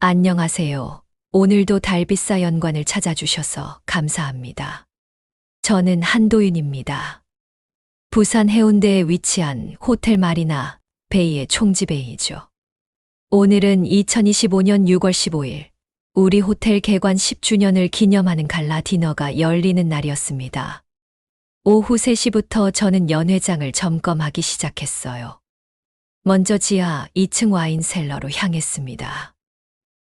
안녕하세요. 오늘도 달빛사 연관을 찾아주셔서 감사합니다. 저는 한도윤입니다. 부산 해운대에 위치한 호텔 마리나 베이의 총지배이죠. 오늘은 2025년 6월 15일, 우리 호텔 개관 10주년을 기념하는 갈라 디너가 열리는 날이었습니다. 오후 3시부터 저는 연회장을 점검하기 시작했어요. 먼저 지하 2층 와인 셀러로 향했습니다.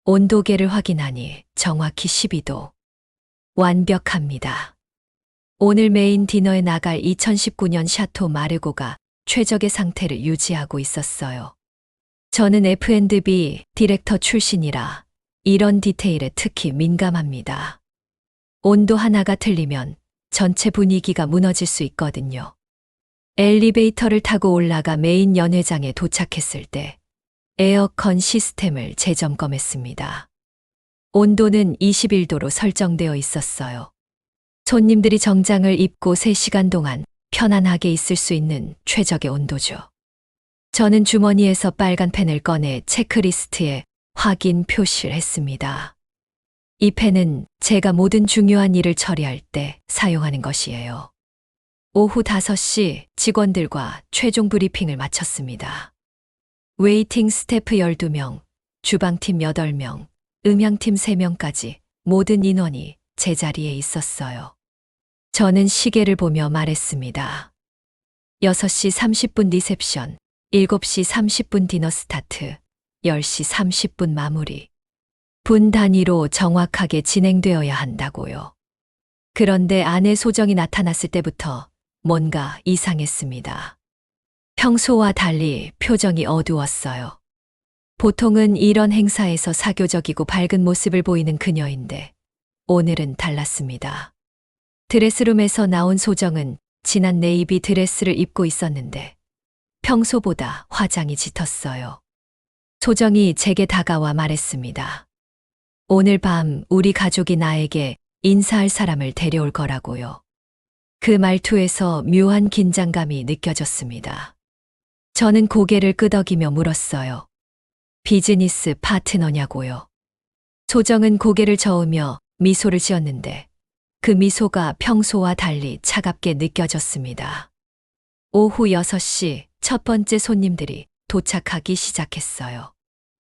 온도계를 확인하니 정확히 12도. 완벽합니다. 오늘 메인 디너에 나갈 2019년 샤토 마르고가 최적의 상태를 유지하고 있었어요. 저는 F&B 디렉터 출신이라 이런 디테일에 특히 민감합니다. 온도 하나가 틀리면 전체 분위기가 무너질 수 있거든요. 엘리베이터를 타고 올라가 메인 연회장에 도착했을 때 에어컨 시스템을 재점검했습니다. 온도는 21도로 설정되어 있었어요. 손님들이 정장을 입고 3시간 동안 편안하게 있을 수 있는 최적의 온도죠. 저는 주머니에서 빨간 펜을 꺼내 체크리스트에 확인 표시를 했습니다. 이 펜은 제가 모든 중요한 일을 처리할 때 사용하는 것이에요. 오후 5시 직원들과 최종 브리핑을 마쳤습니다. 웨이팅 스태프 12명, 주방팀 8명, 음향팀 3명까지 모든 인원이 제자리에 있었어요. 저는 시계를 보며 말했습니다. 6시 30분 리셉션, 7시 30분 디너 스타트, 10시 30분 마무리. 분 단위로 정확하게 진행되어야 한다고요. 그런데 아내 소정이 나타났을 때부터 뭔가 이상했습니다. 평소와 달리 표정이 어두웠어요. 보통은 이런 행사에서 사교적이고 밝은 모습을 보이는 그녀인데 오늘은 달랐습니다. 드레스룸에서 나온 소정은 진한 네이비 드레스를 입고 있었는데 평소보다 화장이 짙었어요. 소정이 제게 다가와 말했습니다. 오늘 밤 우리 가족이 나에게 인사할 사람을 데려올 거라고요. 그 말투에서 묘한 긴장감이 느껴졌습니다. 저는 고개를 끄덕이며 물었어요. 비즈니스 파트너냐고요. 소정은 고개를 저으며 미소를 지었는데 그 미소가 평소와 달리 차갑게 느껴졌습니다. 오후 6시 첫 번째 손님들이 도착하기 시작했어요.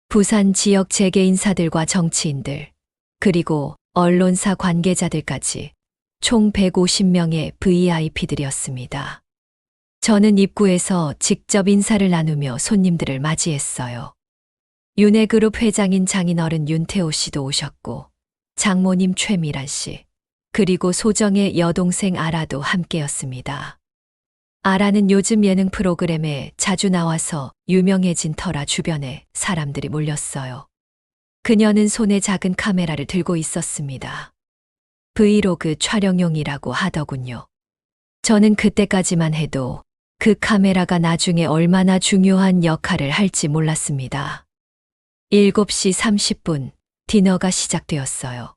부산 지역 재계 인사들과 정치인들, 그리고 언론사 관계자들까지 총 150명의 VIP들이었습니다. 저는 입구에서 직접 인사를 나누며 손님들을 맞이했어요. 윤회그룹 회장인 장인어른 윤태호 씨도 오셨고, 장모님 최미란 씨, 그리고 소정의 여동생 아라도 함께였습니다. 아라는 요즘 예능 프로그램에 자주 나와서 유명해진 터라 주변에 사람들이 몰렸어요. 그녀는 손에 작은 카메라를 들고 있었습니다. 브이로그 촬영용이라고 하더군요. 저는 그때까지만 해도 그 카메라가 나중에 얼마나 중요한 역할을 할지 몰랐습니다. 7시 30분 디너가 시작되었어요.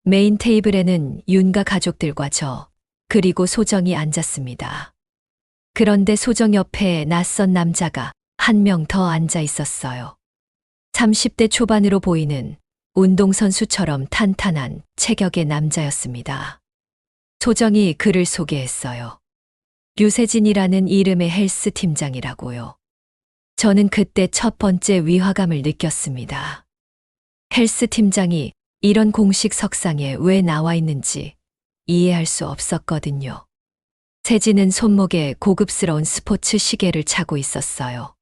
메인 테이블에는 윤가 가족들과 저, 그리고 소정이 앉았습니다. 그런데 소정 옆에 낯선 남자가 한 명 더 앉아 있었어요. 30대 초반으로 보이는 운동선수처럼 탄탄한 체격의 남자였습니다. 소정이 그를 소개했어요. 류세진이라는 이름의 헬스 팀장이라고요. 저는 그때 첫 번째 위화감을 느꼈습니다. 헬스 팀장이 이런 공식 석상에 왜 나와 있는지 이해할 수 없었거든요. 세진은 손목에 고급스러운 스포츠 시계를 차고 있었어요.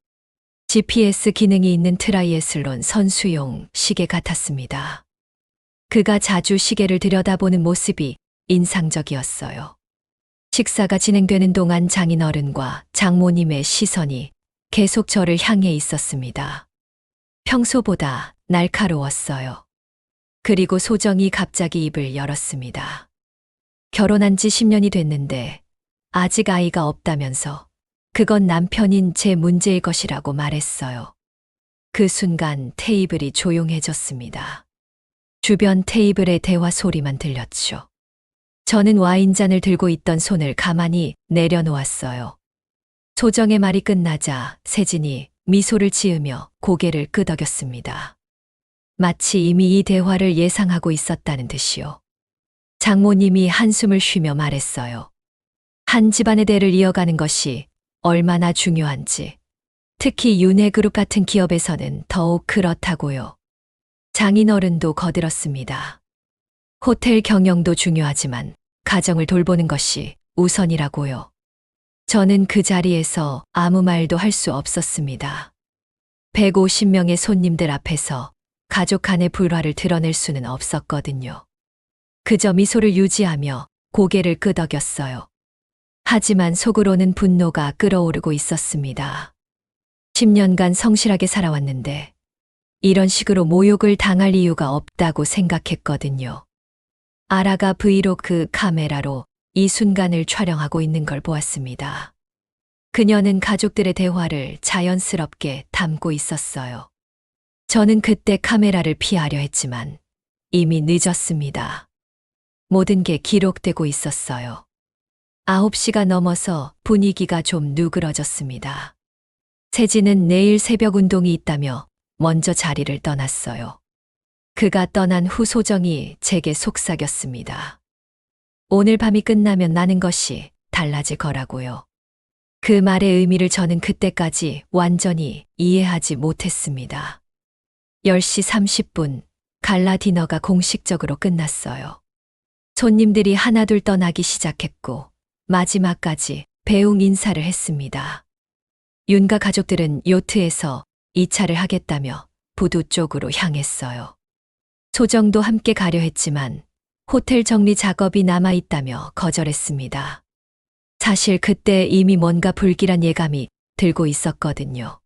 GPS 기능이 있는 트라이애슬론 선수용 시계 같았습니다. 그가 자주 시계를 들여다보는 모습이 인상적이었어요. 식사가 진행되는 동안 장인어른과 장모님의 시선이 계속 저를 향해 있었습니다. 평소보다 날카로웠어요. 그리고 소정이 갑자기 입을 열었습니다. 결혼한 지 10년이 됐는데 아직 아이가 없다면서 그건 남편인 제 문제일 것이라고 말했어요. 그 순간 테이블이 조용해졌습니다. 주변 테이블의 대화 소리만 들렸죠. 저는 와인잔을 들고 있던 손을 가만히 내려놓았어요. 소정의 말이 끝나자 세진이 미소를 지으며 고개를 끄덕였습니다. 마치 이미 이 대화를 예상하고 있었다는 듯이요. 장모님이 한숨을 쉬며 말했어요. 한 집안의 대를 이어가는 것이 얼마나 중요한지, 특히 윤회그룹 같은 기업에서는 더욱 그렇다고요. 장인어른도 거들었습니다. 호텔 경영도 중요하지만 가정을 돌보는 것이 우선이라고요. 저는 그 자리에서 아무 말도 할 수 없었습니다. 150명의 손님들 앞에서 가족 간의 불화를 드러낼 수는 없었거든요. 그저 미소를 유지하며 고개를 끄덕였어요. 하지만 속으로는 분노가 끓어오르고 있었습니다. 10년간 성실하게 살아왔는데 이런 식으로 모욕을 당할 이유가 없다고 생각했거든요. 아라가 브이로그 카메라로 이 순간을 촬영하고 있는 걸 보았습니다. 그녀는 가족들의 대화를 자연스럽게 담고 있었어요. 저는 그때 카메라를 피하려 했지만 이미 늦었습니다. 모든 게 기록되고 있었어요. 9시가 넘어서 분위기가 좀 누그러졌습니다. 세진은 내일 새벽 운동이 있다며 먼저 자리를 떠났어요. 그가 떠난 후 소정이 제게 속삭였습니다. 오늘 밤이 끝나면 나는 것이 달라질 거라고요. 그 말의 의미를 저는 그때까지 완전히 이해하지 못했습니다. 10시 30분 갈라 디너가 공식적으로 끝났어요. 손님들이 하나둘 떠나기 시작했고 마지막까지 배웅 인사를 했습니다. 윤가 가족들은 요트에서 2차를 하겠다며 부두 쪽으로 향했어요. 소정도 함께 가려 했지만 호텔 정리 작업이 남아있다며 거절했습니다. 사실 그때 이미 뭔가 불길한 예감이 들고 있었거든요.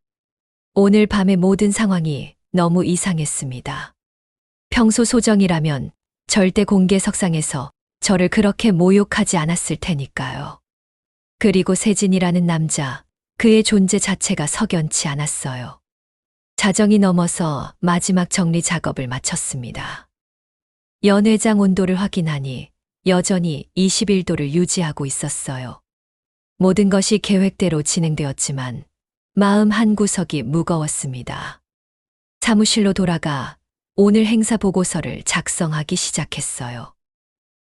오늘 밤의 모든 상황이 너무 이상했습니다. 평소 소정이라면 절대 공개석상에서 저를 그렇게 모욕하지 않았을 테니까요. 그리고 세진이라는 남자, 그의 존재 자체가 석연치 않았어요. 자정이 넘어서 마지막 정리 작업을 마쳤습니다. 연회장 온도를 확인하니 여전히 21도를 유지하고 있었어요. 모든 것이 계획대로 진행되었지만 마음 한구석이 무거웠습니다. 사무실로 돌아가 오늘 행사 보고서를 작성하기 시작했어요.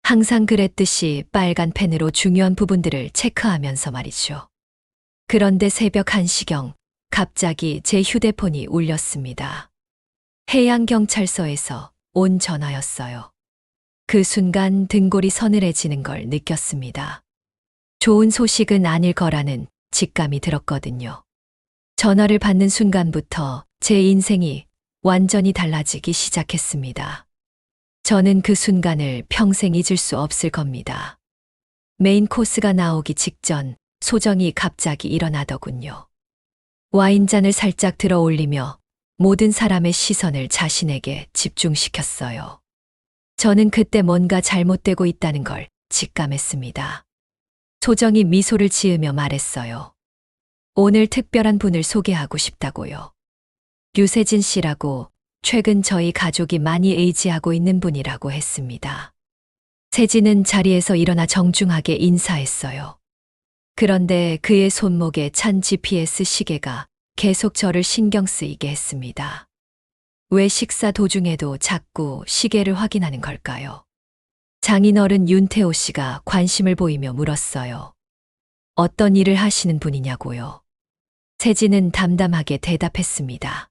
항상 그랬듯이 빨간 펜으로 중요한 부분들을 체크하면서 말이죠. 그런데 새벽 1시경 갑자기 제 휴대폰이 울렸습니다. 해양경찰서에서 온 전화였어요. 그 순간 등골이 서늘해지는 걸 느꼈습니다. 좋은 소식은 아닐 거라는 직감이 들었거든요. 전화를 받는 순간부터 제 인생이 완전히 달라지기 시작했습니다. 저는 그 순간을 평생 잊을 수 없을 겁니다. 메인 코스가 나오기 직전 소정이 갑자기 일어나더군요. 와인잔을 살짝 들어 올리며 모든 사람의 시선을 자신에게 집중시켰어요. 저는 그때 뭔가 잘못되고 있다는 걸 직감했습니다. 소정이 미소를 지으며 말했어요. 오늘 특별한 분을 소개하고 싶다고요. 류세진 씨라고 최근 저희 가족이 많이 의지하고 있는 분이라고 했습니다. 세진은 자리에서 일어나 정중하게 인사했어요. 그런데 그의 손목에 찬 GPS 시계가 계속 저를 신경 쓰이게 했습니다. 왜 식사 도중에도 자꾸 시계를 확인하는 걸까요? 장인어른 윤태호 씨가 관심을 보이며 물었어요. 어떤 일을 하시는 분이냐고요? 세진은 담담하게 대답했습니다.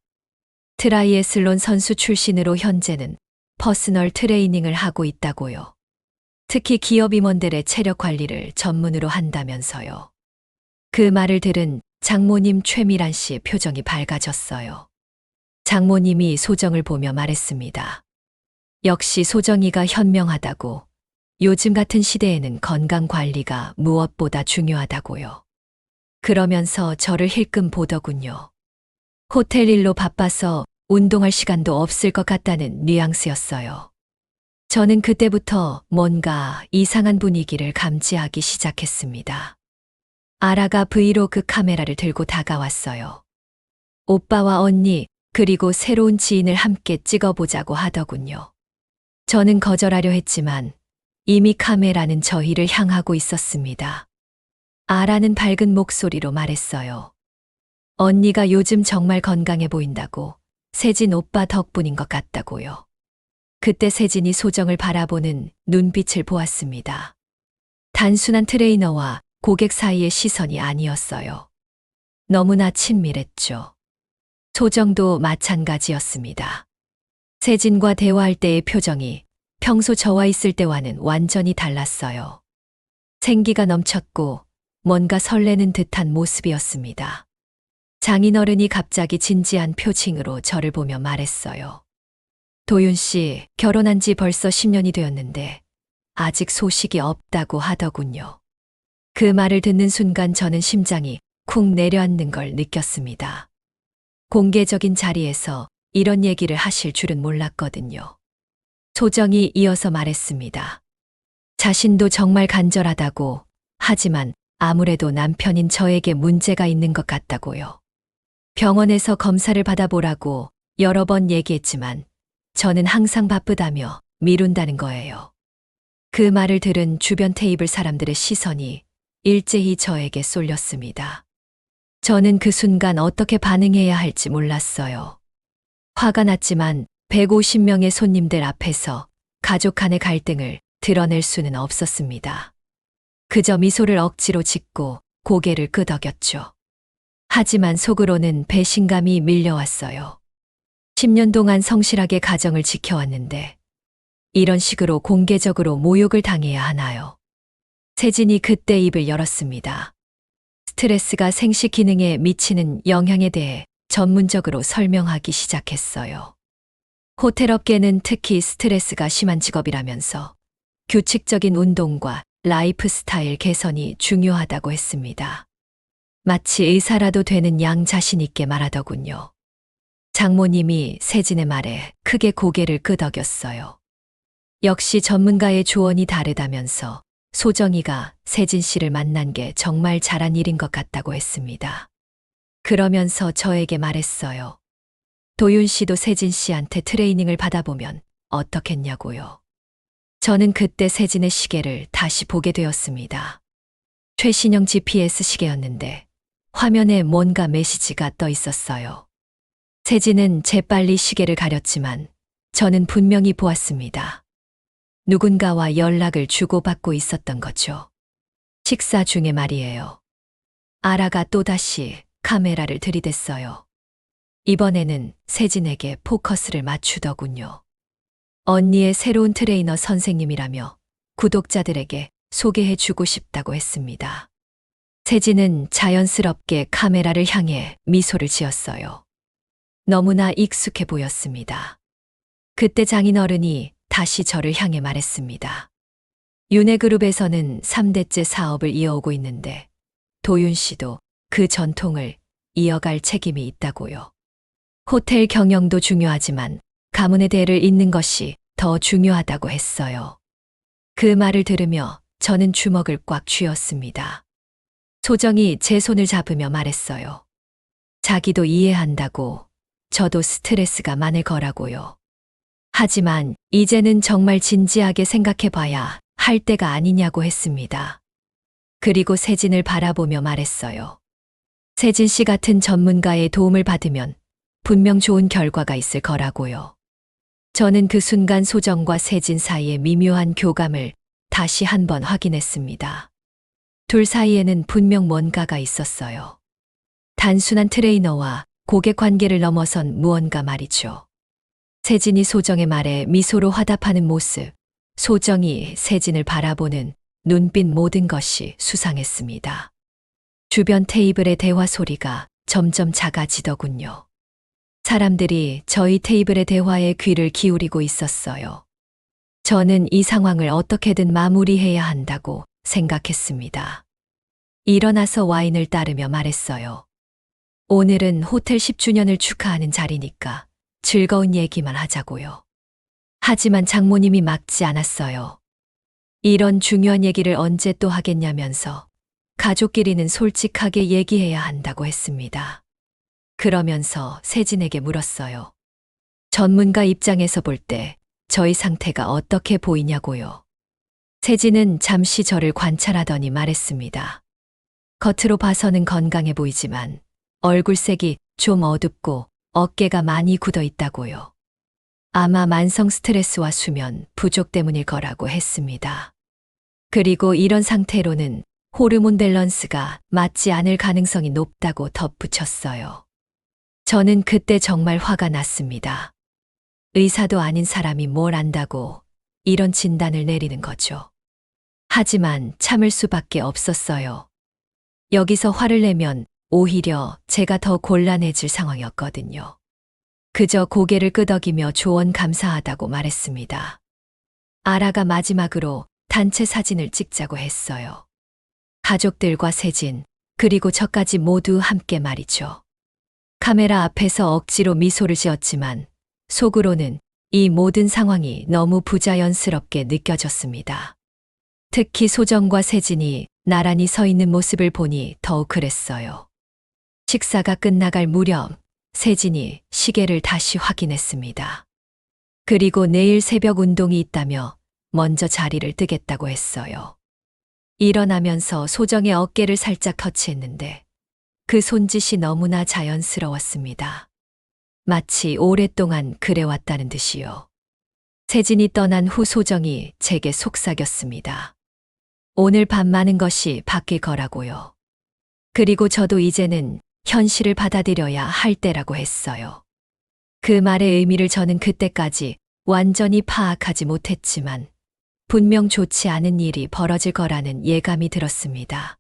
트라이애슬론 선수 출신으로 현재는 퍼스널 트레이닝을 하고 있다고요. 특히 기업 임원들의 체력 관리를 전문으로 한다면서요. 그 말을 들은 장모님 최미란 씨 표정이 밝아졌어요. 장모님이 소정을 보며 말했습니다. 역시 소정이가 현명하다고. 요즘 같은 시대에는 건강 관리가 무엇보다 중요하다고요. 그러면서 저를 힐끔 보더군요. 호텔 일로 바빠서 운동할 시간도 없을 것 같다는 뉘앙스였어요. 저는 그때부터 뭔가 이상한 분위기를 감지하기 시작했습니다. 아라가 브이로그 카메라를 들고 다가왔어요. 오빠와 언니 그리고 새로운 지인을 함께 찍어보자고 하더군요. 저는 거절하려 했지만 이미 카메라는 저희를 향하고 있었습니다. 아라는 밝은 목소리로 말했어요. 언니가 요즘 정말 건강해 보인다고 세진 오빠 덕분인 것 같다고요. 그때 세진이 소정을 바라보는 눈빛을 보았습니다. 단순한 트레이너와 고객 사이의 시선이 아니었어요. 너무나 친밀했죠. 소정도 마찬가지였습니다. 세진과 대화할 때의 표정이 평소 저와 있을 때와는 완전히 달랐어요. 생기가 넘쳤고 뭔가 설레는 듯한 모습이었습니다. 장인어른이 갑자기 진지한 표情으로 저를 보며 말했어요. 도윤 씨, 결혼한 지 벌써 10년이 되었는데 아직 소식이 없다고 하더군요. 그 말을 듣는 순간 저는 심장이 쿵 내려앉는 걸 느꼈습니다. 공개적인 자리에서 이런 얘기를 하실 줄은 몰랐거든요. 소정이 이어서 말했습니다. 자신도 정말 간절하다고, 하지만 아무래도 남편인 저에게 문제가 있는 것 같다고요. 병원에서 검사를 받아보라고 여러 번 얘기했지만 저는 항상 바쁘다며 미룬다는 거예요. 그 말을 들은 주변 테이블 사람들의 시선이 일제히 저에게 쏠렸습니다. 저는 그 순간 어떻게 반응해야 할지 몰랐어요. 화가 났지만 150명의 손님들 앞에서 가족 간의 갈등을 드러낼 수는 없었습니다. 그저 미소를 억지로 짓고 고개를 끄덕였죠. 하지만 속으로는 배신감이 밀려왔어요. 10년 동안 성실하게 가정을 지켜왔는데 이런 식으로 공개적으로 모욕을 당해야 하나요? 세진이 그때 입을 열었습니다. 스트레스가 생식 기능에 미치는 영향에 대해 전문적으로 설명하기 시작했어요. 호텔업계는 특히 스트레스가 심한 직업이라면서 규칙적인 운동과 라이프 스타일 개선이 중요하다고 했습니다. 마치 의사라도 되는 양 자신 있게 말하더군요. 장모님이 세진의 말에 크게 고개를 끄덕였어요. 역시 전문가의 조언이 다르다면서 소정이가 세진 씨를 만난 게 정말 잘한 일인 것 같다고 했습니다. 그러면서 저에게 말했어요. 도윤 씨도 세진 씨한테 트레이닝을 받아보면 어떻겠냐고요. 저는 그때 세진의 시계를 다시 보게 되었습니다. 최신형 GPS 시계였는데 화면에 뭔가 메시지가 떠 있었어요. 세진은 재빨리 시계를 가렸지만 저는 분명히 보았습니다. 누군가와 연락을 주고받고 있었던 거죠. 식사 중에 말이에요. 아라가 또다시 카메라를 들이댔어요. 이번에는 세진에게 포커스를 맞추더군요. 언니의 새로운 트레이너 선생님이라며 구독자들에게 소개해주고 싶다고 했습니다. 세진은 자연스럽게 카메라를 향해 미소를 지었어요. 너무나 익숙해 보였습니다. 그때 장인어른이 다시 저를 향해 말했습니다. 윤회그룹에서는 3대째 사업을 이어오고 있는데 도윤 씨도 그 전통을 이어갈 책임이 있다고요. 호텔 경영도 중요하지만 가문의 대를 잇는 것이 더 중요하다고 했어요. 그 말을 들으며 저는 주먹을 꽉 쥐었습니다. 소정이 제 손을 잡으며 말했어요. 자기도 이해한다고, 저도 스트레스가 많을 거라고요. 하지만 이제는 정말 진지하게 생각해봐야 할 때가 아니냐고 했습니다. 그리고 세진을 바라보며 말했어요. 세진 씨 같은 전문가의 도움을 받으면 분명 좋은 결과가 있을 거라고요. 저는 그 순간 소정과 세진 사이의 미묘한 교감을 다시 한번 확인했습니다. 둘 사이에는 분명 뭔가가 있었어요. 단순한 트레이너와 고객 관계를 넘어선 무언가 말이죠. 세진이 소정의 말에 미소로 화답하는 모습, 소정이 세진을 바라보는 눈빛 모든 것이 수상했습니다. 주변 테이블의 대화 소리가 점점 작아지더군요. 사람들이 저희 테이블의 대화에 귀를 기울이고 있었어요. 저는 이 상황을 어떻게든 마무리해야 한다고 생각했습니다. 일어나서 와인을 따르며 말했어요. 오늘은 호텔 10주년을 축하하는 자리니까 즐거운 얘기만 하자고요. 하지만 장모님이 막지 않았어요. 이런 중요한 얘기를 언제 또 하겠냐면서 가족끼리는 솔직하게 얘기해야 한다고 했습니다. 그러면서 세진에게 물었어요. 전문가 입장에서 볼 때 저희 상태가 어떻게 보이냐고요. 세진은 잠시 저를 관찰하더니 말했습니다. 겉으로 봐서는 건강해 보이지만 얼굴색이 좀 어둡고 어깨가 많이 굳어 있다고요. 아마 만성 스트레스와 수면 부족 때문일 거라고 했습니다. 그리고 이런 상태로는 호르몬 밸런스가 맞지 않을 가능성이 높다고 덧붙였어요. 저는 그때 정말 화가 났습니다. 의사도 아닌 사람이 뭘 안다고 이런 진단을 내리는 거죠. 하지만 참을 수밖에 없었어요. 여기서 화를 내면 오히려 제가 더 곤란해질 상황이었거든요. 그저 고개를 끄덕이며 조언 감사하다고 말했습니다. 아라가 마지막으로 단체 사진을 찍자고 했어요. 가족들과 세진, 그리고 저까지 모두 함께 말이죠. 카메라 앞에서 억지로 미소를 지었지만 속으로는 이 모든 상황이 너무 부자연스럽게 느껴졌습니다. 특히 소정과 세진이 나란히 서 있는 모습을 보니 더욱 그랬어요. 식사가 끝나갈 무렵 세진이 시계를 다시 확인했습니다. 그리고 내일 새벽 운동이 있다며 먼저 자리를 뜨겠다고 했어요. 일어나면서 소정의 어깨를 살짝 터치했는데 그 손짓이 너무나 자연스러웠습니다. 마치 오랫동안 그래왔다는 듯이요. 세진이 떠난 후 소정이 제게 속삭였습니다. 오늘 밤 많은 것이 바뀔 거라고요. 그리고 저도 이제는 현실을 받아들여야 할 때라고 했어요. 그 말의 의미를 저는 그때까지 완전히 파악하지 못했지만 분명 좋지 않은 일이 벌어질 거라는 예감이 들었습니다.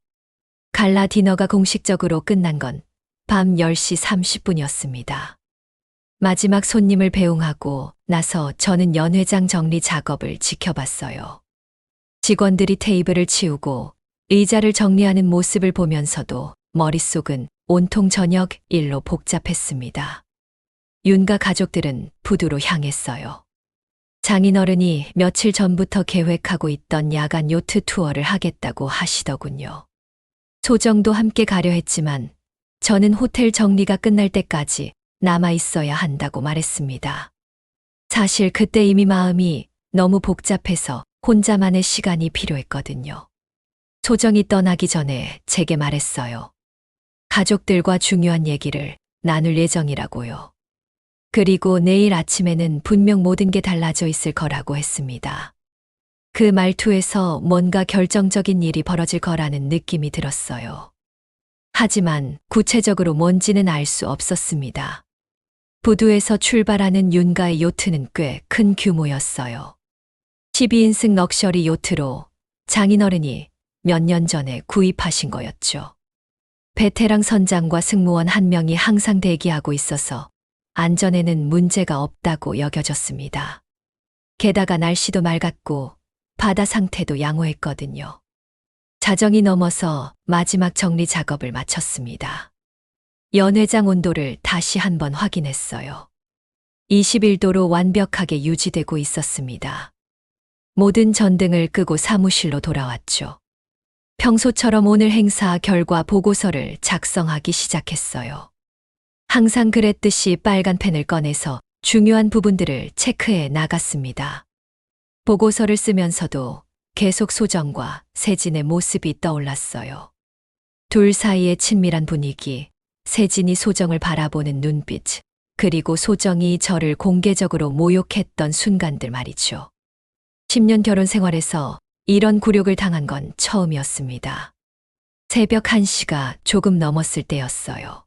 갈라 디너가 공식적으로 끝난 건 밤 10시 30분이었습니다. 마지막 손님을 배웅하고 나서 저는 연회장 정리 작업을 지켜봤어요. 직원들이 테이블을 치우고 의자를 정리하는 모습을 보면서도 머릿속은 온통 저녁 일로 복잡했습니다. 윤가 가족들은 부두로 향했어요. 장인어른이 며칠 전부터 계획하고 있던 야간 요트 투어를 하겠다고 하시더군요. 소정도 함께 가려 했지만 저는 호텔 정리가 끝날 때까지 남아 있어야 한다고 말했습니다. 사실 그때 이미 마음이 너무 복잡해서 혼자만의 시간이 필요했거든요. 소정이 떠나기 전에 제게 말했어요. 가족들과 중요한 얘기를 나눌 예정이라고요. 그리고 내일 아침에는 분명 모든 게 달라져 있을 거라고 했습니다. 그 말투에서 뭔가 결정적인 일이 벌어질 거라는 느낌이 들었어요. 하지만 구체적으로 뭔지는 알 수 없었습니다. 부두에서 출발하는 윤가의 요트는 꽤 큰 규모였어요. 12인승 럭셔리 요트로 장인어른이 몇 년 전에 구입하신 거였죠. 베테랑 선장과 승무원 한 명이 항상 대기하고 있어서 안전에는 문제가 없다고 여겨졌습니다. 게다가 날씨도 맑았고 바다 상태도 양호했거든요. 자정이 넘어서 마지막 정리 작업을 마쳤습니다. 연회장 온도를 다시 한번 확인했어요. 21도로 완벽하게 유지되고 있었습니다. 모든 전등을 끄고 사무실로 돌아왔죠. 평소처럼 오늘 행사 결과 보고서를 작성하기 시작했어요. 항상 그랬듯이 빨간 펜을 꺼내서 중요한 부분들을 체크해 나갔습니다. 보고서를 쓰면서도 계속 소정과 세진의 모습이 떠올랐어요. 둘 사이의 친밀한 분위기, 세진이 소정을 바라보는 눈빛, 그리고 소정이 저를 공개적으로 모욕했던 순간들 말이죠. 10년 결혼 생활에서 이런 굴욕을 당한 건 처음이었습니다. 새벽 1시가 조금 넘었을 때였어요.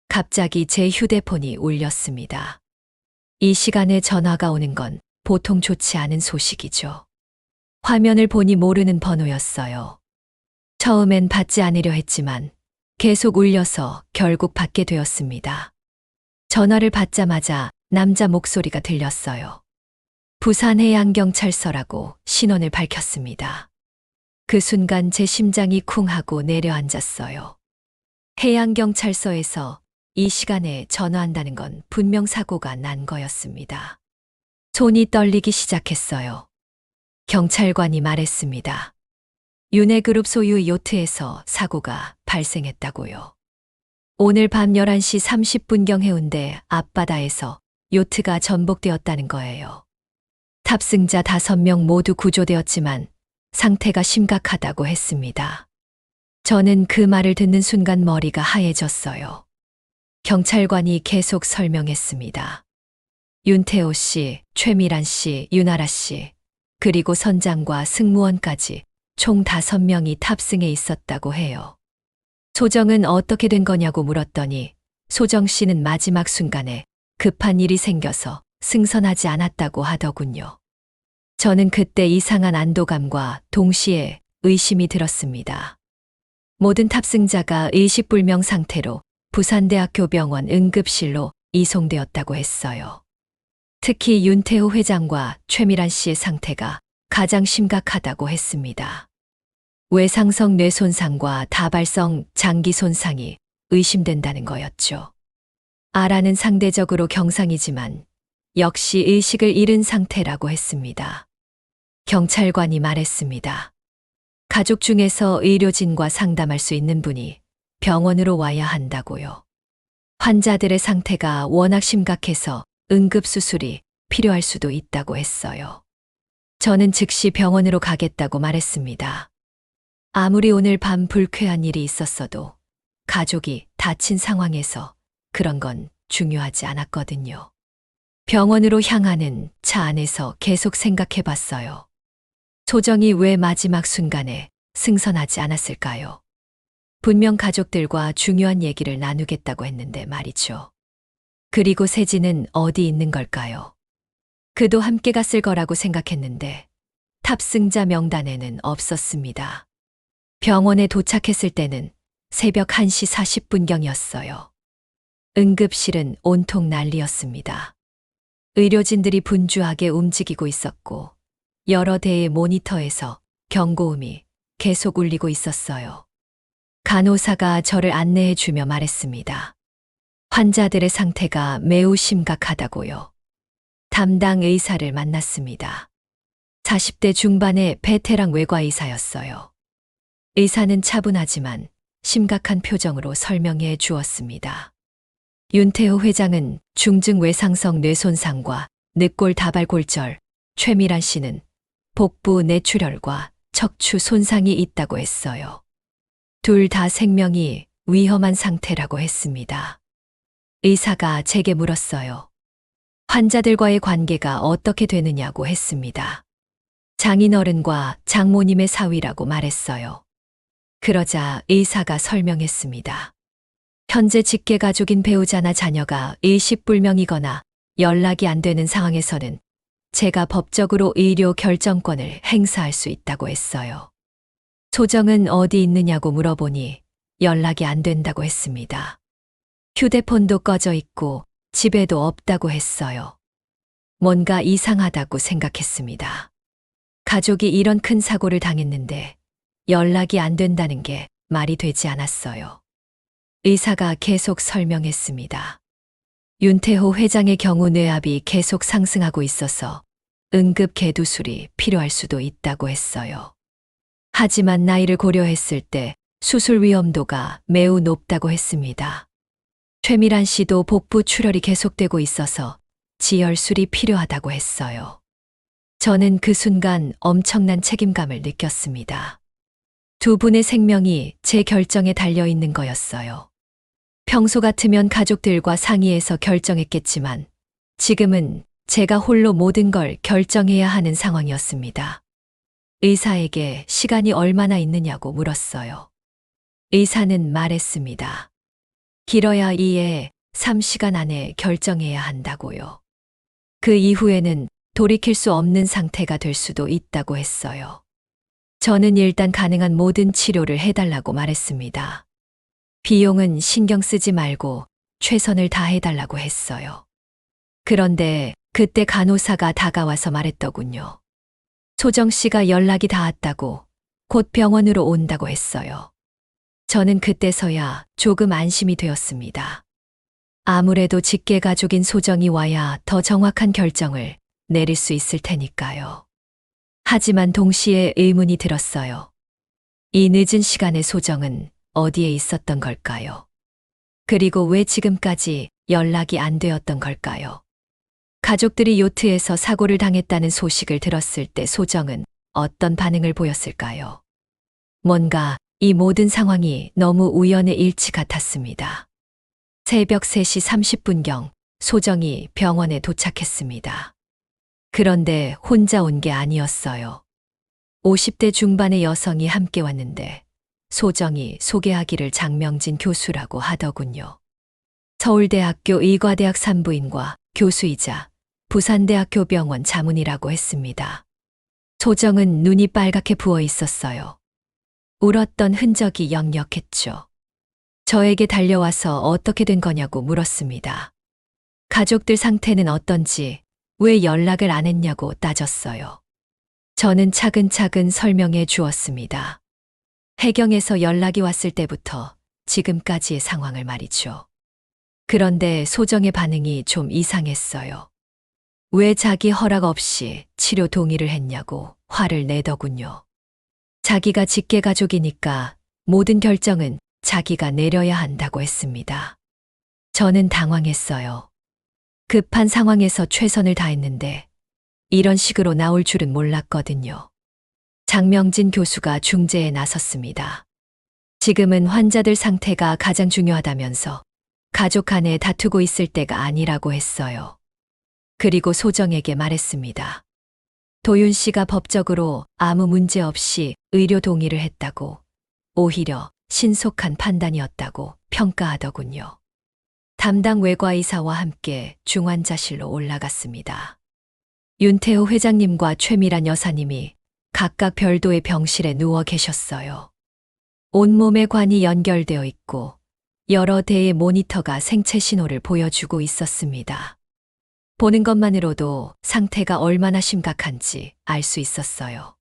갑자기 제 휴대폰이 울렸습니다. 이 시간에 전화가 오는 건 보통 좋지 않은 소식이죠. 화면을 보니 모르는 번호였어요. 처음엔 받지 않으려 했지만 계속 울려서 결국 받게 되었습니다. 전화를 받자마자 남자 목소리가 들렸어요. 부산해양경찰서라고 신원을 밝혔습니다. 그 순간 제 심장이 쿵 하고 내려앉았어요. 해양경찰서에서 이 시간에 전화한다는 건 분명 사고가 난 거였습니다. 손이 떨리기 시작했어요. 경찰관이 말했습니다. 윤해그룹 소유 요트에서 사고가 발생했다고요. 오늘 밤 11시 30분경 해운대 앞바다에서 요트가 전복되었다는 거예요. 탑승자 5명 모두 구조되었지만 상태가 심각하다고 했습니다. 저는 그 말을 듣는 순간 머리가 하얘졌어요. 경찰관이 계속 설명했습니다. 윤태호 씨, 최미란 씨, 윤아라 씨, 그리고 선장과 승무원까지 총 5명이 탑승해 있었다고 해요. 소정은 어떻게 된 거냐고 물었더니 소정 씨는 마지막 순간에 급한 일이 생겨서 승선하지 않았다고 하더군요. 저는 그때 이상한 안도감과 동시에 의심이 들었습니다. 모든 탑승자가 의식불명 상태로 부산대학교 병원 응급실로 이송되었다고 했어요. 특히 윤태호 회장과 최미란 씨의 상태가 가장 심각하다고 했습니다. 외상성 뇌손상과 다발성 장기 손상이 의심된다는 거였죠. 아라는 상대적으로 경상이지만 역시 의식을 잃은 상태라고 했습니다. 경찰관이 말했습니다. 가족 중에서 의료진과 상담할 수 있는 분이 병원으로 와야 한다고요. 환자들의 상태가 워낙 심각해서 응급수술이 필요할 수도 있다고 했어요. 저는 즉시 병원으로 가겠다고 말했습니다. 아무리 오늘 밤 불쾌한 일이 있었어도 가족이 다친 상황에서 그런 건 중요하지 않았거든요. 병원으로 향하는 차 안에서 계속 생각해 봤어요. 소정이 왜 마지막 순간에 승선하지 않았을까요? 분명 가족들과 중요한 얘기를 나누겠다고 했는데 말이죠. 그리고 세진은 어디 있는 걸까요? 그도 함께 갔을 거라고 생각했는데 탑승자 명단에는 없었습니다. 병원에 도착했을 때는 새벽 1시 40분경이었어요. 응급실은 온통 난리였습니다. 의료진들이 분주하게 움직이고 있었고 여러 대의 모니터에서 경고음이 계속 울리고 있었어요. 간호사가 저를 안내해 주며 말했습니다. 환자들의 상태가 매우 심각하다고요. 담당 의사를 만났습니다. 40대 중반의 베테랑 외과의사였어요. 의사는 차분하지만 심각한 표정으로 설명해 주었습니다. 윤태호 회장은 중증 외상성 뇌손상과 늑골 다발골절, 최미란 씨는 복부 뇌출혈과 척추 손상이 있다고 했어요. 둘 다 생명이 위험한 상태라고 했습니다. 의사가 제게 물었어요. 환자들과의 관계가 어떻게 되느냐고 했습니다. 장인어른과 장모님의 사위라고 말했어요. 그러자 의사가 설명했습니다. 현재 직계가족인 배우자나 자녀가 의식불명이거나 연락이 안 되는 상황에서는 제가 법적으로 의료 결정권을 행사할 수 있다고 했어요. 소정은 어디 있느냐고 물어보니 연락이 안 된다고 했습니다. 휴대폰도 꺼져 있고 집에도 없다고 했어요. 뭔가 이상하다고 생각했습니다. 가족이 이런 큰 사고를 당했는데 연락이 안 된다는 게 말이 되지 않았어요. 의사가 계속 설명했습니다. 윤태호 회장의 경우 뇌압이 계속 상승하고 있어서 응급 개두술이 필요할 수도 있다고 했어요. 하지만 나이를 고려했을 때 수술 위험도가 매우 높다고 했습니다. 최미란 씨도 복부 출혈이 계속되고 있어서 지혈술이 필요하다고 했어요. 저는 그 순간 엄청난 책임감을 느꼈습니다. 두 분의 생명이 제 결정에 달려 있는 거였어요. 평소 같으면 가족들과 상의해서 결정했겠지만 지금은 제가 홀로 모든 걸 결정해야 하는 상황이었습니다. 의사에게 시간이 얼마나 있느냐고 물었어요. 의사는 말했습니다. 길어야 2에 3시간 안에 결정해야 한다고요. 그 이후에는 돌이킬 수 없는 상태가 될 수도 있다고 했어요. 저는 일단 가능한 모든 치료를 해달라고 말했습니다. 비용은 신경 쓰지 말고 최선을 다해달라고 했어요. 그런데 그때 간호사가 다가와서 말했더군요. 소정 씨가 연락이 닿았다고 곧 병원으로 온다고 했어요. 저는 그때서야 조금 안심이 되었습니다. 아무래도 직계가족인 소정이 와야 더 정확한 결정을 내릴 수 있을 테니까요. 하지만 동시에 의문이 들었어요. 이 늦은 시간에 소정은 어디에 있었던 걸까요? 그리고 왜 지금까지 연락이 안 되었던 걸까요? 가족들이 요트에서 사고를 당했다는 소식을 들었을 때 소정은 어떤 반응을 보였을까요? 뭔가 이 모든 상황이 너무 우연의 일치 같았습니다. 새벽 3시 30분경 소정이 병원에 도착했습니다. 그런데 혼자 온 게 아니었어요. 50대 중반의 여성이 함께 왔는데 소정이 소개하기를 장명진 교수라고 하더군요. 서울대학교 의과대학 산부인과 교수이자 부산대학교 병원 자문이라고 했습니다. 소정은 눈이 빨갛게 부어 있었어요. 울었던 흔적이 역력했죠. 저에게 달려와서 어떻게 된 거냐고 물었습니다. 가족들 상태는 어떤지, 왜 연락을 안 했냐고 따졌어요. 저는 차근차근 설명해 주었습니다. 해경에서 연락이 왔을 때부터 지금까지의 상황을 말이죠. 그런데 소정의 반응이 좀 이상했어요. 왜 자기 허락 없이 치료 동의를 했냐고 화를 내더군요. 자기가 직계 가족이니까 모든 결정은 자기가 내려야 한다고 했습니다. 저는 당황했어요. 급한 상황에서 최선을 다했는데 이런 식으로 나올 줄은 몰랐거든요. 장명진 교수가 중재에 나섰습니다. 지금은 환자들 상태가 가장 중요하다면서 가족 간에 다투고 있을 때가 아니라고 했어요. 그리고 소정에게 말했습니다. 도윤 씨가 법적으로 아무 문제 없이 의료 동의를 했다고, 오히려 신속한 판단이었다고 평가하더군요. 담당 외과의사와 함께 중환자실로 올라갔습니다. 윤태호 회장님과 최미란 여사님이 각각 별도의 병실에 누워 계셨어요. 온몸에 관이 연결되어 있고 여러 대의 모니터가 생체 신호를 보여주고 있었습니다. 보는 것만으로도 상태가 얼마나 심각한지 알 수 있었어요.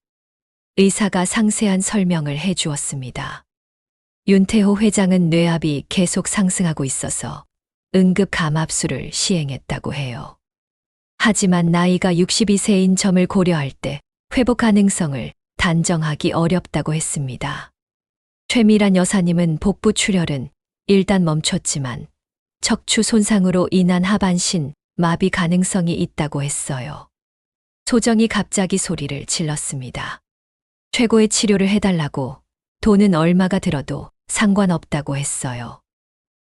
의사가 상세한 설명을 해 주었습니다. 윤태호 회장은 뇌압이 계속 상승하고 있어서 응급 감압술을 시행했다고 해요. 하지만 나이가 62세인 점을 고려할 때 회복 가능성을 단정하기 어렵다고 했습니다. 최미란 여사님은 복부 출혈은 일단 멈췄지만 척추 손상으로 인한 하반신 마비 가능성이 있다고 했어요. 소정이 갑자기 소리를 질렀습니다. 최고의 치료를 해달라고, 돈은 얼마가 들어도 상관없다고 했어요.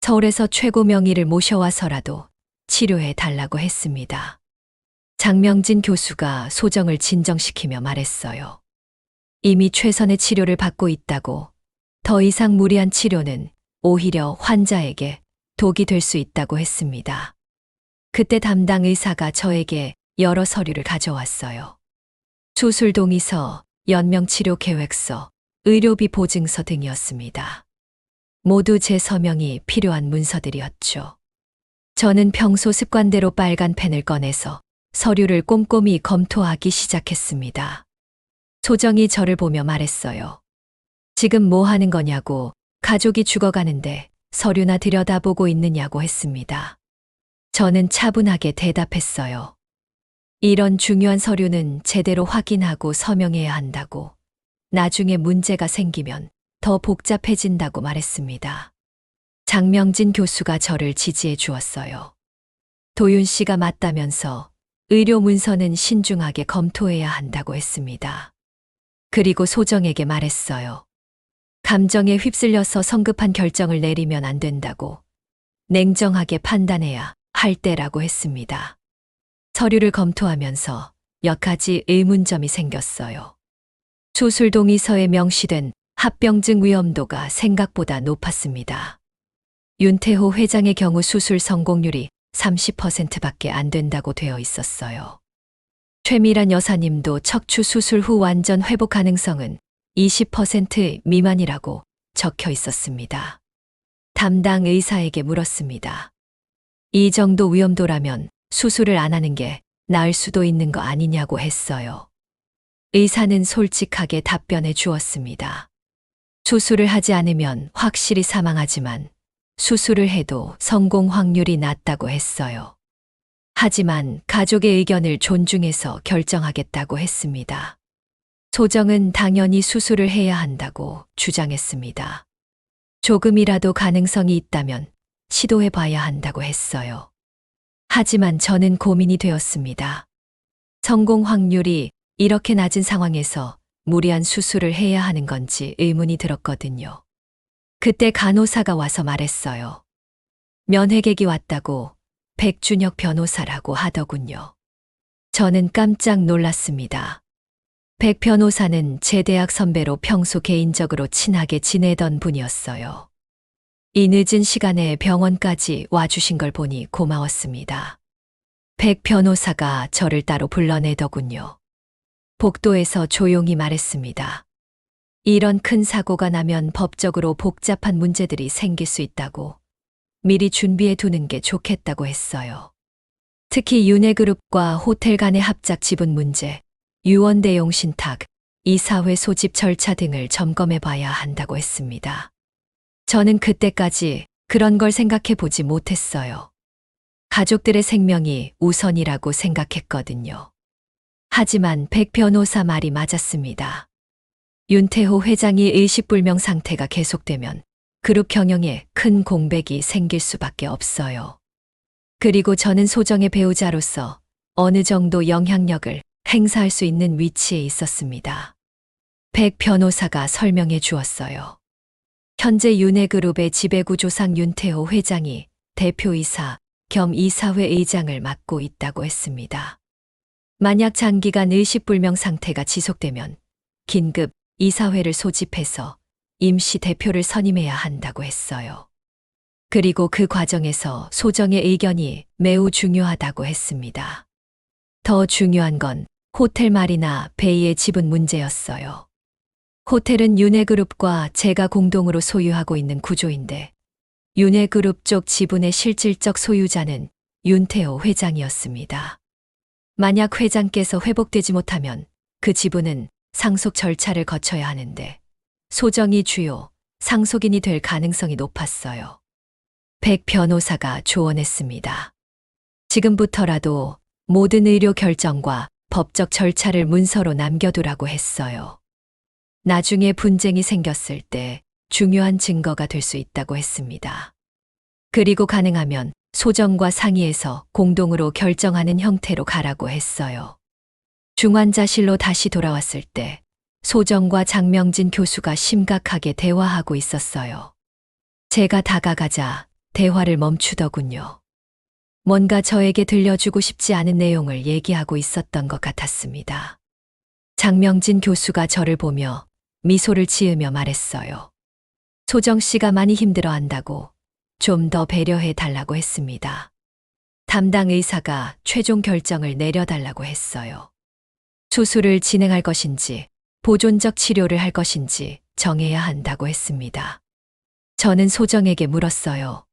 서울에서 최고 명의를 모셔와서라도 치료해 달라고 했습니다. 장명진 교수가 소정을 진정시키며 말했어요. 이미 최선의 치료를 받고 있다고, 더 이상 무리한 치료는 오히려 환자에게 독이 될 수 있다고 했습니다. 그때 담당 의사가 저에게 여러 서류를 가져왔어요. 수술 동의서, 연명치료 계획서, 의료비 보증서 등이었습니다. 모두 제 서명이 필요한 문서들이었죠. 저는 평소 습관대로 빨간 펜을 꺼내서 서류를 꼼꼼히 검토하기 시작했습니다. 소정이 저를 보며 말했어요. 지금 뭐 하는 거냐고, 가족이 죽어가는데 서류나 들여다보고 있느냐고 했습니다. 저는 차분하게 대답했어요. 이런 중요한 서류는 제대로 확인하고 서명해야 한다고, 나중에 문제가 생기면 더 복잡해진다고 말했습니다. 장명진 교수가 저를 지지해 주었어요. 도윤 씨가 맞다면서 의료 문서는 신중하게 검토해야 한다고 했습니다. 그리고 소정에게 말했어요. 감정에 휩쓸려서 성급한 결정을 내리면 안 된다고, 냉정하게 판단해야 할 때라고 했습니다. 서류를 검토하면서 몇 가지 의문점이 생겼어요. 수술 동의서에 명시된 합병증 위험도가 생각보다 높았습니다. 윤태호 회장의 경우 수술 성공률이 30%밖에 안 된다고 되어 있었어요. 최미란 여사님도 척추 수술 후 완전 회복 가능성은 20% 미만이라고 적혀 있었습니다. 담당 의사에게 물었습니다. 이 정도 위험도라면 수술을 안 하는 게 나을 수도 있는 거 아니냐고 했어요. 의사는 솔직하게 답변해 주었습니다. 수술을 하지 않으면 확실히 사망하지만 수술을 해도 성공 확률이 낮다고 했어요. 하지만 가족의 의견을 존중해서 결정하겠다고 했습니다. 소정은 당연히 수술을 해야 한다고 주장했습니다. 조금이라도 가능성이 있다면 시도해 봐야 한다고 했어요. 하지만 저는 고민이 되었습니다. 성공 확률이 이렇게 낮은 상황에서 무리한 수술을 해야 하는 건지 의문이 들었거든요. 그때 간호사가 와서 말했어요. 면회객이 왔다고 백준혁 변호사라고 하더군요. 저는 깜짝 놀랐습니다. 백 변호사는 제 대학 선배로 평소 개인적으로 친하게 지내던 분이었어요. 이 늦은 시간에 병원까지 와주신 걸 보니 고마웠습니다. 백 변호사가 저를 따로 불러내더군요. 복도에서 조용히 말했습니다. 이런 큰 사고가 나면 법적으로 복잡한 문제들이 생길 수 있다고 미리 준비해 두는 게 좋겠다고 했어요. 특히 윤회그룹과 호텔 간의 합작 지분 문제, 유언대용 신탁, 이사회 소집 절차 등을 점검해 봐야 한다고 했습니다. 저는 그때까지 그런 걸 생각해 보지 못했어요. 가족들의 생명이 우선이라고 생각했거든요. 하지만 백 변호사 말이 맞았습니다. 윤태호 회장이 의식불명 상태가 계속되면 그룹 경영에 큰 공백이 생길 수밖에 없어요. 그리고 저는 소정의 배우자로서 어느 정도 영향력을 행사할 수 있는 위치에 있었습니다. 백 변호사가 설명해 주었어요. 현재 윤회그룹의 지배구조상 윤태호 회장이 대표이사 겸 이사회 의장을 맡고 있다고 했습니다. 만약 장기간 의식불명 상태가 지속되면 긴급 이사회를 소집해서 임시 대표를 선임해야 한다고 했어요. 그리고 그 과정에서 소정의 의견이 매우 중요하다고 했습니다. 더 중요한 건 호텔 말이나 베이의 지분 문제였어요. 호텔은 윤회그룹과 제가 공동으로 소유하고 있는 구조인데 윤회그룹 쪽 지분의 실질적 소유자는 윤태호 회장이었습니다. 만약 회장께서 회복되지 못하면 그 지분은 상속 절차를 거쳐야 하는데 소정이 주요 상속인이 될 가능성이 높았어요. 백 변호사가 조언했습니다. 지금부터라도 모든 의료 결정과 법적 절차를 문서로 남겨두라고 했어요. 나중에 분쟁이 생겼을 때 중요한 증거가 될 수 있다고 했습니다. 그리고 가능하면 소정과 상의해서 공동으로 결정하는 형태로 가라고 했어요. 중환자실로 다시 돌아왔을 때 소정과 장명진 교수가 심각하게 대화하고 있었어요. 제가 다가가자 대화를 멈추더군요. 뭔가 저에게 들려주고 싶지 않은 내용을 얘기하고 있었던 것 같았습니다. 장명진 교수가 저를 보며 미소를 지으며 말했어요. 소정 씨가 많이 힘들어 한다고 좀 더 배려해 달라고 했습니다. 담당 의사가 최종 결정을 내려달라고 했어요. 수술을 진행할 것인지 보존적 치료를 할 것인지 정해야 한다고 했습니다. 저는 소정에게 물었어요.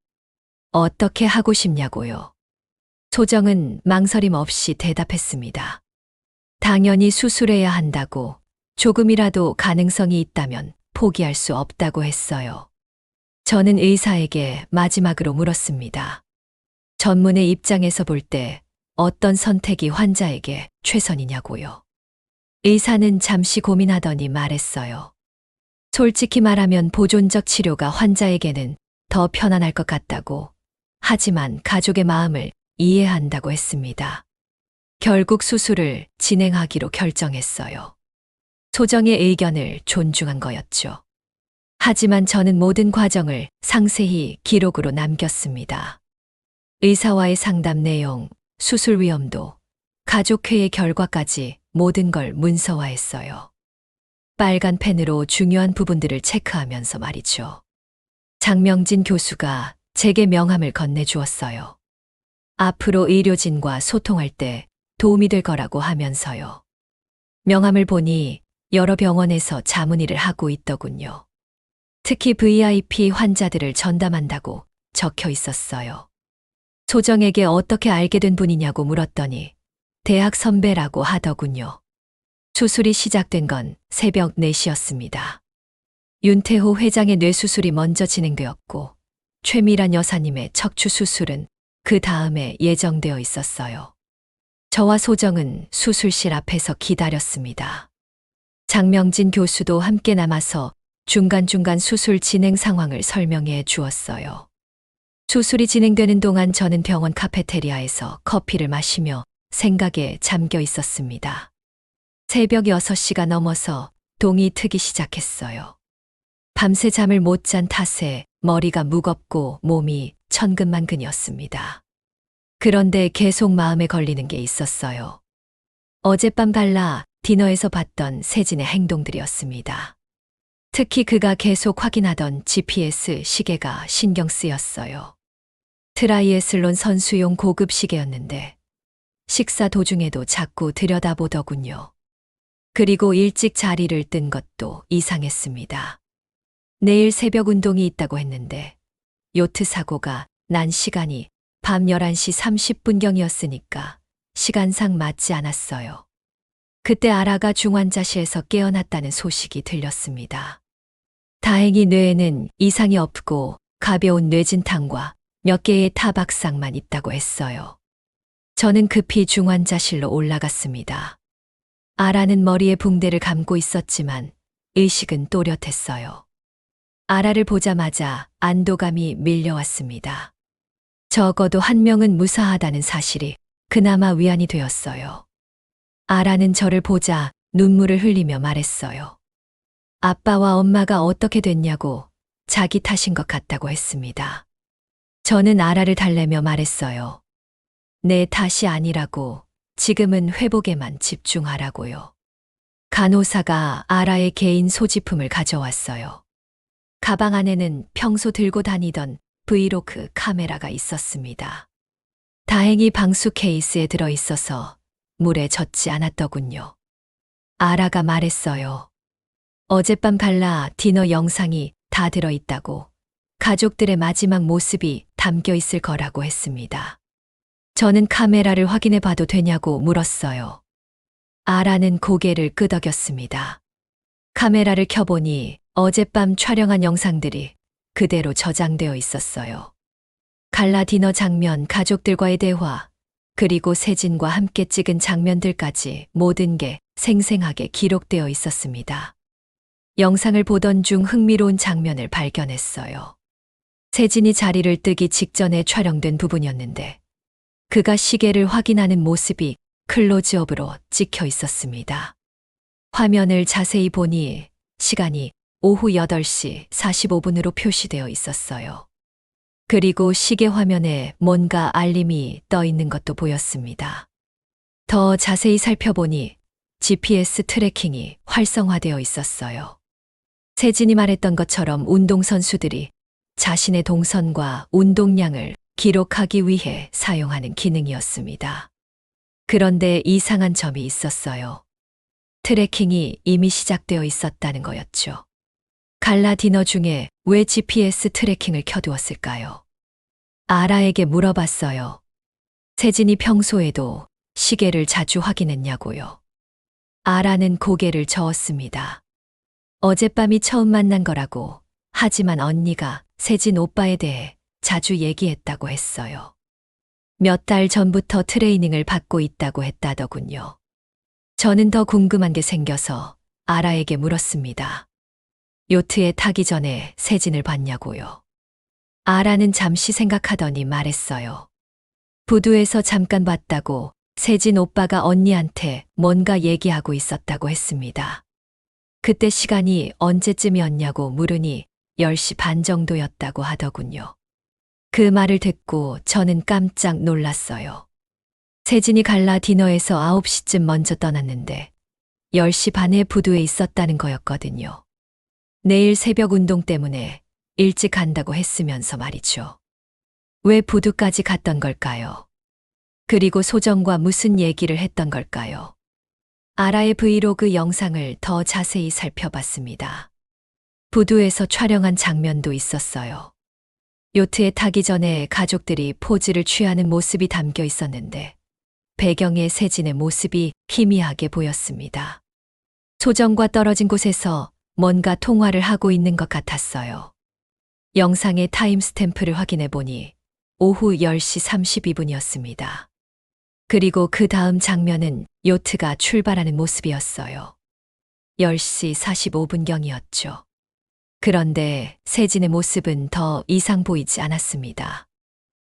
어떻게 하고 싶냐고요. 소정은 망설임 없이 대답했습니다. 당연히 수술해야 한다고 조금이라도 가능성이 있다면 포기할 수 없다고 했어요. 저는 의사에게 마지막으로 물었습니다. 전문의 입장에서 볼 때 어떤 선택이 환자에게 최선이냐고요. 의사는 잠시 고민하더니 말했어요. 솔직히 말하면 보존적 치료가 환자에게는 더 편안할 것 같다고, 하지만 가족의 마음을 이해한다고 했습니다. 결국 수술을 진행하기로 결정했어요. 소정의 의견을 존중한 거였죠. 하지만 저는 모든 과정을 상세히 기록으로 남겼습니다. 의사와의 상담 내용, 수술 위험도, 가족회의 결과까지 모든 걸 문서화했어요. 빨간 펜으로 중요한 부분들을 체크하면서 말이죠. 장명진 교수가 제게 명함을 건네주었어요. 앞으로 의료진과 소통할 때 도움이 될 거라고 하면서요. 명함을 보니 여러 병원에서 자문의를 하고 있더군요. 특히 VIP 환자들을 전담한다고 적혀 있었어요. 소정에게 어떻게 알게 된 분이냐고 물었더니 대학 선배라고 하더군요. 수술이 시작된 건 새벽 4시였습니다. 윤태호 회장의 뇌수술이 먼저 진행되었고 최미란 여사님의 척추 수술은 그 다음에 예정되어 있었어요. 저와 소정은 수술실 앞에서 기다렸습니다. 장명진 교수도 함께 남아서 중간중간 수술 진행 상황을 설명해 주었어요. 수술이 진행되는 동안 저는 병원 카페테리아에서 커피를 마시며 생각에 잠겨 있었습니다. 새벽 6시가 넘어서 동이 트기 시작했어요. 밤새 잠을 못 잔 탓에 머리가 무겁고 몸이 천근만근이었습니다. 그런데 계속 마음에 걸리는 게 있었어요. 어젯밤 갈라 디너에서 봤던 세진의 행동들이었습니다. 특히 그가 계속 확인하던 GPS 시계가 신경 쓰였어요. 트라이애슬론 선수용 고급 시계였는데 식사 도중에도 자꾸 들여다보더군요. 그리고 일찍 자리를 뜬 것도 이상했습니다. 내일 새벽 운동이 있다고 했는데 요트 사고가 난 시간이 밤 11시 30분경이었으니까 시간상 맞지 않았어요. 그때 아라가 중환자실에서 깨어났다는 소식이 들렸습니다. 다행히 뇌에는 이상이 없고 가벼운 뇌진탕과 몇 개의 타박상만 있다고 했어요. 저는 급히 중환자실로 올라갔습니다. 아라는 머리에 붕대를 감고 있었지만 의식은 또렷했어요. 아라를 보자마자 안도감이 밀려왔습니다. 적어도 한 명은 무사하다는 사실이 그나마 위안이 되었어요. 아라는 저를 보자 눈물을 흘리며 말했어요. 아빠와 엄마가 어떻게 됐냐고 자기 탓인 것 같다고 했습니다. 저는 아라를 달래며 말했어요. 내 탓이 아니라고, 지금은 회복에만 집중하라고요. 간호사가 아라의 개인 소지품을 가져왔어요. 가방 안에는 평소 들고 다니던 브이로그 카메라가 있었습니다. 다행히 방수 케이스에 들어 있어서 물에 젖지 않았더군요. 아라가 말했어요. 어젯밤 갈라 디너 영상이 다 들어있다고, 가족들의 마지막 모습이 담겨 있을 거라고 했습니다. 저는 카메라를 확인해 봐도 되냐고 물었어요. 아라는 고개를 끄덕였습니다. 카메라를 켜보니 어젯밤 촬영한 영상들이 그대로 저장되어 있었어요. 갈라 디너 장면, 가족들과의 대화, 그리고 세진과 함께 찍은 장면들까지 모든 게 생생하게 기록되어 있었습니다. 영상을 보던 중 흥미로운 장면을 발견했어요. 세진이 자리를 뜨기 직전에 촬영된 부분이었는데 그가 시계를 확인하는 모습이 클로즈업으로 찍혀 있었습니다. 화면을 자세히 보니 시간이 오후 8시 45분으로 표시되어 있었어요. 그리고 시계 화면에 뭔가 알림이 떠 있는 것도 보였습니다. 더 자세히 살펴보니 GPS 트래킹이 활성화되어 있었어요. 세진이 말했던 것처럼 운동선수들이 자신의 동선과 운동량을 기록하기 위해 사용하는 기능이었습니다. 그런데 이상한 점이 있었어요. 트래킹이 이미 시작되어 있었다는 거였죠. 갈라 디너 중에 왜 GPS 트래킹을 켜두었을까요? 아라에게 물어봤어요. 세진이 평소에도 시계를 자주 확인했냐고요. 아라는 고개를 저었습니다. 어젯밤이 처음 만난 거라고, 하지만 언니가 세진 오빠에 대해 자주 얘기했다고 했어요. 몇 달 전부터 트레이닝을 받고 있다고 했다더군요. 저는 더 궁금한 게 생겨서 아라에게 물었습니다. 요트에 타기 전에 세진을 봤냐고요. 아라는 잠시 생각하더니 말했어요. 부두에서 잠깐 봤다고 세진 오빠가 언니한테 뭔가 얘기하고 있었다고 했습니다. 그때 시간이 언제쯤이었냐고 물으니 10시 반 정도였다고 하더군요. 그 말을 듣고 저는 깜짝 놀랐어요. 세진이 갈라 디너에서 9시쯤 먼저 떠났는데 10시 반에 부두에 있었다는 거였거든요. 내일 새벽 운동 때문에 일찍 간다고 했으면서 말이죠. 왜 부두까지 갔던 걸까요? 그리고 소정과 무슨 얘기를 했던 걸까요? 아라의 브이로그 영상을 더 자세히 살펴봤습니다. 부두에서 촬영한 장면도 있었어요. 요트에 타기 전에 가족들이 포즈를 취하는 모습이 담겨 있었는데 배경에 세진의 모습이 희미하게 보였습니다. 소정과 떨어진 곳에서 뭔가 통화를 하고 있는 것 같았어요. 영상의 타임 스탬프를 확인해 보니 오후 10시 32분이었습니다. 그리고 그 다음 장면은 요트가 출발하는 모습이었어요. 10시 45분경이었죠. 그런데 세진의 모습은 더 이상 보이지 않았습니다.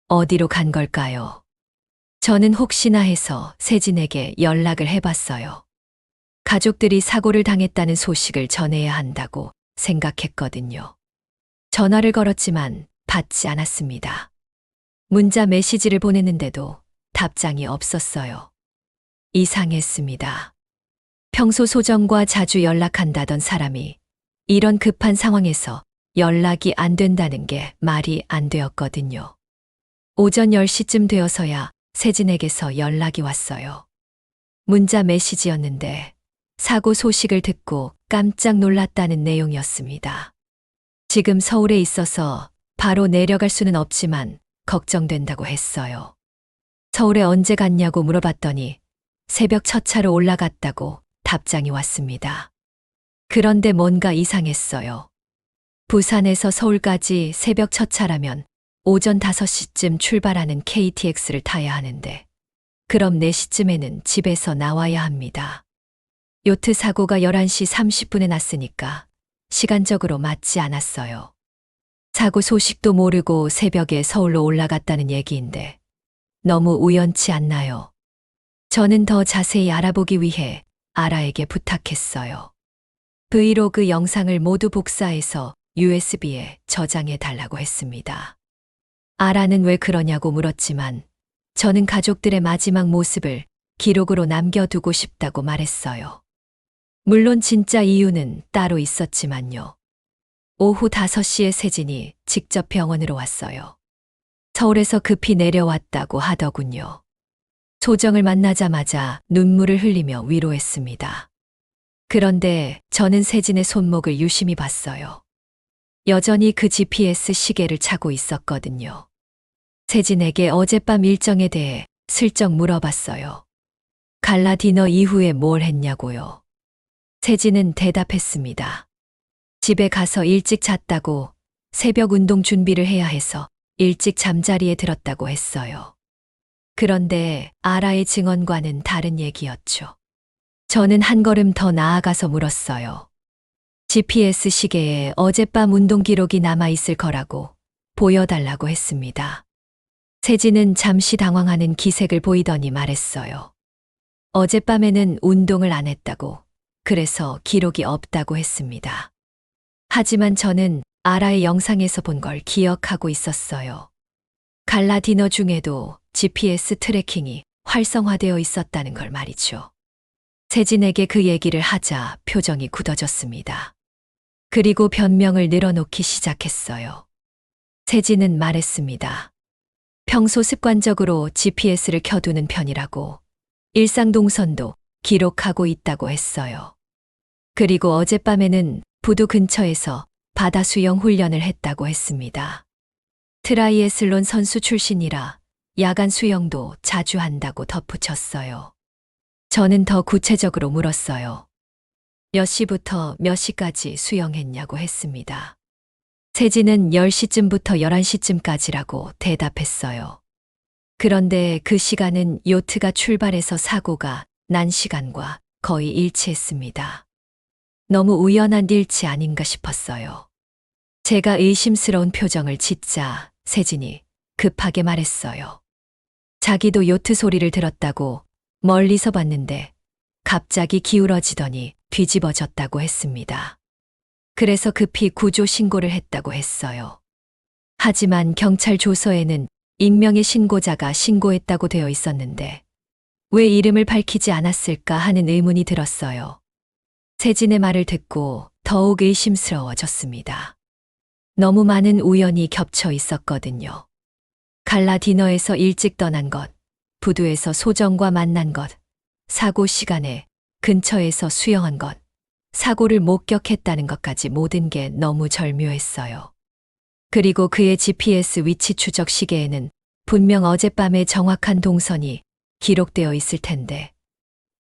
어디로 간 걸까요? 저는 혹시나 해서 세진에게 연락을 해봤어요. 가족들이 사고를 당했다는 소식을 전해야 한다고 생각했거든요. 전화를 걸었지만 받지 않았습니다. 문자 메시지를 보냈는데도 답장이 없었어요. 이상했습니다. 평소 소정과 자주 연락한다던 사람이 이런 급한 상황에서 연락이 안 된다는 게 말이 안 되었거든요. 오전 10시쯤 되어서야 세진에게서 연락이 왔어요. 문자 메시지였는데 사고 소식을 듣고 깜짝 놀랐다는 내용이었습니다. 지금 서울에 있어서 바로 내려갈 수는 없지만 걱정된다고 했어요. 서울에 언제 갔냐고 물어봤더니 새벽 첫 차로 올라갔다고 답장이 왔습니다. 그런데 뭔가 이상했어요. 부산에서 서울까지 새벽 첫 차라면 오전 5시쯤 출발하는 KTX를 타야 하는데 그럼 4시쯤에는 집에서 나와야 합니다. 요트 사고가 11시 30분에 났으니까 시간적으로 맞지 않았어요. 사고 소식도 모르고 새벽에 서울로 올라갔다는 얘기인데 너무 우연치 않나요? 저는 더 자세히 알아보기 위해 아라에게 부탁했어요. 브이로그 영상을 모두 복사해서 USB에 저장해 달라고 했습니다. 아라는 왜 그러냐고 물었지만 저는 가족들의 마지막 모습을 기록으로 남겨두고 싶다고 말했어요. 물론 진짜 이유는 따로 있었지만요. 오후 5시에 세진이 직접 병원으로 왔어요. 서울에서 급히 내려왔다고 하더군요. 소정을 만나자마자 눈물을 흘리며 위로했습니다. 그런데 저는 세진의 손목을 유심히 봤어요. 여전히 그 GPS 시계를 차고 있었거든요. 세진에게 어젯밤 일정에 대해 슬쩍 물어봤어요. 갈라 디너 이후에 뭘 했냐고요. 세진은 대답했습니다. 집에 가서 일찍 잤다고 새벽 운동 준비를 해야 해서 일찍 잠자리에 들었다고 했어요. 그런데 아라의 증언과는 다른 얘기였죠. 저는 한 걸음 더 나아가서 물었어요. GPS 시계에 어젯밤 운동 기록이 남아있을 거라고 보여달라고 했습니다. 세진은 잠시 당황하는 기색을 보이더니 말했어요. 어젯밤에는 운동을 안 했다고, 그래서 기록이 없다고 했습니다. 하지만 저는 아라의 영상에서 본 걸 기억하고 있었어요. 갈라 디너 중에도 GPS 트래킹이 활성화되어 있었다는 걸 말이죠. 세진에게 그 얘기를 하자 표정이 굳어졌습니다. 그리고 변명을 늘어놓기 시작했어요. 세진은 말했습니다. 평소 습관적으로 GPS를 켜두는 편이라고, 일상 동선도 기록하고 있다고 했어요. 그리고 어젯밤에는 부두 근처에서 바다 수영 훈련을 했다고 했습니다. 트라이애슬론 선수 출신이라 야간 수영도 자주 한다고 덧붙였어요. 저는 더 구체적으로 물었어요. 몇 시부터 몇 시까지 수영했냐고 했습니다. 세진은 10시쯤부터 11시쯤까지라고 대답했어요. 그런데 그 시간은 요트가 출발해서 사고가 난 시간과 거의 일치했습니다. 너무 우연한 일치 아닌가 싶었어요. 제가 의심스러운 표정을 짓자 세진이 급하게 말했어요. 자기도 요트 소리를 들었다고 멀리서 봤는데 갑자기 기울어지더니 뒤집어졌다고 했습니다. 그래서 급히 구조 신고를 했다고 했어요. 하지만 경찰 조서에는 익명의 신고자가 신고했다고 되어 있었는데 왜 이름을 밝히지 않았을까 하는 의문이 들었어요. 세진의 말을 듣고 더욱 의심스러워졌습니다. 너무 많은 우연이 겹쳐 있었거든요. 갈라 디너에서 일찍 떠난 것, 부두에서 소정과 만난 것, 사고 시간에 근처에서 수영한 것, 사고를 목격했다는 것까지 모든 게 너무 절묘했어요. 그리고 그의 GPS 위치 추적 시계에는 분명 어젯밤의 정확한 동선이 기록되어 있을 텐데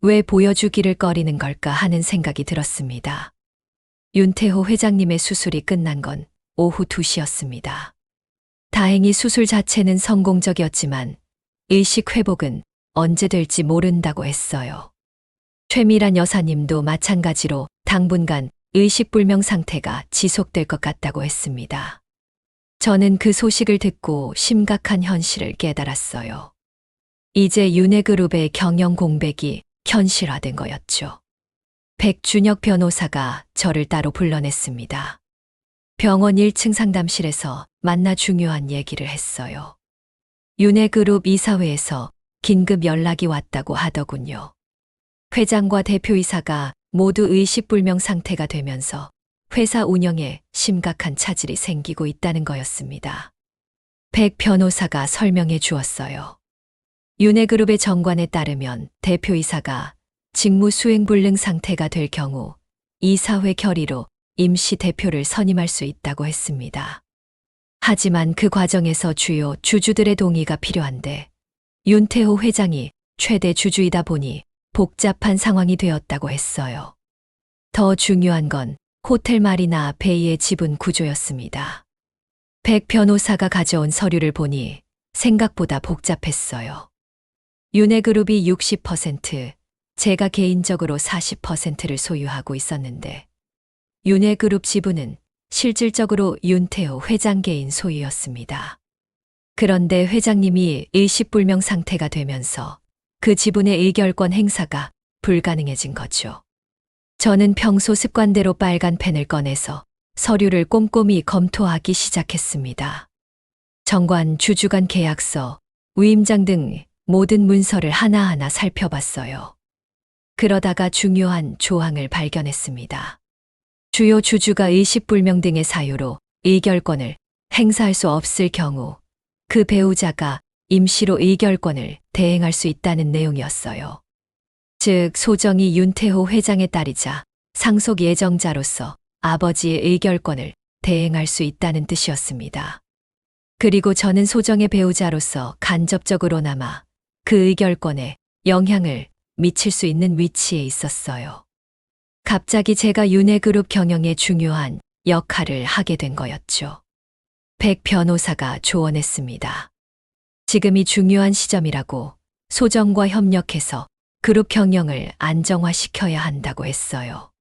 왜 보여주기를 꺼리는 걸까 하는 생각이 들었습니다. 윤태호 회장님의 수술이 끝난 건 오후 2시였습니다. 다행히 수술 자체는 성공적이었지만 의식 회복은 언제 될지 모른다고 했어요. 최미란 여사님도 마찬가지로 당분간 의식불명 상태가 지속될 것 같다고 했습니다. 저는 그 소식을 듣고 심각한 현실을 깨달았어요. 이제 윤회그룹의 경영 공백이 현실화된 거였죠. 백준혁 변호사가 저를 따로 불러냈습니다. 병원 1층 상담실에서 만나 중요한 얘기를 했어요. 윤회그룹 이사회에서 긴급 연락이 왔다고 하더군요. 회장과 대표이사가 모두 의식불명 상태가 되면서 회사 운영에 심각한 차질이 생기고 있다는 거였습니다. 백 변호사가 설명해 주었어요. 윤회그룹의 정관에 따르면 대표이사가 직무 수행불능 상태가 될 경우 이사회 결의로 임시 대표를 선임할 수 있다고 했습니다. 하지만 그 과정에서 주요 주주들의 동의가 필요한데 윤태호 회장이 최대 주주이다 보니 복잡한 상황이 되었다고 했어요. 더 중요한 건 호텔 마리나 베이의 지분 구조였습니다. 백 변호사가 가져온 서류를 보니 생각보다 복잡했어요. 윤회그룹이 60%, 제가 개인적으로 40%를 소유하고 있었는데 윤회그룹 지분은 실질적으로 윤태호 회장 개인 소유였습니다. 그런데 회장님이 의식불명 상태가 되면서 그 지분의 의결권 행사가 불가능해진 거죠. 저는 평소 습관대로 빨간 펜을 꺼내서 서류를 꼼꼼히 검토하기 시작했습니다. 정관, 주주간 계약서, 위임장 등 모든 문서를 하나하나 살펴봤어요. 그러다가 중요한 조항을 발견했습니다. 주요 주주가 의식불명 등의 사유로 의결권을 행사할 수 없을 경우 그 배우자가 임시로 의결권을 대행할 수 있다는 내용이었어요. 즉, 소정이 윤태호 회장의 딸이자 상속 예정자로서 아버지의 의결권을 대행할 수 있다는 뜻이었습니다. 그리고 저는 소정의 배우자로서 간접적으로나마 그 의결권에 영향을 미칠 수 있는 위치에 있었어요. 갑자기 제가 윤회그룹 경영에 중요한 역할을 하게 된 거였죠. 백 변호사가 조언했습니다. 지금이 중요한 시점이라고 소정과 협력해서 그룹 경영을 안정화시켜야 한다고 했어요.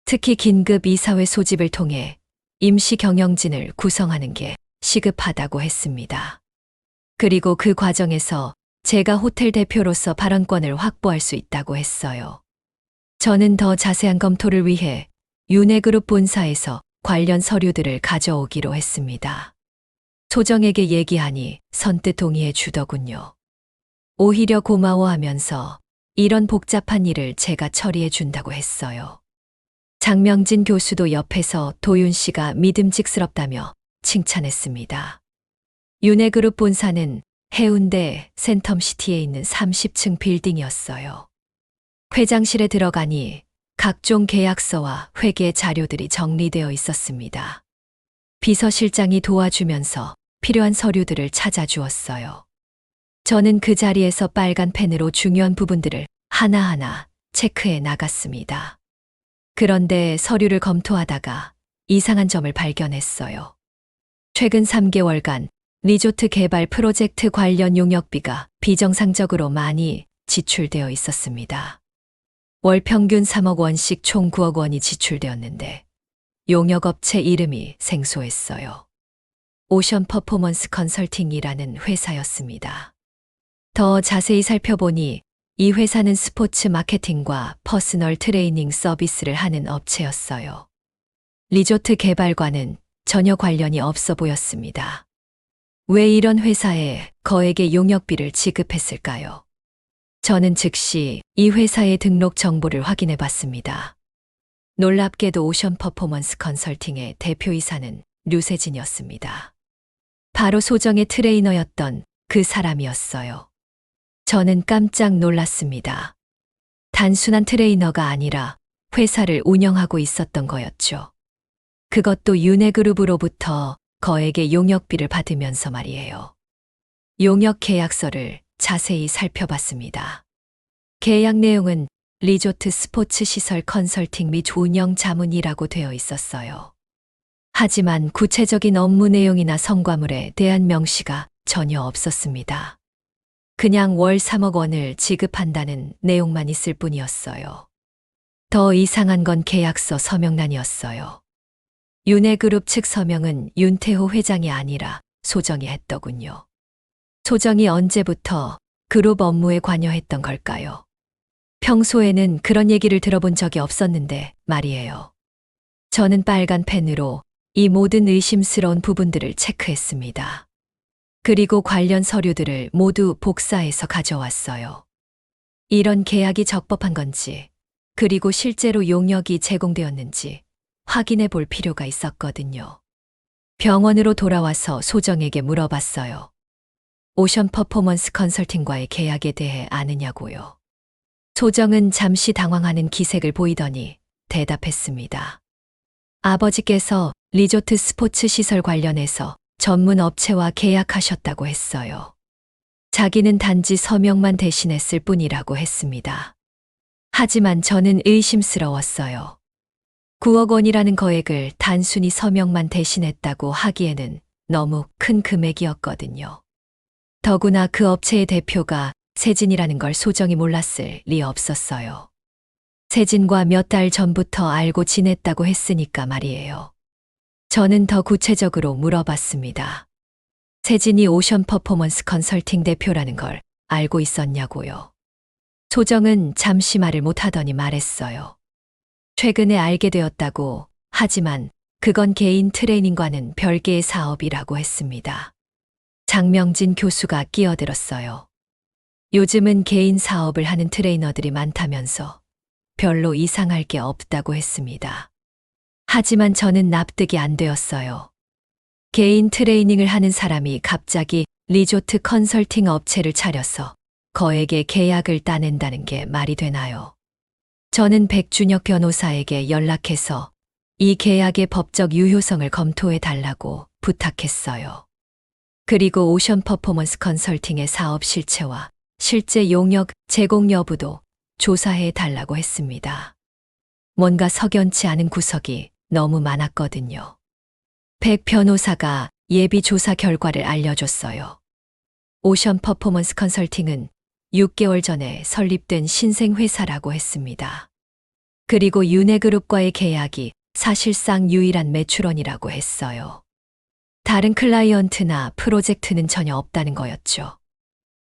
특히 긴급 이사회 소집을 통해 임시 경영진을 구성하는 게 시급하다고 했습니다. 그리고 그 과정에서 제가 호텔 대표로서 발언권을 확보할 수 있다고 했어요. 저는 더 자세한 검토를 위해 윤회그룹 본사에서 관련 서류들을 가져오기로 했습니다. 소정에게 얘기하니 선뜻 동의해 주더군요. 오히려 고마워하면서 이런 복잡한 일을 제가 처리해 준다고 했어요. 장명진 교수도 옆에서 도윤 씨가 믿음직스럽다며 칭찬했습니다. 윤회그룹 본사는 해운대 센텀시티에 있는 30층 빌딩이었어요. 회장실에 들어가니 각종 계약서와 회계 자료들이 정리되어 있었습니다. 비서실장이 도와주면서 필요한 서류들을 찾아주었어요. 저는 그 자리에서 빨간 펜으로 중요한 부분들을 하나하나 체크해 나갔습니다. 그런데 서류를 검토하다가 이상한 점을 발견했어요. 최근 3개월간 리조트 개발 프로젝트 관련 용역비가 비정상적으로 많이 지출되어 있었습니다. 월 평균 3억 원씩 총 9억 원이 지출되었는데 용역업체 이름이 생소했어요. 오션 퍼포먼스 컨설팅이라는 회사였습니다. 더 자세히 살펴보니 이 회사는 스포츠 마케팅과 퍼스널 트레이닝 서비스를 하는 업체였어요. 리조트 개발과는 전혀 관련이 없어 보였습니다. 왜 이런 회사에 거액의 용역비를 지급했을까요? 저는 즉시 이 회사의 등록 정보를 확인해 봤습니다. 놀랍게도 오션 퍼포먼스 컨설팅의 대표이사는 류세진이었습니다. 바로 소정의 트레이너였던 그 사람이었어요. 저는 깜짝 놀랐습니다. 단순한 트레이너가 아니라 회사를 운영하고 있었던 거였죠. 그것도 윤회그룹으로부터 거액의 용역비를 받으면서 말이에요. 용역 계약서를 자세히 살펴봤습니다. 계약 내용은 리조트 스포츠 시설 컨설팅 및 운영 자문이라고 되어 있었어요. 하지만 구체적인 업무 내용이나 성과물에 대한 명시가 전혀 없었습니다. 그냥 월 3억 원을 지급한다는 내용만 있을 뿐이었어요. 더 이상한 건 계약서 서명란이었어요. 윤회그룹 측 서명은 윤태호 회장이 아니라 소정이 했더군요. 소정이 언제부터 그룹 업무에 관여했던 걸까요? 평소에는 그런 얘기를 들어본 적이 없었는데 말이에요. 저는 빨간 펜으로 이 모든 의심스러운 부분들을 체크했습니다. 그리고 관련 서류들을 모두 복사해서 가져왔어요. 이런 계약이 적법한 건지, 그리고 실제로 용역이 제공되었는지 확인해 볼 필요가 있었거든요. 병원으로 돌아와서 소정에게 물어봤어요. 오션 퍼포먼스 컨설팅과의 계약에 대해 아느냐고요. 소정은 잠시 당황하는 기색을 보이더니 대답했습니다. 아버지께서 리조트 스포츠 시설 관련해서 전문 업체와 계약하셨다고 했어요. 자기는 단지 서명만 대신했을 뿐이라고 했습니다. 하지만 저는 의심스러웠어요. 9억 원이라는 거액을 단순히 서명만 대신했다고 하기에는 너무 큰 금액이었거든요. 더구나 그 업체의 대표가 세진이라는 걸 소정이 몰랐을 리 없었어요. 세진과 몇 달 전부터 알고 지냈다고 했으니까 말이에요. 저는 더 구체적으로 물어봤습니다. 세진이 오션 퍼포먼스 컨설팅 대표라는 걸 알고 있었냐고요. 소정은 잠시 말을 못하더니 말했어요. 최근에 알게 되었다고, 하지만 그건 개인 트레이닝과는 별개의 사업이라고 했습니다. 장명진 교수가 끼어들었어요. 요즘은 개인 사업을 하는 트레이너들이 많다면서 별로 이상할 게 없다고 했습니다. 하지만 저는 납득이 안 되었어요. 개인 트레이닝을 하는 사람이 갑자기 리조트 컨설팅 업체를 차려서 거액의 계약을 따낸다는 게 말이 되나요? 저는 백준혁 변호사에게 연락해서 이 계약의 법적 유효성을 검토해 달라고 부탁했어요. 그리고 오션 퍼포먼스 컨설팅의 사업 실체와 실제 용역 제공 여부도 조사해 달라고 했습니다. 뭔가 석연치 않은 구석이 너무 많았거든요. 백 변호사가 예비 조사 결과를 알려줬어요. 오션 퍼포먼스 컨설팅은 6개월 전에 설립된 신생회사라고 했습니다. 그리고 윤해그룹과의 계약이 사실상 유일한 매출원이라고 했어요. 다른 클라이언트나 프로젝트는 전혀 없다는 거였죠.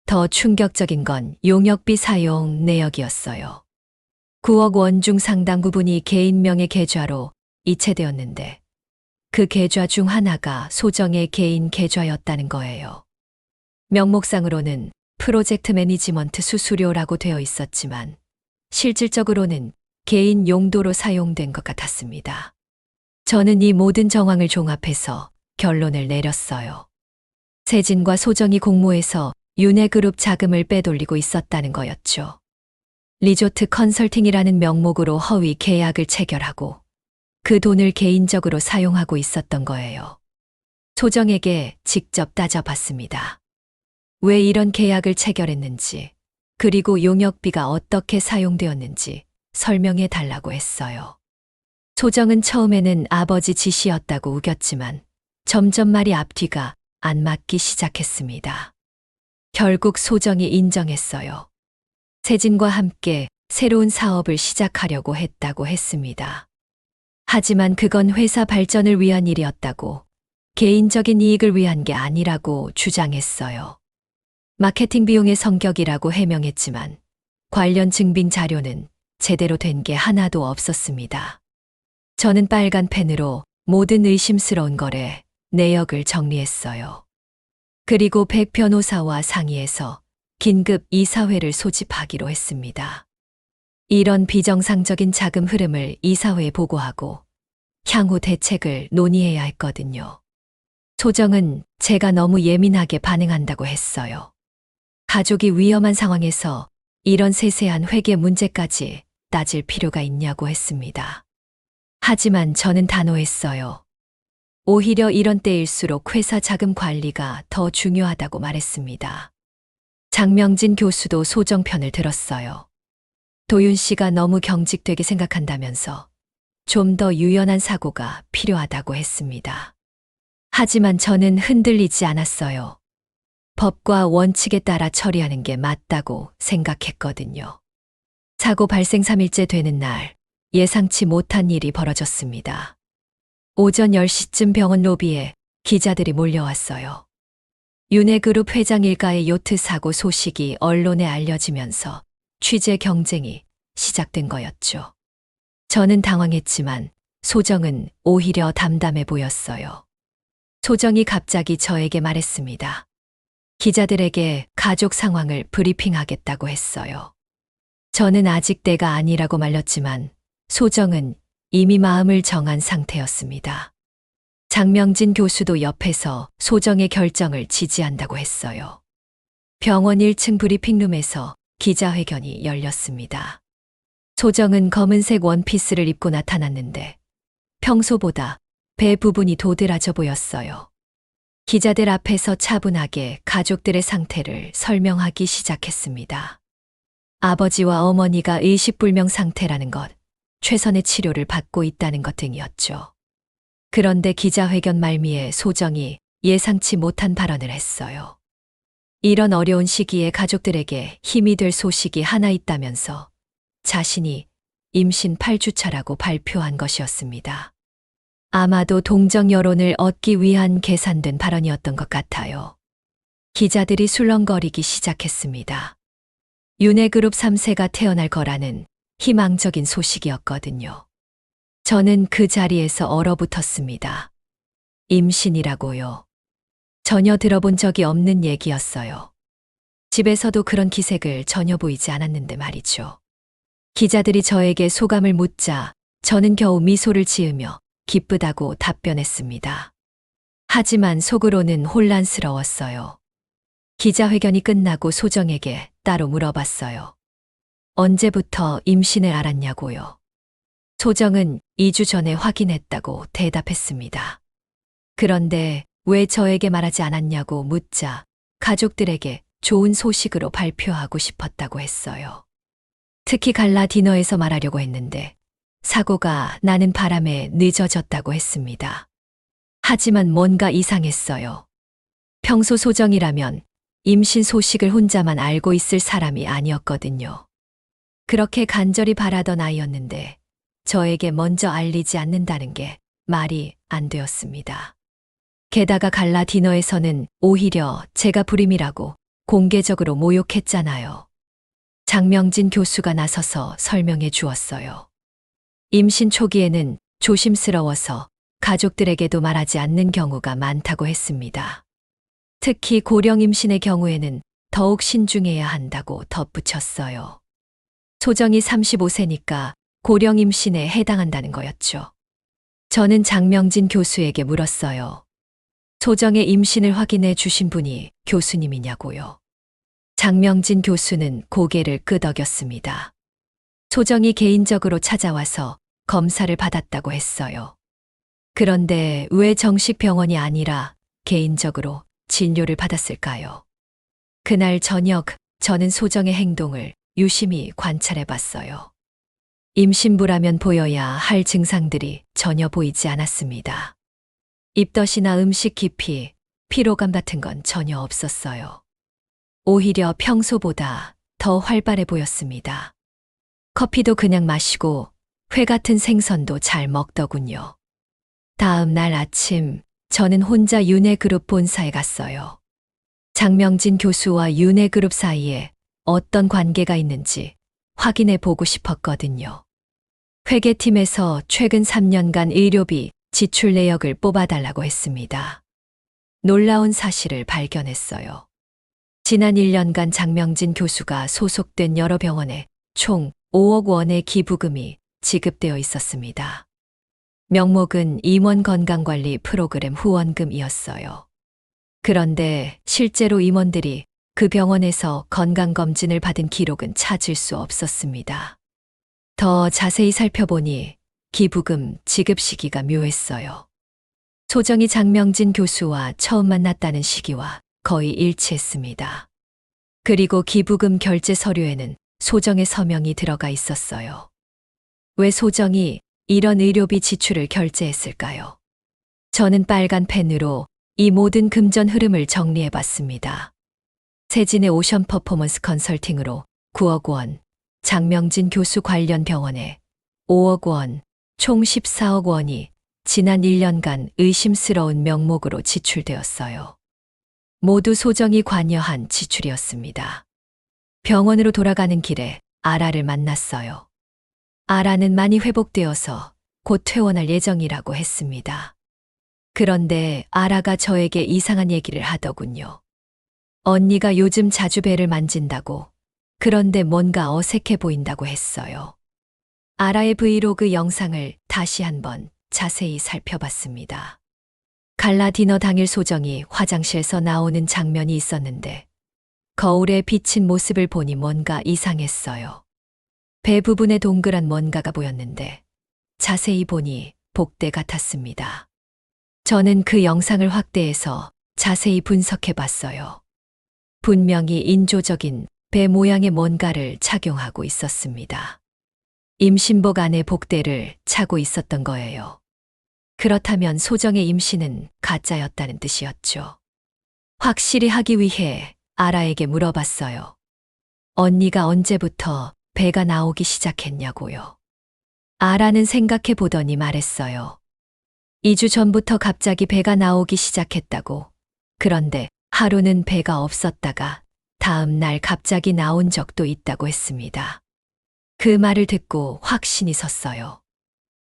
더 충격적인 건 용역비 사용 내역이었어요. 9억 원 중 상당 부분이 개인명의 계좌로 이체되었는데 그 계좌 중 하나가 소정의 개인 계좌였다는 거예요. 명목상으로는 프로젝트 매니지먼트 수수료라고 되어 있었지만 실질적으로는 개인 용도로 사용된 것 같았습니다. 저는 이 모든 정황을 종합해서 결론을 내렸어요. 세진과 소정이 공모해서 윤해그룹 자금을 빼돌리고 있었다는 거였죠. 리조트 컨설팅이라는 명목으로 허위 계약을 체결하고 그 돈을 개인적으로 사용하고 있었던 거예요. 소정에게 직접 따져봤습니다. 왜 이런 계약을 체결했는지, 그리고 용역비가 어떻게 사용되었는지 설명해 달라고 했어요. 소정은 처음에는 아버지 지시였다고 우겼지만 점점 말이 앞뒤가 안 맞기 시작했습니다. 결국 소정이 인정했어요. 세진과 함께 새로운 사업을 시작하려고 했다고 했습니다. 하지만 그건 회사 발전을 위한 일이었다고, 개인적인 이익을 위한 게 아니라고 주장했어요. 마케팅 비용의 성격이라고 해명했지만 관련 증빙 자료는 제대로 된 게 하나도 없었습니다. 저는 빨간 펜으로 모든 의심스러운 거래 내역을 정리했어요. 그리고 백 변호사와 상의해서 긴급 이사회를 소집하기로 했습니다. 이런 비정상적인 자금 흐름을 이사회에 보고하고 향후 대책을 논의해야 했거든요. 소정은 제가 너무 예민하게 반응한다고 했어요. 가족이 위험한 상황에서 이런 세세한 회계 문제까지 따질 필요가 있냐고 했습니다. 하지만 저는 단호했어요. 오히려 이런 때일수록 회사 자금 관리가 더 중요하다고 말했습니다. 장명진 교수도 소정 편을 들었어요. 도윤 씨가 너무 경직되게 생각한다면서 좀 더 유연한 사고가 필요하다고 했습니다. 하지만 저는 흔들리지 않았어요. 법과 원칙에 따라 처리하는 게 맞다고 생각했거든요. 사고 발생 3일째 되는 날, 예상치 못한 일이 벌어졌습니다. 오전 10시쯤 병원 로비에 기자들이 몰려왔어요. 윤해그룹 회장 일가의 요트 사고 소식이 언론에 알려지면서 취재 경쟁이 시작된 거였죠. 저는 당황했지만 소정은 오히려 담담해 보였어요. 소정이 갑자기 저에게 말했습니다. 기자들에게 가족 상황을 브리핑하겠다고 했어요. 저는 아직 때가 아니라고 말렸지만 소정은 이미 마음을 정한 상태였습니다. 장명진 교수도 옆에서 소정의 결정을 지지한다고 했어요. 병원 1층 브리핑룸에서 기자회견이 열렸습니다. 소정은 검은색 원피스를 입고 나타났는데 평소보다 배 부분이 도드라져 보였어요. 기자들 앞에서 차분하게 가족들의 상태를 설명하기 시작했습니다. 아버지와 어머니가 의식불명 상태라는 것, 최선의 치료를 받고 있다는 것 등이었죠. 그런데 기자회견 말미에 소정이 예상치 못한 발언을 했어요. 이런 어려운 시기에 가족들에게 힘이 될 소식이 하나 있다면서 자신이 임신 8주차라고 발표한 것이었습니다. 아마도 동정 여론을 얻기 위한 계산된 발언이었던 것 같아요. 기자들이 술렁거리기 시작했습니다. 윤회그룹 3세가 태어날 거라는 희망적인 소식이었거든요. 저는 그 자리에서 얼어붙었습니다. 임신이라고요. 전혀 들어본 적이 없는 얘기였어요. 집에서도 그런 기색을 전혀 보이지 않았는데 말이죠. 기자들이 저에게 소감을 묻자 저는 겨우 미소를 지으며 기쁘다고 답변했습니다. 하지만 속으로는 혼란스러웠어요. 기자회견이 끝나고 소정에게 따로 물어봤어요. 언제부터 임신을 알았냐고요. 소정은 2주 전에 확인했다고 대답했습니다. 그런데 왜 저에게 말하지 않았냐고 묻자 가족들에게 좋은 소식으로 발표하고 싶었다고 했어요. 특히 갈라 디너에서 말하려고 했는데 사고가 나는 바람에 늦어졌다고 했습니다. 하지만 뭔가 이상했어요. 평소 소정이라면 임신 소식을 혼자만 알고 있을 사람이 아니었거든요. 그렇게 간절히 바라던 아이였는데 저에게 먼저 알리지 않는다는 게 말이 안 되었습니다. 게다가 갈라 디너에서는 오히려 제가 불임이라고 공개적으로 모욕했잖아요. 장명진 교수가 나서서 설명해 주었어요. 임신 초기에는 조심스러워서 가족들에게도 말하지 않는 경우가 많다고 했습니다. 특히 고령 임신의 경우에는 더욱 신중해야 한다고 덧붙였어요. 소정이 35세니까 고령 임신에 해당한다는 거였죠. 저는 장명진 교수에게 물었어요. 소정의 임신을 확인해 주신 분이 교수님이냐고요. 장명진 교수는 고개를 끄덕였습니다. 소정이 개인적으로 찾아와서 검사를 받았다고 했어요. 그런데 왜 정식 병원이 아니라 개인적으로 진료를 받았을까요? 그날 저녁 저는 소정의 행동을 유심히 관찰해 봤어요. 임신부라면 보여야 할 증상들이 전혀 보이지 않았습니다. 입덧이나 음식 기피, 피로감 같은 건 전혀 없었어요. 오히려 평소보다 더 활발해 보였습니다. 커피도 그냥 마시고 회 같은 생선도 잘 먹더군요. 다음 날 아침 저는 혼자 윤회그룹 본사에 갔어요. 장명진 교수와 윤회그룹 사이에 어떤 관계가 있는지 확인해 보고 싶었거든요. 회계팀에서 최근 3년간 의료비 지출 내역을 뽑아달라고 했습니다. 놀라운 사실을 발견했어요. 지난 1년간 장명진 교수가 소속된 여러 병원에 총 5억 원의 기부금이 지급되어 있었습니다. 명목은 임원 건강관리 프로그램 후원금이었어요. 그런데 실제로 임원들이 그 병원에서 건강검진을 받은 기록은 찾을 수 없었습니다. 더 자세히 살펴보니 기부금 지급 시기가 묘했어요. 소정이 장명진 교수와 처음 만났다는 시기와 거의 일치했습니다. 그리고 기부금 결제 서류에는 소정의 서명이 들어가 있었어요. 왜 소정이 이런 의료비 지출을 결제했을까요? 저는 빨간 펜으로 이 모든 금전 흐름을 정리해 봤습니다. 세진의 오션 퍼포먼스 컨설팅으로 9억 원, 장명진 교수 관련 병원에 5억 원, 총 14억 원이 지난 1년간 의심스러운 명목으로 지출되었어요. 모두 소정이 관여한 지출이었습니다. 병원으로 돌아가는 길에 아라를 만났어요. 아라는 많이 회복되어서 곧 퇴원할 예정이라고 했습니다. 그런데 아라가 저에게 이상한 얘기를 하더군요. 언니가 요즘 자주 배를 만진다고, 그런데 뭔가 어색해 보인다고 했어요. 아라의 브이로그 영상을 다시 한번 자세히 살펴봤습니다. 갈라 디너 당일 소정이 화장실에서 나오는 장면이 있었는데 거울에 비친 모습을 보니 뭔가 이상했어요. 배 부분에 동그란 뭔가가 보였는데 자세히 보니 복대 같았습니다. 저는 그 영상을 확대해서 자세히 분석해 봤어요. 분명히 인조적인 배 모양의 뭔가를 착용하고 있었습니다. 임신복 안에 복대를 차고 있었던 거예요. 그렇다면 소정의 임신은 가짜였다는 뜻이었죠. 확실히 하기 위해 아라에게 물어봤어요. 언니가 언제부터 배가 나오기 시작했냐고요. 아라는 생각해 보더니 말했어요. 2주 전부터 갑자기 배가 나오기 시작했다고. 그런데 하루는 배가 없었다가 다음 날 갑자기 나온 적도 있다고 했습니다. 그 말을 듣고 확신이 섰어요.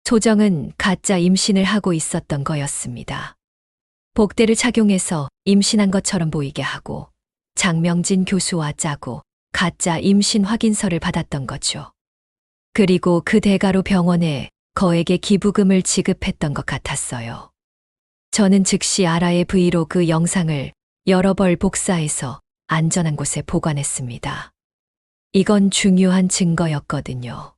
소정은 가짜 임신을 하고 있었던 거였습니다. 복대를 착용해서 임신한 것처럼 보이게 하고 장명진 교수와 짜고 가짜 임신 확인서를 받았던 거죠. 그리고 그 대가로 병원에 거액의 기부금을 지급했던 것 같았어요. 저는 즉시 아라의 브이로그 영상을 여러 벌 복사해서 안전한 곳에 보관했습니다. 이건 중요한 증거였거든요.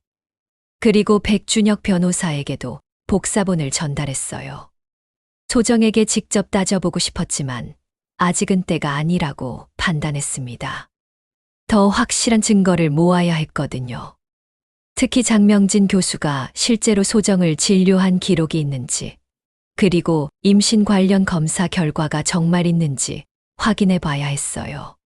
그리고 백준혁 변호사에게도 복사본을 전달했어요. 소정에게 직접 따져보고 싶었지만 아직은 때가 아니라고 판단했습니다. 더 확실한 증거를 모아야 했거든요. 특히 장명진 교수가 실제로 소정을 진료한 기록이 있는지, 그리고 임신 관련 검사 결과가 정말 있는지 확인해 봐야 했어요.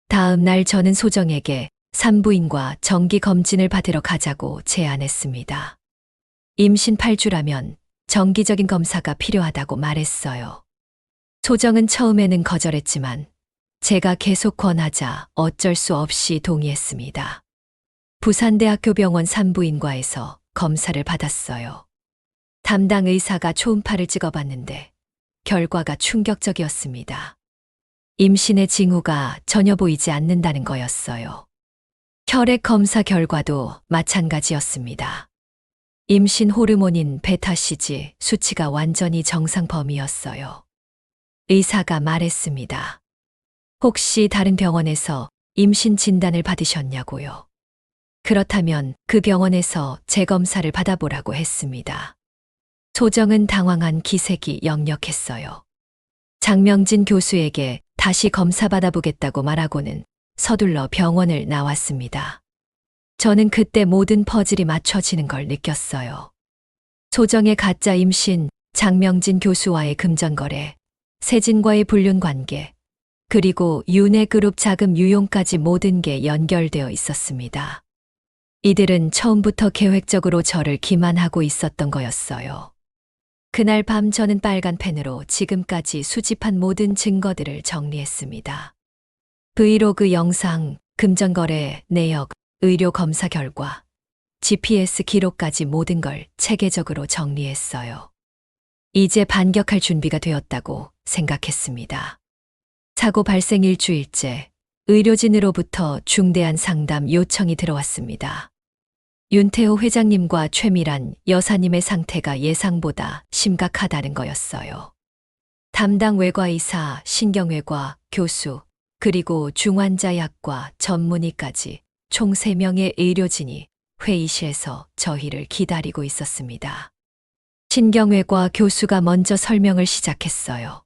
다음 날 저는 소정에게 산부인과 정기 검진을 받으러 가자고 제안했습니다. 임신 8주라면 정기적인 검사가 필요하다고 말했어요. 소정은 처음에는 거절했지만 제가 계속 권하자 어쩔 수 없이 동의했습니다. 부산대학교 병원 산부인과에서 검사를 받았어요. 담당 의사가 초음파를 찍어봤는데 결과가 충격적이었습니다. 임신의 징후가 전혀 보이지 않는다는 거였어요. 혈액 검사 결과도 마찬가지였습니다. 임신 호르몬인 베타CG 수치가 완전히 정상 범위였어요. 의사가 말했습니다. 혹시 다른 병원에서 임신 진단을 받으셨냐고요? 그렇다면 그 병원에서 재검사를 받아보라고 했습니다. 소정은 당황한 기색이 역력했어요. 장명진 교수에게 다시 검사 받아보겠다고 말하고는 서둘러 병원을 나왔습니다. 저는 그때 모든 퍼즐이 맞춰지는 걸 느꼈어요. 소정의 가짜 임신, 장명진 교수와의 금전거래, 세진과의 불륜 관계, 그리고 윤회그룹 자금 유용까지 모든 게 연결되어 있었습니다. 이들은 처음부터 계획적으로 저를 기만하고 있었던 거였어요. 그날 밤 저는 빨간 펜으로 지금까지 수집한 모든 증거들을 정리했습니다. 브이로그 영상, 금전거래 내역, 의료 검사 결과, GPS 기록까지 모든 걸 체계적으로 정리했어요. 이제 반격할 준비가 되었다고 생각했습니다. 사고 발생 일주일째, 의료진으로부터 중대한 상담 요청이 들어왔습니다. 윤태호 회장님과 최미란 여사님의 상태가 예상보다 심각하다는 거였어요. 담당 외과의사, 신경외과, 교수, 그리고 중환자약과 전문의까지 총 3명의 의료진이 회의실에서 저희를 기다리고 있었습니다. 신경외과 교수가 먼저 설명을 시작했어요.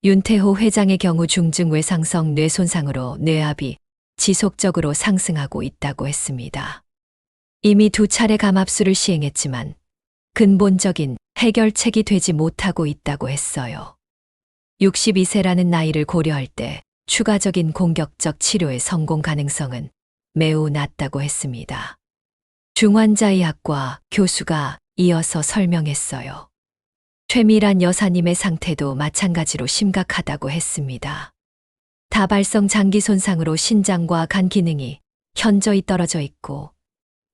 윤태호 회장의 경우 중증 외상성 뇌손상으로 뇌압이 지속적으로 상승하고 있다고 했습니다. 이미 2차례 감압술을 시행했지만 근본적인 해결책이 되지 못하고 있다고 했어요. 62세라는 나이를 고려할 때 추가적인 공격적 치료의 성공 가능성은 매우 낮다고 했습니다. 중환자의학과 교수가 이어서 설명했어요. 최미란 여사님의 상태도 마찬가지로 심각하다고 했습니다. 다발성 장기 손상으로 신장과 간 기능이 현저히 떨어져 있고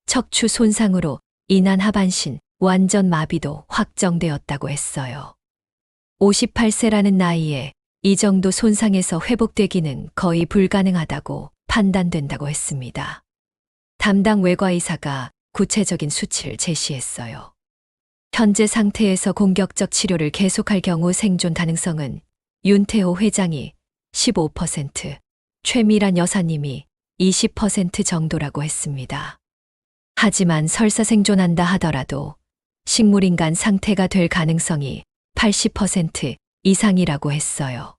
척추 손상으로 인한 하반신 완전 마비도 확정되었다고 했어요. 58세라는 나이에 이 정도 손상에서 회복되기는 거의 불가능하다고 판단된다고 했습니다. 담당 외과의사가 구체적인 수치를 제시했어요. 현재 상태에서 공격적 치료를 계속할 경우 생존 가능성은 윤태호 회장이 15%, 최미란 여사님이 20% 정도라고 했습니다. 하지만 설사 생존한다 하더라도 식물인간 상태가 될 가능성이 80% 이상이라고 했어요.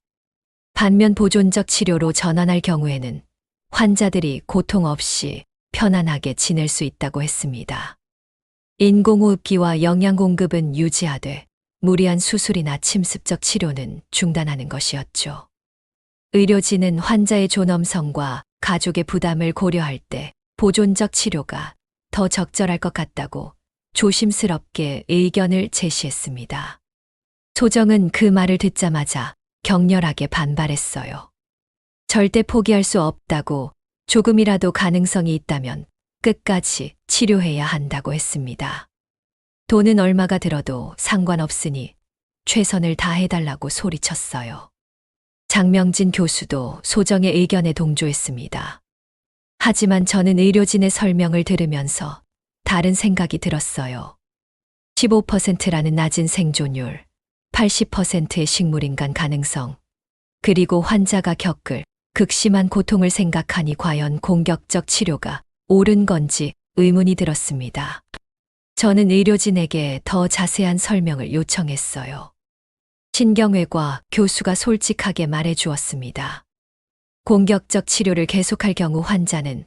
반면 보존적 치료로 전환할 경우에는 환자들이 고통 없이 편안하게 지낼 수 있다고 했습니다. 인공호흡기와 영양 공급은 유지하되 무리한 수술이나 침습적 치료는 중단하는 것이었죠. 의료진은 환자의 존엄성과 가족의 부담을 고려할 때 보존적 치료가 더 적절할 것 같다고 조심스럽게 의견을 제시했습니다. 소정은 그 말을 듣자마자 격렬하게 반발했어요. 절대 포기할 수 없다고, 조금이라도 가능성이 있다면 끝까지 치료해야 한다고 했습니다. 돈은 얼마가 들어도 상관없으니 최선을 다해달라고 소리쳤어요. 장명진 교수도 소정의 의견에 동조했습니다. 하지만 저는 의료진의 설명을 들으면서 다른 생각이 들었어요. 15%라는 낮은 생존율, 80%의 식물인간 가능성, 그리고 환자가 겪을 극심한 고통을 생각하니 과연 공격적 치료가 옳은 건지 의문이 들었습니다. 저는 의료진에게 더 자세한 설명을 요청했어요. 신경외과 교수가 솔직하게 말해 주었습니다. 공격적 치료를 계속할 경우 환자는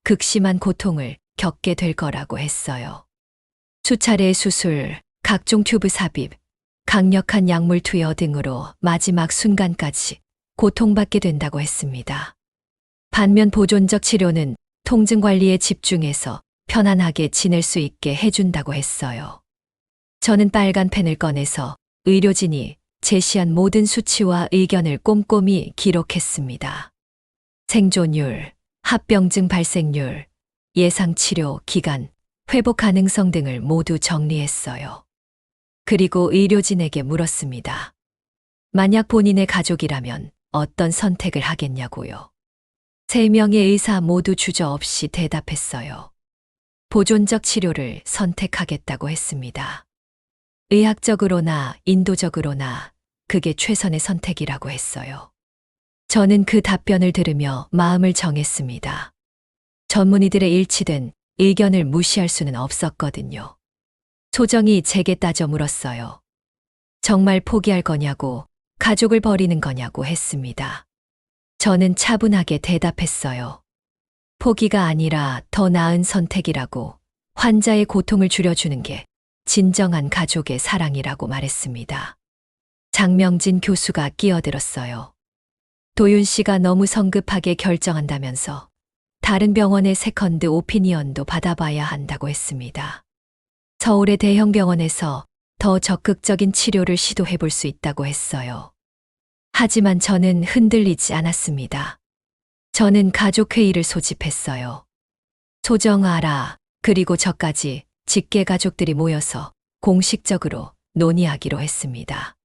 극심한 고통을 겪게 될 거라고 했어요. 수차례의 수술, 각종 튜브 삽입, 강력한 약물 투여 등으로 마지막 순간까지 고통받게 된다고 했습니다. 반면 보존적 치료는 통증 관리에 집중해서 편안하게 지낼 수 있게 해준다고 했어요. 저는 빨간 펜을 꺼내서 의료진이 제시한 모든 수치와 의견을 꼼꼼히 기록했습니다. 생존율, 합병증 발생률, 예상 치료 기간, 회복 가능성 등을 모두 정리했어요. 그리고 의료진에게 물었습니다. 만약 본인의 가족이라면 어떤 선택을 하겠냐고요. 3명의 의사 모두 주저없이 대답했어요. 보존적 치료를 선택하겠다고 했습니다. 의학적으로나 인도적으로나 그게 최선의 선택이라고 했어요. 저는 그 답변을 들으며 마음을 정했습니다. 전문의들의 일치된 의견을 무시할 수는 없었거든요. 소정이 제게 따져 물었어요. 정말 포기할 거냐고, 가족을 버리는 거냐고 했습니다. 저는 차분하게 대답했어요. 포기가 아니라 더 나은 선택이라고, 환자의 고통을 줄여주는 게 진정한 가족의 사랑이라고 말했습니다. 장명진 교수가 끼어들었어요. 도윤 씨가 너무 성급하게 결정한다면서 다른 병원의 세컨드 오피니언도 받아봐야 한다고 했습니다. 서울의 대형 병원에서 더 적극적인 치료를 시도해 볼 수 있다고 했어요. 하지만 저는 흔들리지 않았습니다. 저는 가족회의를 소집했어요. 소정 알아, 그리고 저까지 직계 가족들이 모여서 공식적으로 논의하기로 했습니다.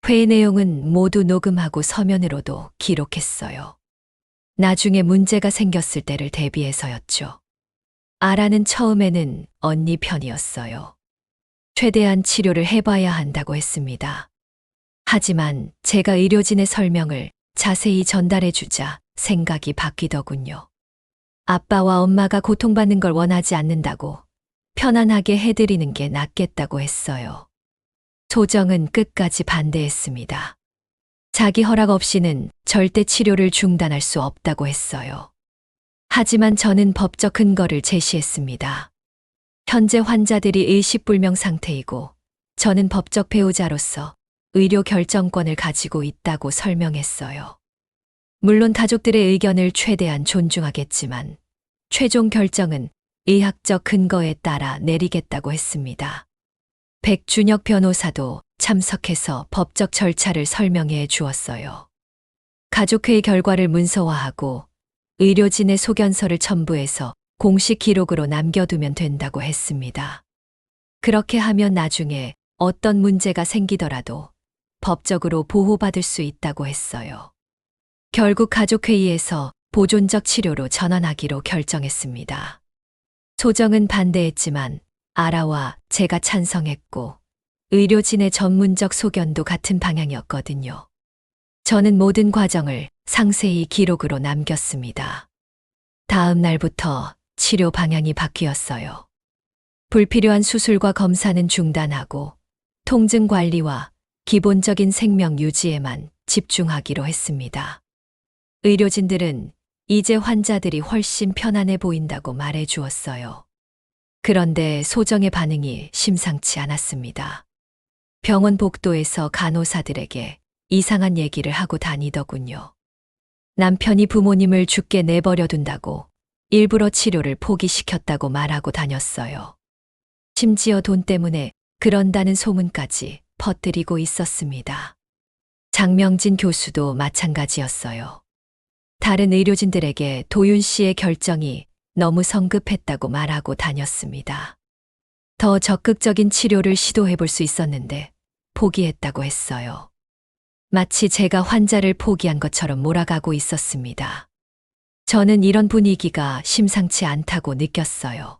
회의 내용은 모두 녹음하고 서면으로도 기록했어요. 나중에 문제가 생겼을 때를 대비해서였죠. 아라는 처음에는 언니 편이었어요. 최대한 치료를 해봐야 한다고 했습니다. 하지만 제가 의료진의 설명을 자세히 전달해주자 생각이 바뀌더군요. 아빠와 엄마가 고통받는 걸 원하지 않는다고, 편안하게 해드리는 게 낫겠다고 했어요. 소정은 끝까지 반대했습니다. 자기 허락 없이는 절대 치료를 중단할 수 없다고 했어요. 하지만 저는 법적 근거를 제시했습니다. 현재 환자들이 의식불명 상태이고 저는 법적 배우자로서 의료 결정권을 가지고 있다고 설명했어요. 물론 가족들의 의견을 최대한 존중하겠지만 최종 결정은 의학적 근거에 따라 내리겠다고 했습니다. 백준혁 변호사도 참석해서 법적 절차를 설명해 주었어요. 가족회의 결과를 문서화하고 의료진의 소견서를 첨부해서 공식 기록으로 남겨두면 된다고 했습니다. 그렇게 하면 나중에 어떤 문제가 생기더라도 법적으로 보호받을 수 있다고 했어요. 결국 가족회의에서 보존적 치료로 전환하기로 결정했습니다. 소정은 반대했지만 아라와 제가 찬성했고 의료진의 전문적 소견도 같은 방향이었거든요. 저는 모든 과정을 상세히 기록으로 남겼습니다. 다음 날부터 치료 방향이 바뀌었어요. 불필요한 수술과 검사는 중단하고 통증 관리와 기본적인 생명 유지에만 집중하기로 했습니다. 의료진들은 이제 환자들이 훨씬 편안해 보인다고 말해 주었어요. 그런데 소정의 반응이 심상치 않았습니다. 병원 복도에서 간호사들에게 이상한 얘기를 하고 다니더군요. 남편이 부모님을 죽게 내버려 둔다고 일부러 치료를 포기시켰다고 말하고 다녔어요. 심지어 돈 때문에 그런다는 소문까지 퍼뜨리고 있었습니다. 장명진 교수도 마찬가지였어요. 다른 의료진들에게 도윤 씨의 결정이 너무 성급했다고 말하고 다녔습니다. 더 적극적인 치료를 시도해 볼 수 있었는데 포기했다고 했어요. 마치 제가 환자를 포기한 것처럼 몰아가고 있었습니다. 저는 이런 분위기가 심상치 않다고 느꼈어요.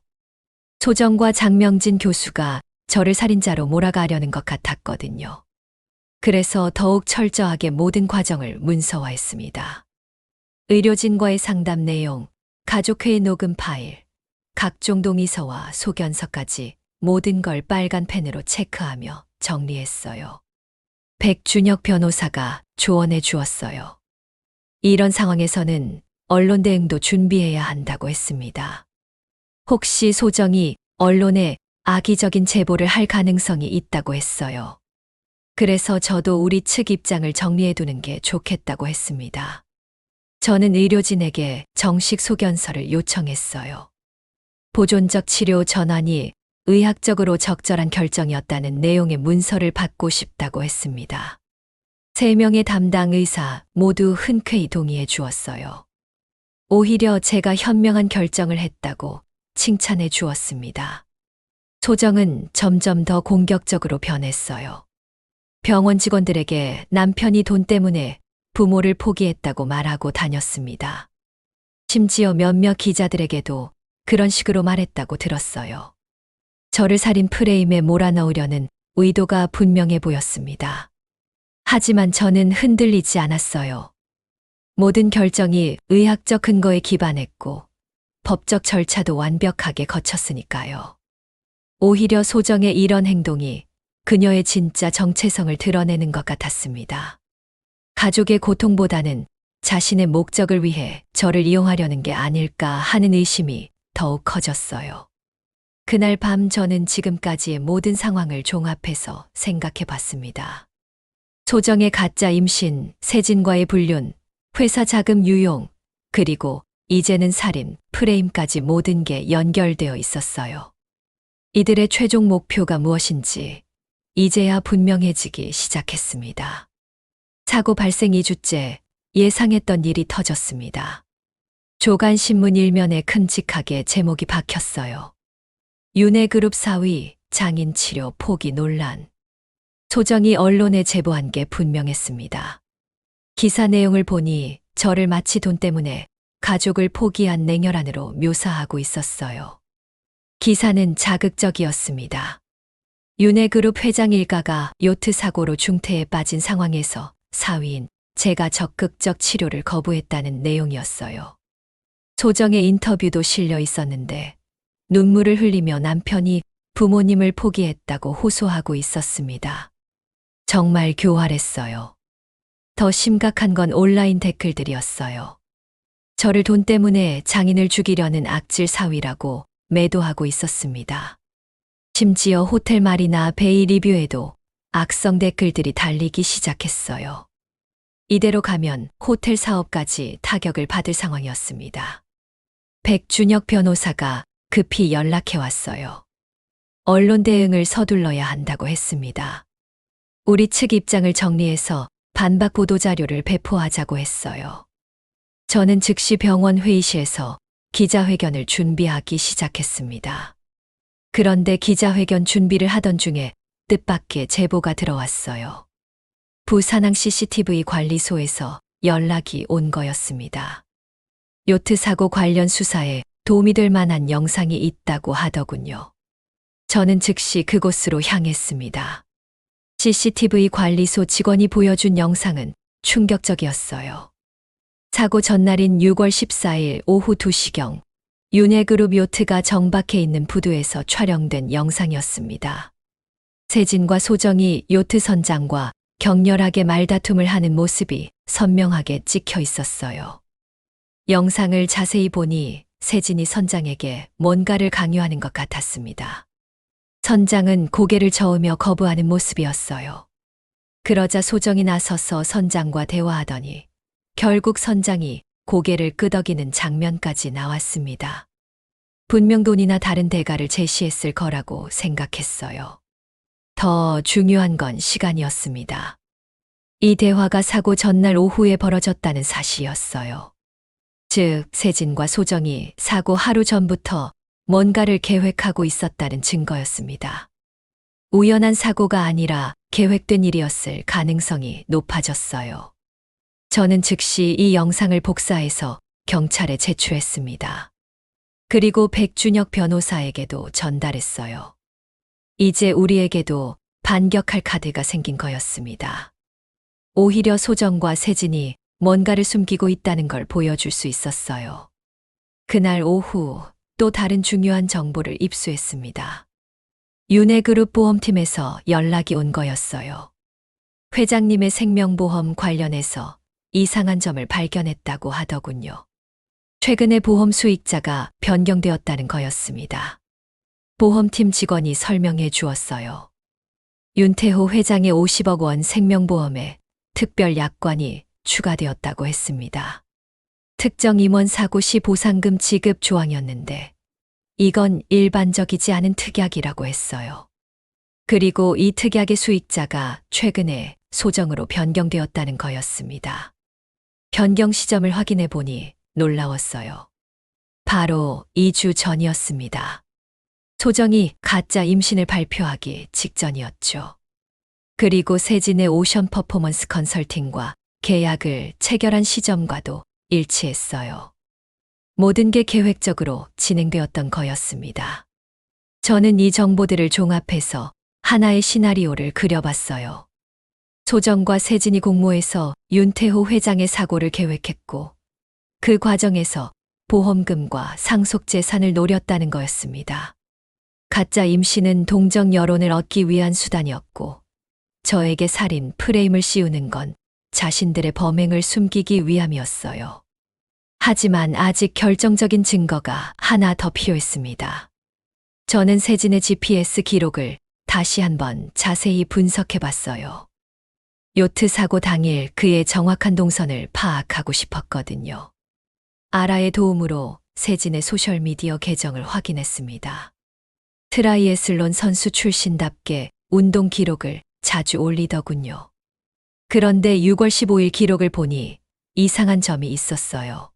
소정과 장명진 교수가 저를 살인자로 몰아가려는 것 같았거든요. 그래서 더욱 철저하게 모든 과정을 문서화했습니다. 의료진과의 상담 내용, 가족회의 녹음 파일, 각종 동의서와 소견서까지 모든 걸 빨간 펜으로 체크하며 정리했어요. 백준혁 변호사가 조언해 주었어요. 이런 상황에서는 언론 대응도 준비해야 한다고 했습니다. 혹시 소정이 언론에 악의적인 제보를 할 가능성이 있다고 했어요. 그래서 저도 우리 측 입장을 정리해 두는 게 좋겠다고 했습니다. 저는 의료진에게 정식 소견서를 요청했어요. 보존적 치료 전환이 의학적으로 적절한 결정이었다는 내용의 문서를 받고 싶다고 했습니다. 3명의 담당 의사 모두 흔쾌히 동의해 주었어요. 오히려 제가 현명한 결정을 했다고 칭찬해 주었습니다. 소정은 점점 더 공격적으로 변했어요. 병원 직원들에게 남편이 돈 때문에 부모를 포기했다고 말하고 다녔습니다. 심지어 몇몇 기자들에게도 그런 식으로 말했다고 들었어요. 저를 살인 프레임에 몰아넣으려는 의도가 분명해 보였습니다. 하지만 저는 흔들리지 않았어요. 모든 결정이 의학적 근거에 기반했고 법적 절차도 완벽하게 거쳤으니까요. 오히려 소정의 이런 행동이 그녀의 진짜 정체성을 드러내는 것 같았습니다. 가족의 고통보다는 자신의 목적을 위해 저를 이용하려는 게 아닐까 하는 의심이 더욱 커졌어요. 그날 밤 저는 지금까지의 모든 상황을 종합해서 생각해 봤습니다. 소정의 가짜 임신, 세진과의 불륜, 회사 자금 유용, 그리고 이제는 살인, 프레임까지 모든 게 연결되어 있었어요. 이들의 최종 목표가 무엇인지 이제야 분명해지기 시작했습니다. 사고 발생 2주째 예상했던 일이 터졌습니다. 조간신문 일면에 큼직하게 제목이 박혔어요. 윤해그룹 사위, 장인 치료 포기 논란. 소정이 언론에 제보한 게 분명했습니다. 기사 내용을 보니 저를 마치 돈 때문에 가족을 포기한 냉혈한으로 묘사하고 있었어요. 기사는 자극적이었습니다. 윤해그룹 회장 일가가 요트 사고로 중태에 빠진 상황에서 사위인 제가 적극적 치료를 거부했다는 내용이었어요. 소정의 인터뷰도 실려 있었는데 눈물을 흘리며 남편이 부모님을 포기했다고 호소하고 있었습니다. 정말 교활했어요. 더 심각한 건 온라인 댓글들이었어요. 저를 돈 때문에 장인을 죽이려는 악질 사위라고 매도하고 있었습니다. 심지어 호텔 말이나 베이 리뷰에도 악성 댓글들이 달리기 시작했어요. 이대로 가면 호텔 사업까지 타격을 받을 상황이었습니다. 백준혁 변호사가 급히 연락해 왔어요. 언론 대응을 서둘러야 한다고 했습니다. 우리 측 입장을 정리해서 반박 보도 자료를 배포하자고 했어요. 저는 즉시 병원 회의실에서 기자회견을 준비하기 시작했습니다. 그런데 기자회견 준비를 하던 중에 뜻밖의 제보가 들어왔어요. 부산항 CCTV 관리소에서 연락이 온 거였습니다. 요트 사고 관련 수사에 도움이 될 만한 영상이 있다고 하더군요. 저는 즉시 그곳으로 향했습니다. CCTV 관리소 직원이 보여준 영상은 충격적이었어요. 사고 전날인 6월 14일 오후 2시경 윤해그룹 요트가 정박해 있는 부두에서 촬영된 영상이었습니다. 세진과 소정이 요트 선장과 격렬하게 말다툼을 하는 모습이 선명하게 찍혀 있었어요. 영상을 자세히 보니 세진이 선장에게 뭔가를 강요하는 것 같았습니다. 선장은 고개를 저으며 거부하는 모습이었어요. 그러자 소정이 나서서 선장과 대화하더니 결국 선장이 고개를 끄덕이는 장면까지 나왔습니다. 분명 돈이나 다른 대가를 제시했을 거라고 생각했어요. 더 중요한 건 시간이었습니다. 이 대화가 사고 전날 오후에 벌어졌다는 사실이었어요. 즉, 세진과 소정이 사고 하루 전부터 뭔가를 계획하고 있었다는 증거였습니다. 우연한 사고가 아니라 계획된 일이었을 가능성이 높아졌어요. 저는 즉시 이 영상을 복사해서 경찰에 제출했습니다. 그리고 백준혁 변호사에게도 전달했어요. 이제 우리에게도 반격할 카드가 생긴 거였습니다. 오히려 소정과 세진이 뭔가를 숨기고 있다는 걸 보여줄 수 있었어요. 그날 오후 또 다른 중요한 정보를 입수했습니다. 윤해그룹 보험팀에서 연락이 온 거였어요. 회장님의 생명보험 관련해서 이상한 점을 발견했다고 하더군요. 최근에 보험 수익자가 변경되었다는 거였습니다. 보험팀 직원이 설명해 주었어요. 윤태호 회장의 50억 원 생명보험에 특별 약관이 추가되었다고 했습니다. 특정 임원 사고 시 보상금 지급 조항이었는데 이건 일반적이지 않은 특약이라고 했어요. 그리고 이 특약의 수익자가 최근에 소정으로 변경되었다는 거였습니다. 변경 시점을 확인해 보니 놀라웠어요. 바로 2주 전이었습니다. 소정이 가짜 임신을 발표하기 직전이었죠. 그리고 세진의 오션 퍼포먼스 컨설팅과 계약을 체결한 시점과도 일치했어요. 모든 게 계획적으로 진행되었던 거였습니다. 저는 이 정보들을 종합해서 하나의 시나리오를 그려봤어요. 소정과 세진이 공모해서 윤태호 회장의 사고를 계획했고 그 과정에서 보험금과 상속재산을 노렸다는 거였습니다. 가짜 임신은 동정 여론을 얻기 위한 수단이었고 저에게 살인 프레임을 씌우는 건 자신들의 범행을 숨기기 위함이었어요. 하지만 아직 결정적인 증거가 하나 더 필요했습니다. 저는 세진의 GPS 기록을 다시 한번 자세히 분석해 봤어요. 요트 사고 당일 그의 정확한 동선을 파악하고 싶었거든요. 아라의 도움으로 세진의 소셜미디어 계정을 확인했습니다. 트라이애슬론 선수 출신답게 운동 기록을 자주 올리더군요. 그런데 6월 15일 기록을 보니 이상한 점이 있었어요.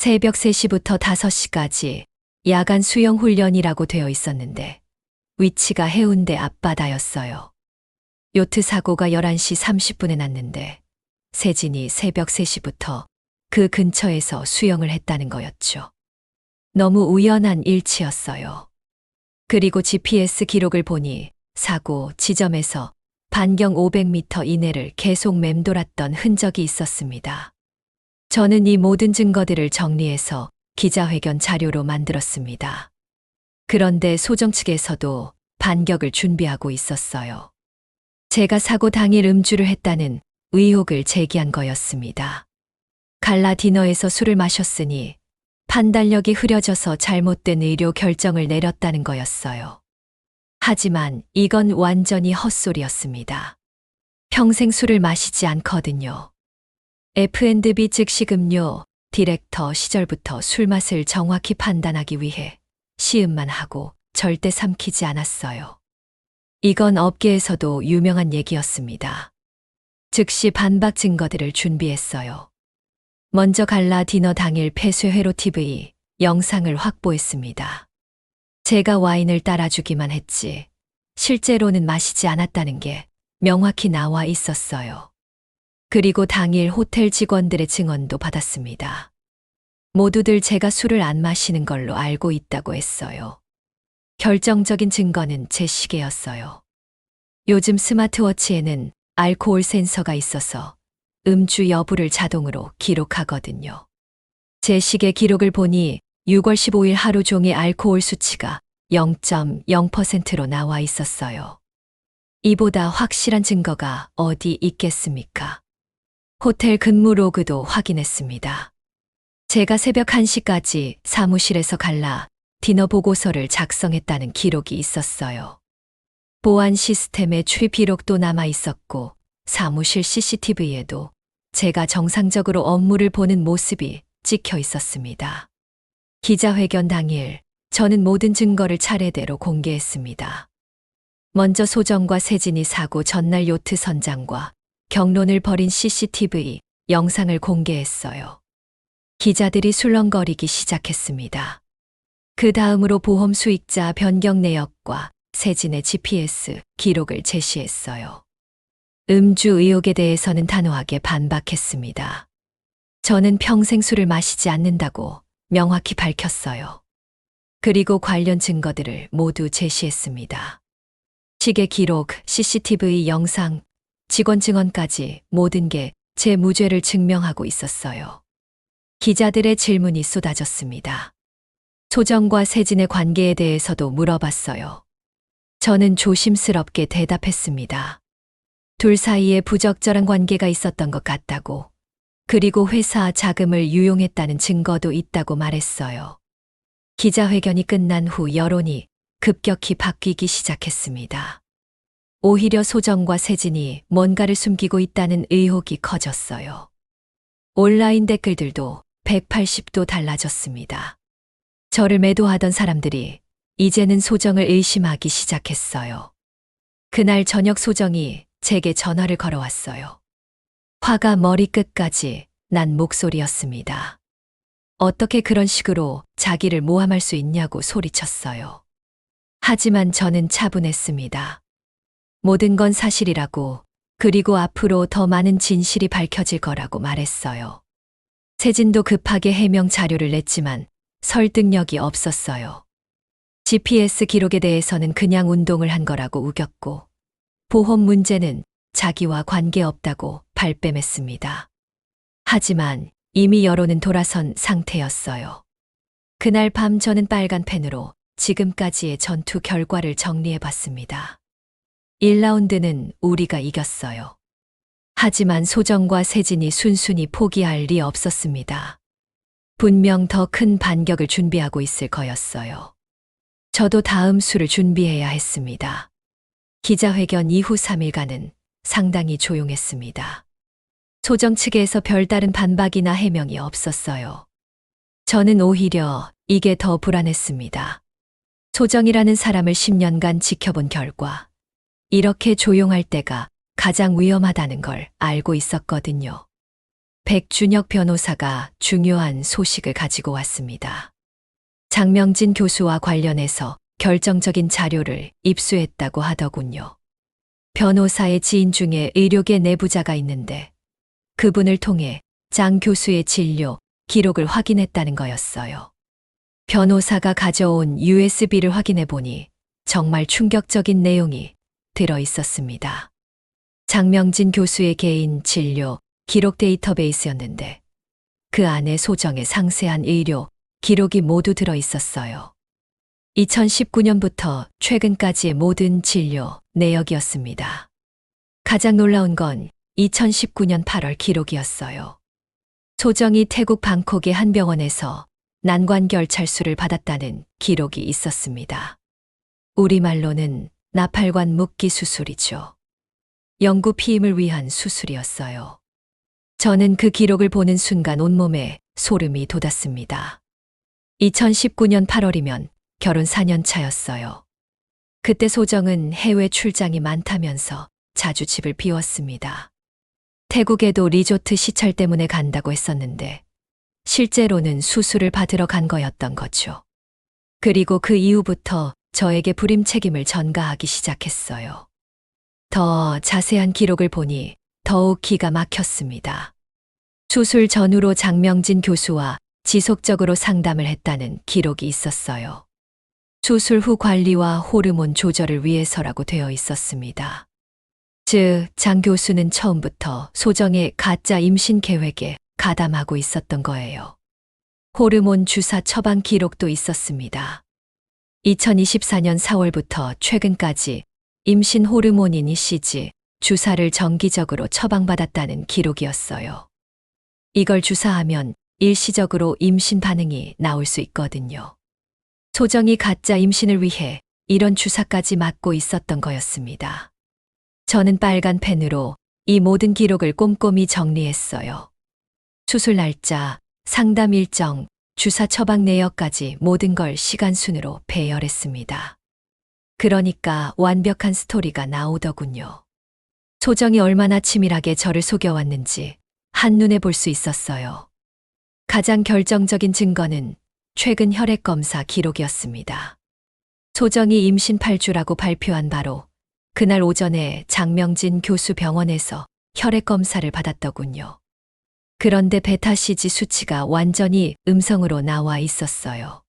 새벽 3시부터 5시까지 야간 수영 훈련이라고 되어 있었는데 위치가 해운대 앞바다였어요. 요트 사고가 11시 30분에 났는데 세진이 새벽 3시부터 그 근처에서 수영을 했다는 거였죠. 너무 우연한 일치였어요. 그리고 GPS 기록을 보니 사고 지점에서 반경 500m 이내를 계속 맴돌았던 흔적이 있었습니다. 저는 이 모든 증거들을 정리해서 기자회견 자료로 만들었습니다. 그런데 소정 측에서도 반격을 준비하고 있었어요. 제가 사고 당일 음주를 했다는 의혹을 제기한 거였습니다. 갈라 디너에서 술을 마셨으니 판단력이 흐려져서 잘못된 의료 결정을 내렸다는 거였어요. 하지만 이건 완전히 헛소리였습니다. 평생 술을 마시지 않거든요. F&B 즉식음료 디렉터 시절부터 술맛을 정확히 판단하기 위해 시음만 하고 절대 삼키지 않았어요. 이건 업계에서도 유명한 얘기였습니다. 즉시 반박 증거들을 준비했어요. 먼저 갈라 디너 당일 폐쇄 회로 TV 영상을 확보했습니다. 제가 와인을 따라주기만 했지 실제로는 마시지 않았다는 게 명확히 나와 있었어요. 그리고 당일 호텔 직원들의 증언도 받았습니다. 모두들 제가 술을 안 마시는 걸로 알고 있다고 했어요. 결정적인 증거는 제 시계였어요. 요즘 스마트워치에는 알코올 센서가 있어서 음주 여부를 자동으로 기록하거든요. 제 시계 기록을 보니 6월 15일 하루 종일 알코올 수치가 0.0%로 나와 있었어요. 이보다 확실한 증거가 어디 있겠습니까? 호텔 근무 로그도 확인했습니다. 제가 새벽 1시까지 사무실에서 갈라 디너 보고서를 작성했다는 기록이 있었어요. 보안 시스템에 출입 기록도 남아 있었고 사무실 CCTV에도 제가 정상적으로 업무를 보는 모습이 찍혀 있었습니다. 기자회견 당일 저는 모든 증거를 차례대로 공개했습니다. 먼저 소정과 세진이 사고 전날 요트 선장과 경론을 벌인 CCTV 영상을 공개했어요. 기자들이 술렁거리기 시작했습니다. 그 다음으로 보험 수익자 변경 내역과 세진의 GPS 기록을 제시했어요. 음주 의혹에 대해서는 단호하게 반박했습니다. 저는 평생 술을 마시지 않는다고 명확히 밝혔어요. 그리고 관련 증거들을 모두 제시했습니다. 시계 기록, CCTV 영상, 직원 증언까지 모든 게 제 무죄를 증명하고 있었어요. 기자들의 질문이 쏟아졌습니다. 소정과 세진의 관계에 대해서도 물어봤어요. 저는 조심스럽게 대답했습니다. 둘 사이에 부적절한 관계가 있었던 것 같다고, 그리고 회사 자금을 유용했다는 증거도 있다고 말했어요. 기자회견이 끝난 후 여론이 급격히 바뀌기 시작했습니다. 오히려 소정과 세진이 뭔가를 숨기고 있다는 의혹이 커졌어요. 온라인 댓글들도 180도 달라졌습니다. 저를 매도하던 사람들이 이제는 소정을 의심하기 시작했어요. 그날 저녁 소정이 제게 전화를 걸어왔어요. 화가 머리끝까지 난 목소리였습니다. 어떻게 그런 식으로 자기를 모함할 수 있냐고 소리쳤어요. 하지만 저는 차분했습니다. 모든 건 사실이라고, 그리고 앞으로 더 많은 진실이 밝혀질 거라고 말했어요. 세진도 급하게 해명 자료를 냈지만 설득력이 없었어요. GPS 기록에 대해서는 그냥 운동을 한 거라고 우겼고, 보험 문제는 자기와 관계없다고 발뺌했습니다. 하지만 이미 여론은 돌아선 상태였어요. 그날 밤 저는 빨간 펜으로 지금까지의 전투 결과를 정리해 봤습니다. 1라운드는 우리가 이겼어요. 하지만 소정과 세진이 순순히 포기할 리 없었습니다. 분명 더 큰 반격을 준비하고 있을 거였어요. 저도 다음 수를 준비해야 했습니다. 기자회견 이후 3일간은 상당히 조용했습니다. 소정 측에서 별다른 반박이나 해명이 없었어요. 저는 오히려 이게 더 불안했습니다. 소정이라는 사람을 10년간 지켜본 결과 이렇게 조용할 때가 가장 위험하다는 걸 알고 있었거든요. 백준혁 변호사가 중요한 소식을 가지고 왔습니다. 장명진 교수와 관련해서 결정적인 자료를 입수했다고 하더군요. 변호사의 지인 중에 의료계 내부자가 있는데 그분을 통해 장 교수의 진료 기록을 확인했다는 거였어요. 변호사가 가져온 USB를 확인해 보니 정말 충격적인 내용이 들어 있었습니다. 장명진 교수의 개인 진료 기록 데이터베이스였는데 그 안에 소정의 상세한 의료 기록이 모두 들어 있었어요. 2019년부터 최근까지의 모든 진료 내역이었습니다. 가장 놀라운 건 2019년 8월 기록이었어요. 소정이 태국 방콕의 한 병원에서 난관결 찰수를 받았다는 기록이 있었습니다. 우리말로는 나팔관 묶기 수술이죠. 영구 피임을 위한 수술이었어요. 저는 그 기록을 보는 순간 온몸에 소름이 돋았습니다. 2019년 8월이면 결혼 4년 차였어요. 그때 소정은 해외 출장이 많다면서 자주 집을 비웠습니다. 태국에도 리조트 시찰 때문에 간다고 했었는데 실제로는 수술을 받으러 간 거였던 거죠. 그리고 그 이후부터 저에게 불임 책임을 전가하기 시작했어요. 더 자세한 기록을 보니 더욱 기가 막혔습니다. 수술 전후로 장명진 교수와 지속적으로 상담을 했다는 기록이 있었어요. 수술 후 관리와 호르몬 조절을 위해서라고 되어 있었습니다. 즉, 장 교수는 처음부터 소정의 가짜 임신 계획에 가담하고 있었던 거예요. 호르몬 주사 처방 기록도 있었습니다. 2024년 4월부터 최근까지 임신 호르몬인 ECG 주사를 정기적으로 처방받았다는 기록이었어요. 이걸 주사하면 일시적으로 임신 반응이 나올 수 있거든요. 소정이 가짜 임신을 위해 이런 주사까지 맞고 있었던 거였습니다. 저는 빨간 펜으로 이 모든 기록을 꼼꼼히 정리했어요. 수술 날짜, 상담 일정, 주사 처방 내역까지 모든 걸 시간 순으로 배열했습니다. 그러니까 완벽한 스토리가 나오더군요. 소정이 얼마나 치밀하게 저를 속여왔는지 한눈에 볼 수 있었어요. 가장 결정적인 증거는 최근 혈액검사 기록이었습니다. 소정이 임신 8주라고 발표한 바로 그날 오전에 장명진 교수 병원에서 혈액검사를 받았더군요. 그런데 베타CG 수치가 완전히 음성으로 나와 있었어요.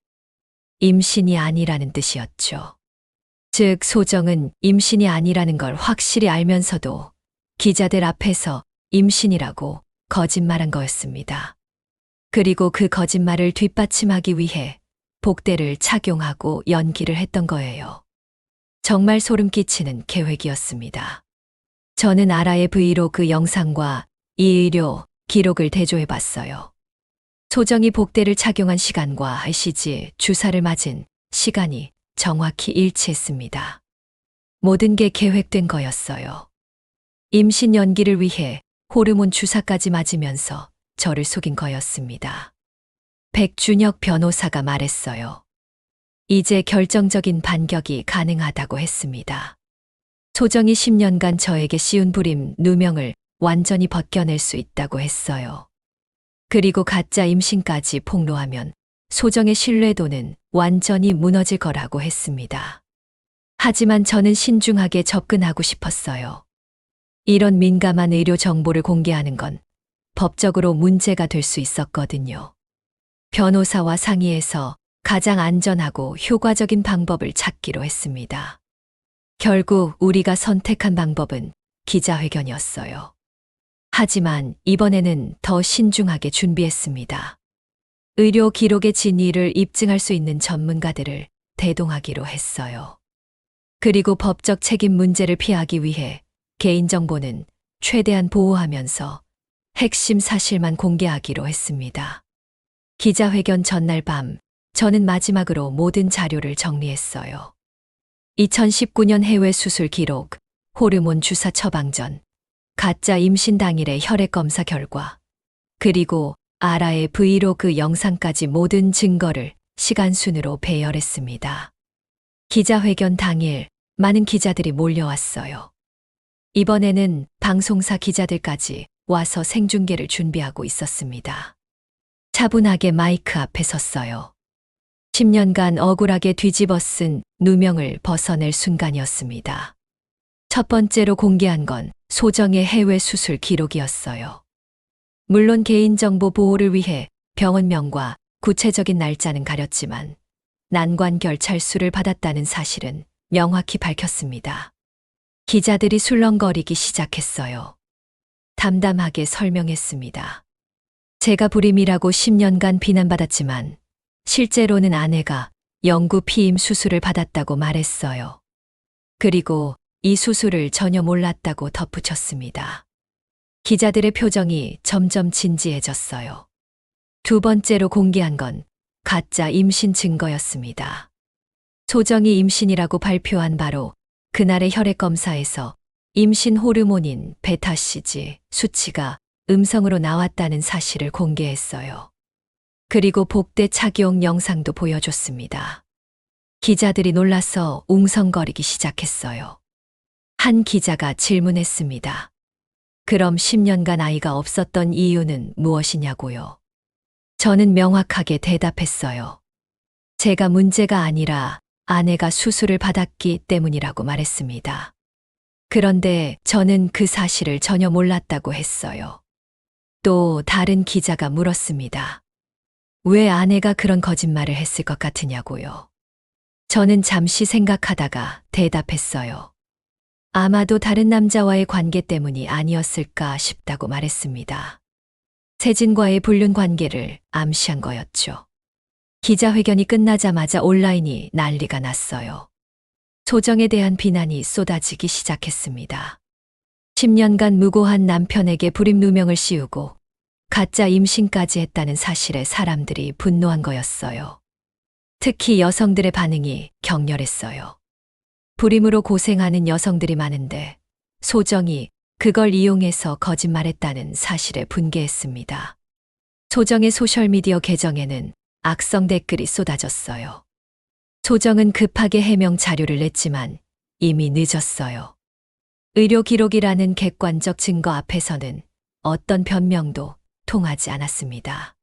임신이 아니라는 뜻이었죠. 즉, 소정은 임신이 아니라는 걸 확실히 알면서도 기자들 앞에서 임신이라고 거짓말한 거였습니다. 그리고 그 거짓말을 뒷받침하기 위해 복대를 착용하고 연기를 했던 거예요. 정말 소름 끼치는 계획이었습니다. 저는 아라의 브이로그 영상과 이 의료 기록을 대조해 봤어요. 소정이 복대를 착용한 시간과 ECG 주사를 맞은 시간이 정확히 일치했습니다. 모든 게 계획된 거였어요. 임신 연기를 위해 호르몬 주사까지 맞으면서 저를 속인 거였습니다. 백준혁 변호사가 말했어요. 이제 결정적인 반격이 가능하다고 했습니다. 소정이 10년간 저에게 씌운 불임 누명을 완전히 벗겨낼 수 있다고 했어요. 그리고 가짜 임신까지 폭로하면 소정의 신뢰도는 완전히 무너질 거라고 했습니다. 하지만 저는 신중하게 접근하고 싶었어요. 이런 민감한 의료 정보를 공개하는 건 법적으로 문제가 될 수 있었거든요. 변호사와 상의해서 가장 안전하고 효과적인 방법을 찾기로 했습니다. 결국 우리가 선택한 방법은 기자회견이었어요. 하지만 이번에는 더 신중하게 준비했습니다. 의료 기록의 진위를 입증할 수 있는 전문가들을 대동하기로 했어요. 그리고 법적 책임 문제를 피하기 위해 개인정보는 최대한 보호하면서 핵심 사실만 공개하기로 했습니다. 기자회견 전날 밤, 저는 마지막으로 모든 자료를 정리했어요. 2019년 해외 수술 기록, 호르몬 주사 처방 전, 가짜 임신 당일의 혈액검사 결과, 그리고 아라의 브이로그 영상까지 모든 증거를 시간 순으로 배열했습니다. 기자회견 당일 많은 기자들이 몰려왔어요. 이번에는 방송사 기자들까지 와서 생중계를 준비하고 있었습니다. 차분하게 마이크 앞에 섰어요. 10년간 억울하게 뒤집어 쓴 누명을 벗어낼 순간이었습니다. 첫 번째로 공개한 건 소정의 해외 수술 기록이었어요. 물론 개인정보 보호를 위해 병원명과 구체적인 날짜는 가렸지만 난관 결찰수를 받았다는 사실은 명확히 밝혔습니다. 기자들이 술렁거리기 시작했어요. 담담하게 설명했습니다. 제가 불임이라고 10년간 비난받았지만 실제로는 아내가 영구 피임 수술을 받았다고 말했어요. 그리고 이 수술을 전혀 몰랐다고 덧붙였습니다. 기자들의 표정이 점점 진지해졌어요. 두 번째로 공개한 건 가짜 임신 증거였습니다. 소정이 임신이라고 발표한 바로 그날의 혈액검사에서 임신 호르몬인 베타CG 수치가 음성으로 나왔다는 사실을 공개했어요. 그리고 복대 착용 영상도 보여줬습니다. 기자들이 놀라서 웅성거리기 시작했어요. 한 기자가 질문했습니다. 그럼 10년간 아이가 없었던 이유는 무엇이냐고요? 저는 명확하게 대답했어요. 제가 문제가 아니라 아내가 수술을 받았기 때문이라고 말했습니다. 그런데 저는 그 사실을 전혀 몰랐다고 했어요. 또 다른 기자가 물었습니다. 왜 아내가 그런 거짓말을 했을 것 같으냐고요. 저는 잠시 생각하다가 대답했어요. 아마도 다른 남자와의 관계 때문이 아니었을까 싶다고 말했습니다. 세진과의 불륜 관계를 암시한 거였죠. 기자회견이 끝나자마자 온라인이 난리가 났어요. 소정에 대한 비난이 쏟아지기 시작했습니다. 10년간 무고한 남편에게 불임 누명을 씌우고 가짜 임신까지 했다는 사실에 사람들이 분노한 거였어요. 특히 여성들의 반응이 격렬했어요. 불임으로 고생하는 여성들이 많은데 소정이 그걸 이용해서 거짓말했다는 사실에 분개했습니다. 소정의 소셜미디어 계정에는 악성 댓글이 쏟아졌어요. 소정은 급하게 해명 자료를 냈지만 이미 늦었어요. 의료 기록이라는 객관적 증거 앞에서는 어떤 변명도 통하지 않았습니다.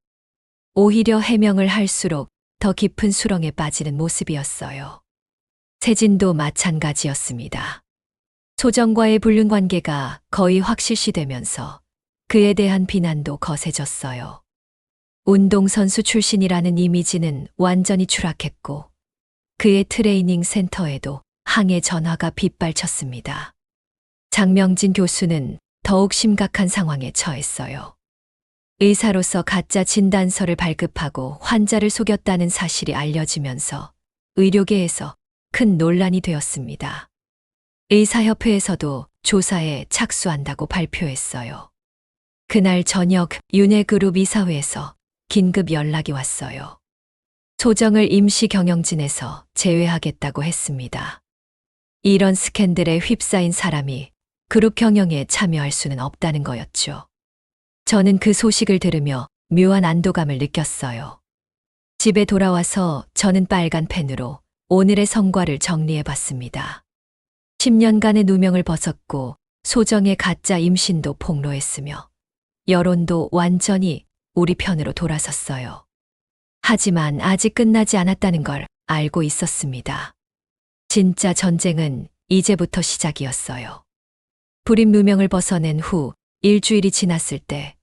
오히려 해명을 할수록 더 깊은 수렁에 빠지는 모습이었어요. 세진도 마찬가지였습니다. 소정과의 불륜 관계가 거의 확실시되면서 그에 대한 비난도 거세졌어요. 운동선수 출신이라는 이미지는 완전히 추락했고 그의 트레이닝 센터에도 항해 전화가 빗발쳤습니다. 장명진 교수는 더욱 심각한 상황에 처했어요. 의사로서 가짜 진단서를 발급하고 환자를 속였다는 사실이 알려지면서 의료계에서 큰 논란이 되었습니다. 의사협회에서도 조사에 착수한다고 발표했어요. 그날 저녁 윤해그룹 이사회에서 긴급 연락이 왔어요. 소정을 임시 경영진에서 제외하겠다고 했습니다. 이런 스캔들에 휩싸인 사람이 그룹 경영에 참여할 수는 없다는 거였죠. 저는 그 소식을 들으며 묘한 안도감을 느꼈어요. 집에 돌아와서 저는 빨간 펜으로 오늘의 성과를 정리해 봤습니다. 10년간의 누명을 벗었고 소정의 가짜 임신도 폭로했으며 여론도 완전히 우리 편으로 돌아섰어요. 하지만 아직 끝나지 않았다는 걸 알고 있었습니다. 진짜 전쟁은 이제부터 시작이었어요. 불임 누명을 벗어낸 후 일주일이 지났을 때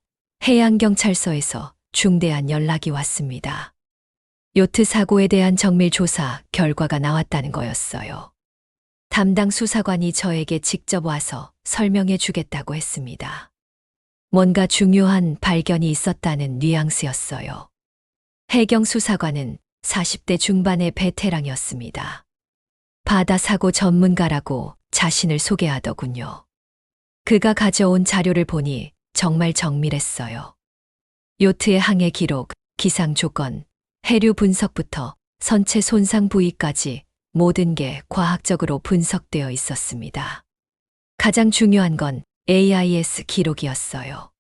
해양경찰서에서 중대한 연락이 왔습니다. 요트 사고에 대한 정밀 조사 결과가 나왔다는 거였어요. 담당 수사관이 저에게 직접 와서 설명해 주겠다고 했습니다. 뭔가 중요한 발견이 있었다는 뉘앙스였어요. 해경 수사관은 40대 중반의 베테랑이었습니다. 바다 사고 전문가라고 자신을 소개하더군요. 그가 가져온 자료를 보니 정말 정밀했어요. 요트의 항해 기록, 기상 조건, 해류 분석부터 선체 손상 부위까지 모든 게 과학적으로 분석되어 있었습니다. 가장 중요한 건 AIS 기록이었어요.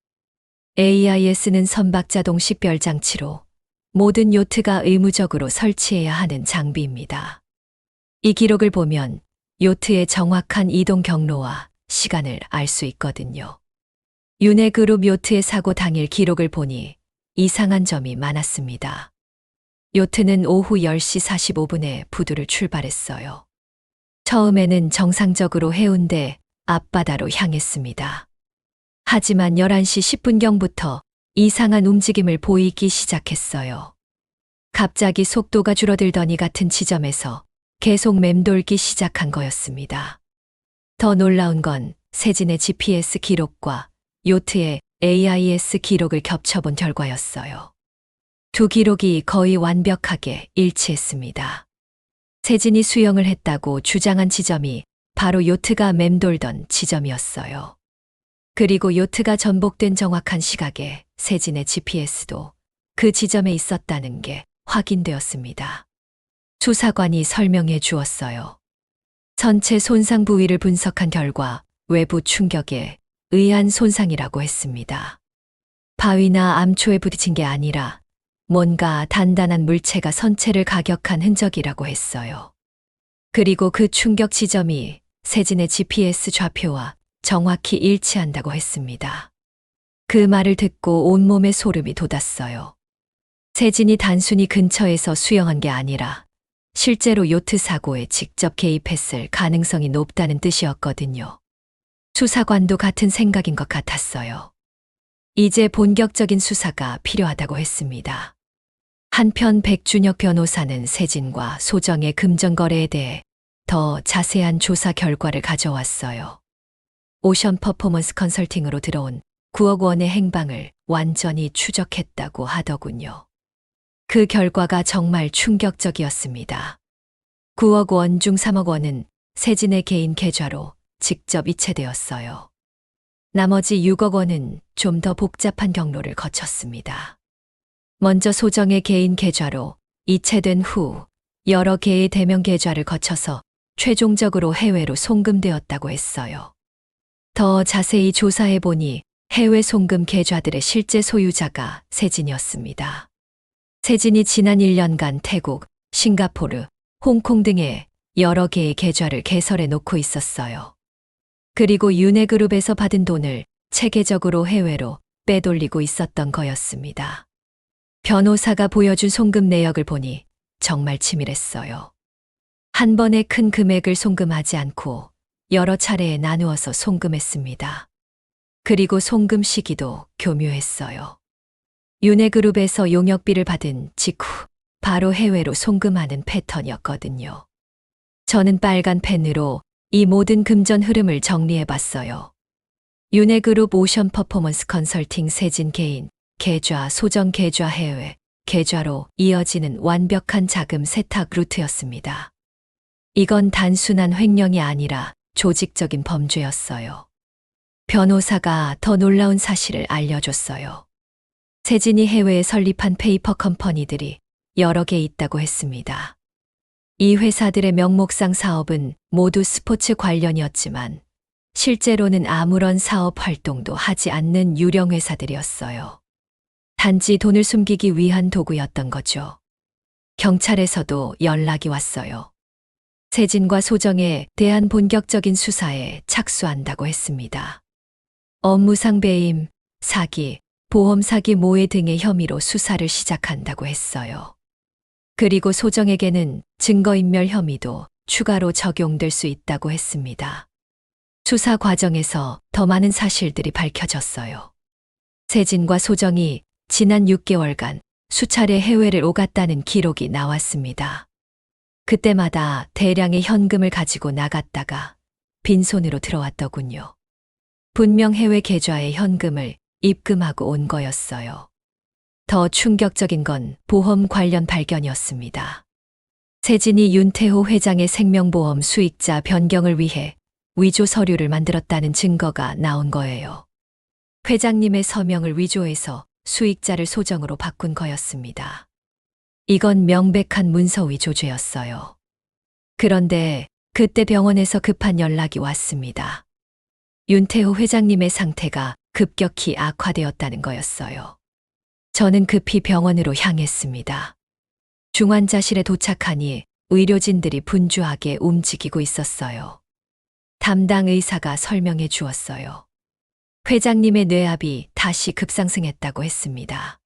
AIS는 선박자동 식별 장치로 모든 요트가 의무적으로 설치해야 하는 장비입니다. 이 기록을 보면 요트의 정확한 이동 경로와 시간을 알 수 있거든요. 윤해그룹 요트의 사고 당일 기록을 보니 이상한 점이 많았습니다. 요트는 오후 10시 45분에 부두를 출발했어요. 처음에는 정상적으로 해운대 앞바다로 향했습니다. 하지만 11시 10분경부터 이상한 움직임을 보이기 시작했어요. 갑자기 속도가 줄어들더니 같은 지점에서 계속 맴돌기 시작한 거였습니다. 더 놀라운 건 세진의 GPS 기록과 요트의 AIS 기록을 겹쳐본 결과였어요. 두 기록이 거의 완벽하게 일치했습니다. 세진이 수영을 했다고 주장한 지점이 바로 요트가 맴돌던 지점이었어요. 그리고 요트가 전복된 정확한 시각에 세진의 GPS도 그 지점에 있었다는 게 확인되었습니다. 수사관이 설명해 주었어요. 선체 손상 부위를 분석한 결과 외부 충격에 의한 손상이라고 했습니다. 바위나 암초에 부딪힌 게 아니라 뭔가 단단한 물체가 선체를 가격한 흔적이라고 했어요. 그리고 그 충격 지점이 세진의 GPS 좌표와 정확히 일치한다고 했습니다. 그 말을 듣고 온몸에 소름이 돋았어요. 세진이 단순히 근처에서 수영한 게 아니라 실제로 요트 사고에 직접 개입했을 가능성이 높다는 뜻이었거든요. 수사관도 같은 생각인 것 같았어요. 이제 본격적인 수사가 필요하다고 했습니다. 한편 백준혁 변호사는 세진과 소정의 금전거래에 대해 더 자세한 조사 결과를 가져왔어요. 오션 퍼포먼스 컨설팅으로 들어온 9억 원의 행방을 완전히 추적했다고 하더군요. 그 결과가 정말 충격적이었습니다. 9억 원 중 3억 원은 세진의 개인 계좌로 직접 이체되었어요. 나머지 6억 원은 좀 더 복잡한 경로를 거쳤습니다. 먼저 소정의 개인 계좌로 이체된 후 여러 개의 대명 계좌를 거쳐서 최종적으로 해외로 송금되었다고 했어요. 더 자세히 조사해 보니 해외 송금 계좌들의 실제 소유자가 세진이었습니다. 세진이 지난 1년간 태국, 싱가포르, 홍콩 등의 여러 개의 계좌를 개설해 놓고 있었어요. 그리고 윤회그룹에서 받은 돈을 체계적으로 해외로 빼돌리고 있었던 거였습니다. 변호사가 보여준 송금 내역을 보니 정말 치밀했어요. 한 번에 큰 금액을 송금하지 않고 여러 차례에 나누어서 송금했습니다. 그리고 송금 시기도 교묘했어요. 윤회그룹에서 용역비를 받은 직후 바로 해외로 송금하는 패턴이었거든요. 저는 빨간 펜으로 이 모든 금전 흐름을 정리해 봤어요. 윤회그룹 오션 퍼포먼스 컨설팅 세진 개인, 계좌, 소정 계좌 해외, 계좌로 이어지는 완벽한 자금 세탁 루트였습니다. 이건 단순한 횡령이 아니라 조직적인 범죄였어요. 변호사가 더 놀라운 사실을 알려줬어요. 세진이 해외에 설립한 페이퍼 컴퍼니들이 여러 개 있다고 했습니다. 이 회사들의 명목상 사업은 모두 스포츠 관련이었지만 실제로는 아무런 사업 활동도 하지 않는 유령 회사들이었어요. 단지 돈을 숨기기 위한 도구였던 거죠. 경찰에서도 연락이 왔어요. 세진과 소정에 대한 본격적인 수사에 착수한다고 했습니다. 업무상 배임, 사기, 보험 사기 모해 등의 혐의로 수사를 시작한다고 했어요. 그리고 소정에게는 증거인멸 혐의도 추가로 적용될 수 있다고 했습니다. 수사 과정에서 더 많은 사실들이 밝혀졌어요. 세진과 소정이 지난 6개월간 수차례 해외를 오갔다는 기록이 나왔습니다. 그때마다 대량의 현금을 가지고 나갔다가 빈손으로 들어왔더군요. 분명 해외 계좌에 현금을 입금하고 온 거였어요. 더 충격적인 건 보험 관련 발견이었습니다. 세진이 윤태호 회장의 생명보험 수익자 변경을 위해 위조 서류를 만들었다는 증거가 나온 거예요. 회장님의 서명을 위조해서 수익자를 소정으로 바꾼 거였습니다. 이건 명백한 문서 위조죄였어요. 그런데 그때 병원에서 급한 연락이 왔습니다. 윤태호 회장님의 상태가 급격히 악화되었다는 거였어요. 저는 급히 병원으로 향했습니다. 중환자실에 도착하니 의료진들이 분주하게 움직이고 있었어요. 담당 의사가 설명해 주었어요. 회장님의 뇌압이 다시 급상승했다고 했습니다.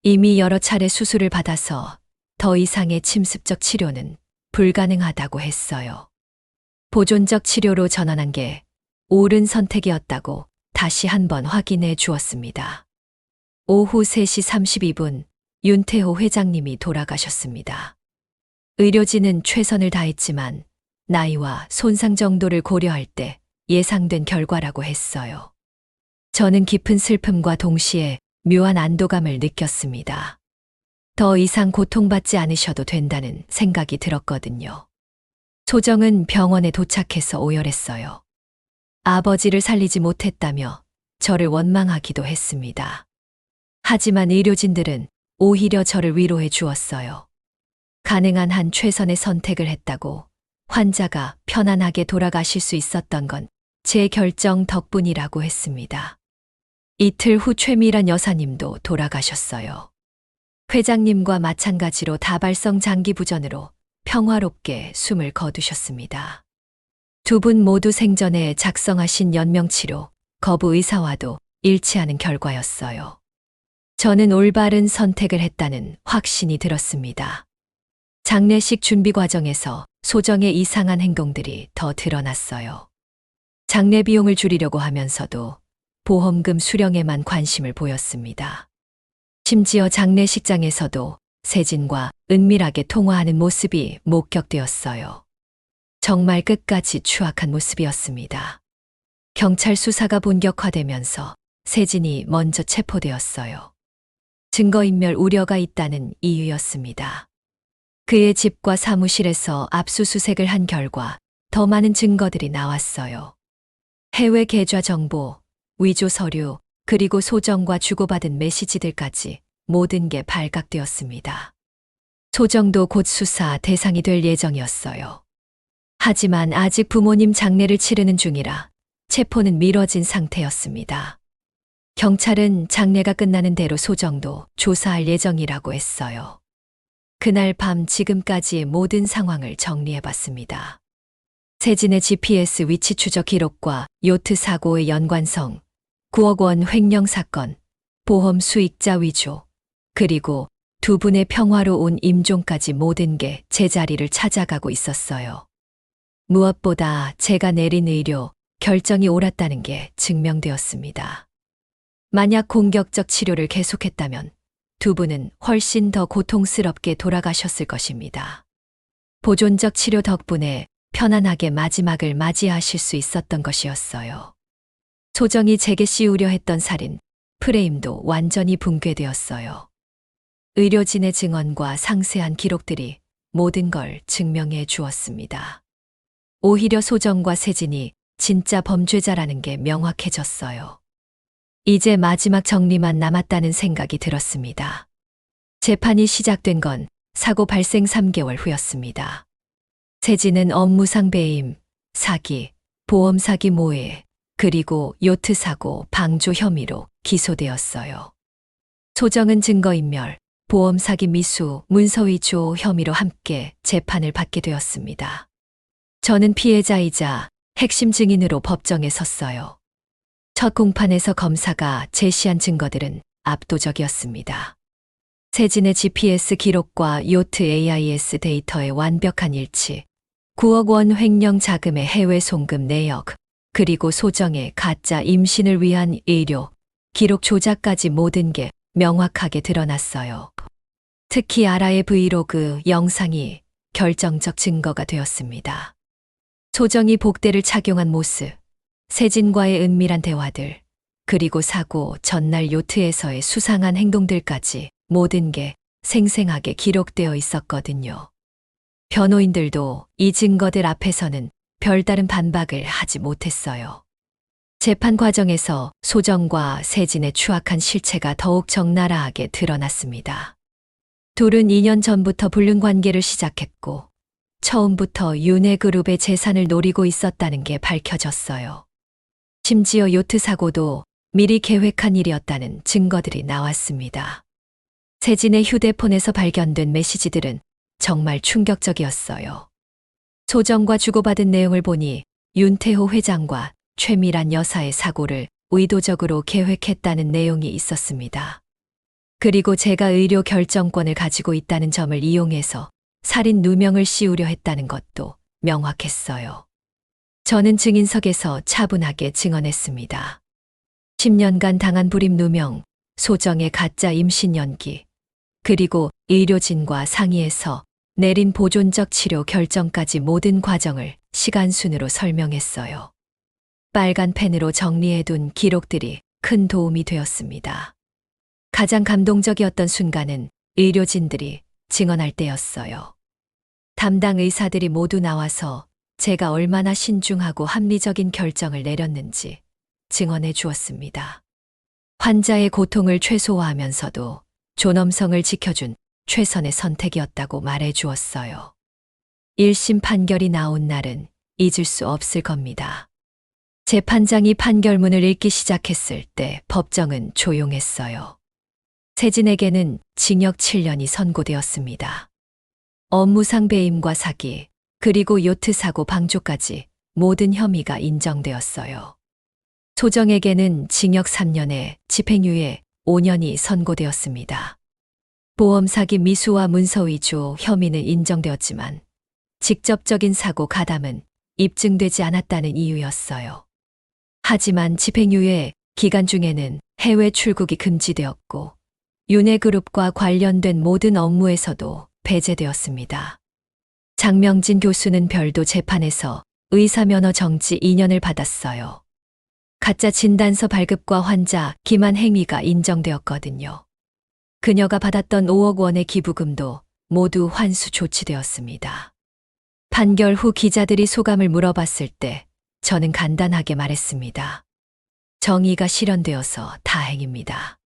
이미 여러 차례 수술을 받아서 더 이상의 침습적 치료는 불가능하다고 했어요. 보존적 치료로 전환한 게 옳은 선택이었다고 다시 한번 확인해 주었습니다. 오후 3시 32분 윤태호 회장님이 돌아가셨습니다. 의료진은 최선을 다했지만 나이와 손상 정도를 고려할 때 예상된 결과라고 했어요. 저는 깊은 슬픔과 동시에 묘한 안도감을 느꼈습니다. 더 이상 고통받지 않으셔도 된다는 생각이 들었거든요. 소정은 병원에 도착해서 오열했어요. 아버지를 살리지 못했다며 저를 원망하기도 했습니다. 하지만 의료진들은 오히려 저를 위로해 주었어요. 가능한 한 최선의 선택을 했다고, 환자가 편안하게 돌아가실 수 있었던 건 제 결정 덕분이라고 했습니다. 이틀 후 최미란 여사님도 돌아가셨어요. 회장님과 마찬가지로 다발성 장기 부전으로 평화롭게 숨을 거두셨습니다. 두 분 모두 생전에 작성하신 연명치료, 거부 의사와도 일치하는 결과였어요. 저는 올바른 선택을 했다는 확신이 들었습니다. 장례식 준비 과정에서 소정의 이상한 행동들이 더 드러났어요. 장례 비용을 줄이려고 하면서도 보험금 수령에만 관심을 보였습니다. 심지어 장례식장에서도 세진과 은밀하게 통화하는 모습이 목격되었어요. 정말 끝까지 추악한 모습이었습니다. 경찰 수사가 본격화되면서 세진이 먼저 체포되었어요. 증거인멸 우려가 있다는 이유였습니다. 그의 집과 사무실에서 압수수색을 한 결과 더 많은 증거들이 나왔어요. 해외 계좌 정보, 위조 서류, 그리고 소정과 주고받은 메시지들까지 모든 게 발각되었습니다. 소정도 곧 수사 대상이 될 예정이었어요. 하지만 아직 부모님 장례를 치르는 중이라 체포는 미뤄진 상태였습니다. 경찰은 장례가 끝나는 대로 소정도 조사할 예정이라고 했어요. 그날 밤 지금까지의 모든 상황을 정리해봤습니다. 세진의 GPS 위치 추적 기록과 요트 사고의 연관성, 9억 원 횡령 사건, 보험 수익자 위조, 그리고 두 분의 평화로 온 임종까지 모든 게 제자리를 찾아가고 있었어요. 무엇보다 제가 내린 의료 결정이 옳았다는 게 증명되었습니다. 만약 공격적 치료를 계속했다면 두 분은 훨씬 더 고통스럽게 돌아가셨을 것입니다. 보존적 치료 덕분에 편안하게 마지막을 맞이하실 수 있었던 것이었어요. 소정이 제게 씌우려 했던 살인, 프레임도 완전히 붕괴되었어요. 의료진의 증언과 상세한 기록들이 모든 걸 증명해 주었습니다. 오히려 소정과 세진이 진짜 범죄자라는 게 명확해졌어요. 이제 마지막 정리만 남았다는 생각이 들었습니다. 재판이 시작된 건 사고 발생 3개월 후였습니다. 세진은 업무상 배임, 사기, 보험 사기 모해, 그리고 요트 사고 방조 혐의로 기소되었어요. 소정은 증거인멸, 보험 사기 미수, 문서 위조 혐의로 함께 재판을 받게 되었습니다. 저는 피해자이자 핵심 증인으로 법정에 섰어요. 첫 공판에서 검사가 제시한 증거들은 압도적이었습니다. 세진의 GPS 기록과 요트 AIS 데이터의 완벽한 일치, 9억 원 횡령 자금의 해외 송금 내역, 그리고 소정의 가짜 임신을 위한 의료, 기록 조작까지 모든 게 명확하게 드러났어요. 특히 아라의 브이로그 영상이 결정적 증거가 되었습니다. 소정이 복대를 착용한 모습, 세진과의 은밀한 대화들, 그리고 사고 전날 요트에서의 수상한 행동들까지 모든 게 생생하게 기록되어 있었거든요. 변호인들도 이 증거들 앞에서는 별다른 반박을 하지 못했어요. 재판 과정에서 소정과 세진의 추악한 실체가 더욱 적나라하게 드러났습니다. 둘은 2년 전부터 불륜 관계를 시작했고 처음부터 윤회그룹의 재산을 노리고 있었다는 게 밝혀졌어요. 심지어 요트 사고도 미리 계획한 일이었다는 증거들이 나왔습니다. 세진의 휴대폰에서 발견된 메시지들은 정말 충격적이었어요. 소정과 주고받은 내용을 보니 윤태호 회장과 최미란 여사의 사고를 의도적으로 계획했다는 내용이 있었습니다. 그리고 제가 의료 결정권을 가지고 있다는 점을 이용해서 살인 누명을 씌우려 했다는 것도 명확했어요. 저는 증인석에서 차분하게 증언했습니다. 10년간 당한 불임 누명, 소정의 가짜 임신 연기, 그리고 의료진과 상의해서 내린 보존적 치료 결정까지 모든 과정을 시간순으로 설명했어요. 빨간 펜으로 정리해둔 기록들이 큰 도움이 되었습니다. 가장 감동적이었던 순간은 의료진들이 증언할 때였어요. 담당 의사들이 모두 나와서 제가 얼마나 신중하고 합리적인 결정을 내렸는지 증언해 주었습니다. 환자의 고통을 최소화하면서도 존엄성을 지켜준 최선의 선택이었다고 말해 주었어요. 1심 판결이 나온 날은 잊을 수 없을 겁니다. 재판장이 판결문을 읽기 시작했을 때 법정은 조용했어요. 세진에게는 징역 7년이 선고되었습니다. 업무상 배임과 사기, 그리고 요트 사고 방조까지 모든 혐의가 인정되었어요. 소정에게는 징역 3년에 집행유예 5년이 선고되었습니다. 보험 사기 미수와 문서 위조 혐의는 인정되었지만 직접적인 사고 가담은 입증되지 않았다는 이유였어요. 하지만 집행유예 기간 중에는 해외 출국이 금지되었고 윤회그룹과 관련된 모든 업무에서도 배제되었습니다. 장명진 교수는 별도 재판에서 의사면허 정지 2년을 받았어요. 가짜 진단서 발급과 환자 기만 행위가 인정되었거든요. 그녀가 받았던 5억 원의 기부금도 모두 환수 조치되었습니다. 판결 후 기자들이 소감을 물어봤을 때 저는 간단하게 말했습니다. 정의가 실현되어서 다행입니다.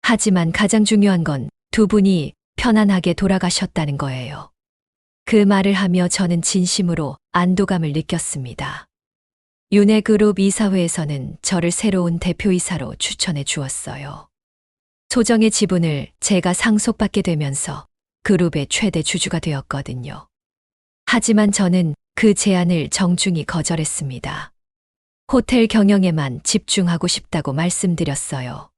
하지만 가장 중요한 건 두 분이 편안하게 돌아가셨다는 거예요. 그 말을 하며 저는 진심으로 안도감을 느꼈습니다. 윤회그룹 이사회에서는 저를 새로운 대표이사로 추천해 주었어요. 소정의 지분을 제가 상속받게 되면서 그룹의 최대 주주가 되었거든요. 하지만 저는 그 제안을 정중히 거절했습니다. 호텔 경영에만 집중하고 싶다고 말씀드렸어요.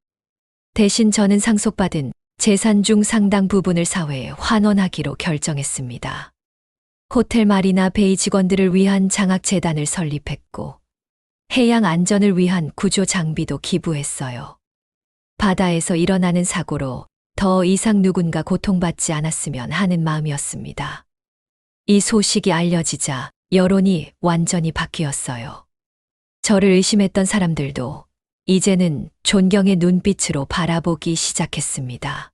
대신 저는 상속받은 재산 중 상당 부분을 사회에 환원하기로 결정했습니다. 호텔 마리나 베이 직원들을 위한 장학재단을 설립했고 해양 안전을 위한 구조 장비도 기부했어요. 바다에서 일어나는 사고로 더 이상 누군가 고통받지 않았으면 하는 마음이었습니다. 이 소식이 알려지자 여론이 완전히 바뀌었어요. 저를 의심했던 사람들도 이제는 존경의 눈빛으로 바라보기 시작했습니다.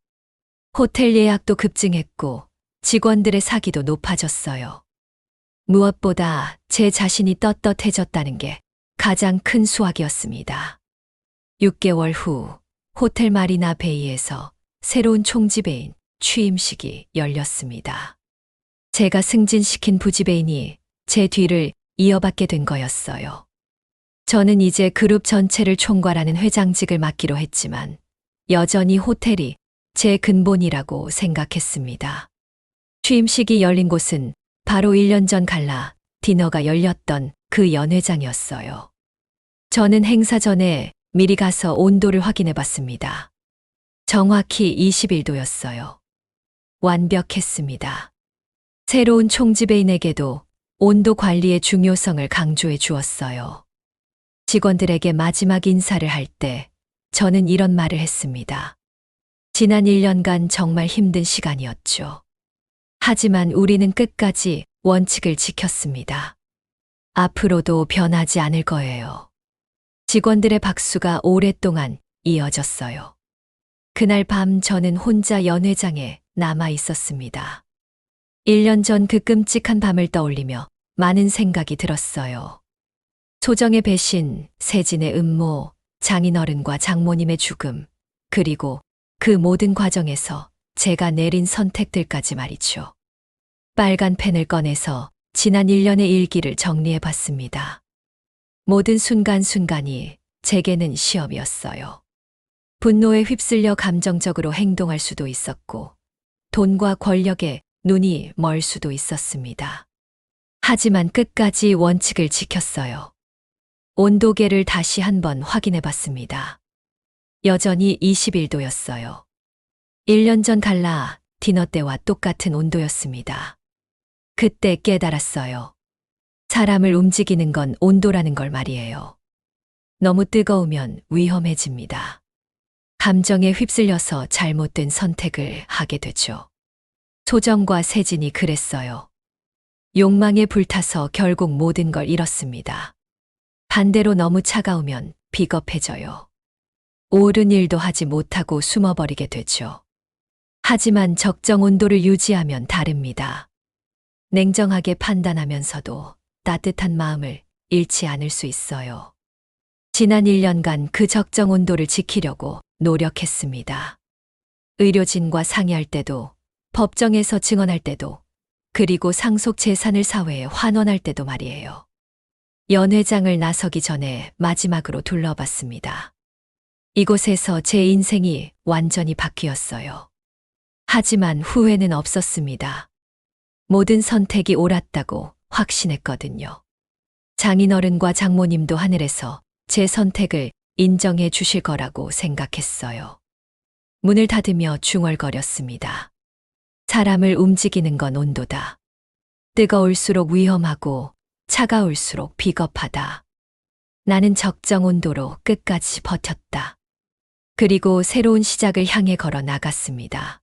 호텔 예약도 급증했고 직원들의 사기도 높아졌어요. 무엇보다 제 자신이 떳떳해졌다는 게 가장 큰 수확이었습니다. 6개월 후 호텔 마리나 베이에서 새로운 총지배인 취임식이 열렸습니다. 제가 승진시킨 부지배인이 제 뒤를 이어받게 된 거였어요. 저는 이제 그룹 전체를 총괄하는 회장직을 맡기로 했지만 여전히 호텔이 제 근본이라고 생각했습니다. 취임식이 열린 곳은 바로 1년 전 갈라 디너가 열렸던 그 연회장이었어요. 저는 행사 전에 미리 가서 온도를 확인해 봤습니다. 정확히 21도였어요. 완벽했습니다. 새로운 총지배인에게도 온도 관리의 중요성을 강조해 주었어요. 직원들에게 마지막 인사를 할 때 저는 이런 말을 했습니다. 지난 1년간 정말 힘든 시간이었죠. 하지만 우리는 끝까지 원칙을 지켰습니다. 앞으로도 변하지 않을 거예요. 직원들의 박수가 오랫동안 이어졌어요. 그날 밤 저는 혼자 연회장에 남아 있었습니다. 1년 전 그 끔찍한 밤을 떠올리며 많은 생각이 들었어요. 소정의 배신, 세진의 음모, 장인어른과 장모님의 죽음, 그리고 그 모든 과정에서 제가 내린 선택들까지 말이죠. 빨간 펜을 꺼내서 지난 1년의 일기를 정리해 봤습니다. 모든 순간순간이 제게는 시험이었어요. 분노에 휩쓸려 감정적으로 행동할 수도 있었고, 돈과 권력에 눈이 멀 수도 있었습니다. 하지만 끝까지 원칙을 지켰어요. 온도계를 다시 한번 확인해 봤습니다. 여전히 21도였어요. 1년 전 갈라 디너 때와 똑같은 온도였습니다. 그때 깨달았어요. 사람을 움직이는 건 온도라는 걸 말이에요. 너무 뜨거우면 위험해집니다. 감정에 휩쓸려서 잘못된 선택을 하게 되죠. 소정과 세진이 그랬어요. 욕망에 불타서 결국 모든 걸 잃었습니다. 반대로 너무 차가우면 비겁해져요. 옳은 일도 하지 못하고 숨어버리게 되죠. 하지만 적정 온도를 유지하면 다릅니다. 냉정하게 판단하면서도 따뜻한 마음을 잃지 않을 수 있어요. 지난 1년간 그 적정 온도를 지키려고 노력했습니다. 의료진과 상의할 때도, 법정에서 증언할 때도, 그리고 상속 재산을 사회에 환원할 때도 말이에요. 연회장을 나서기 전에 마지막으로 둘러봤습니다. 이곳에서 제 인생이 완전히 바뀌었어요. 하지만 후회는 없었습니다. 모든 선택이 옳았다고 확신했거든요. 장인어른과 장모님도 하늘에서 제 선택을 인정해 주실 거라고 생각했어요. 문을 닫으며 중얼거렸습니다. 사람을 움직이는 건 온도다. 뜨거울수록 위험하고 차가울수록 비겁하다. 나는 적정 온도로 끝까지 버텼다. 그리고 새로운 시작을 향해 걸어 나갔습니다.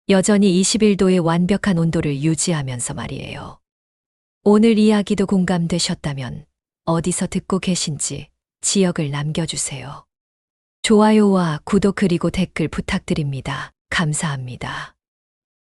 여전히 21도의 완벽한 온도를 유지하면서 말이에요. 오늘 이야기도 공감되셨다면 어디서 듣고 계신지 지역을 남겨주세요. 좋아요와 구독 그리고 댓글 부탁드립니다. 감사합니다.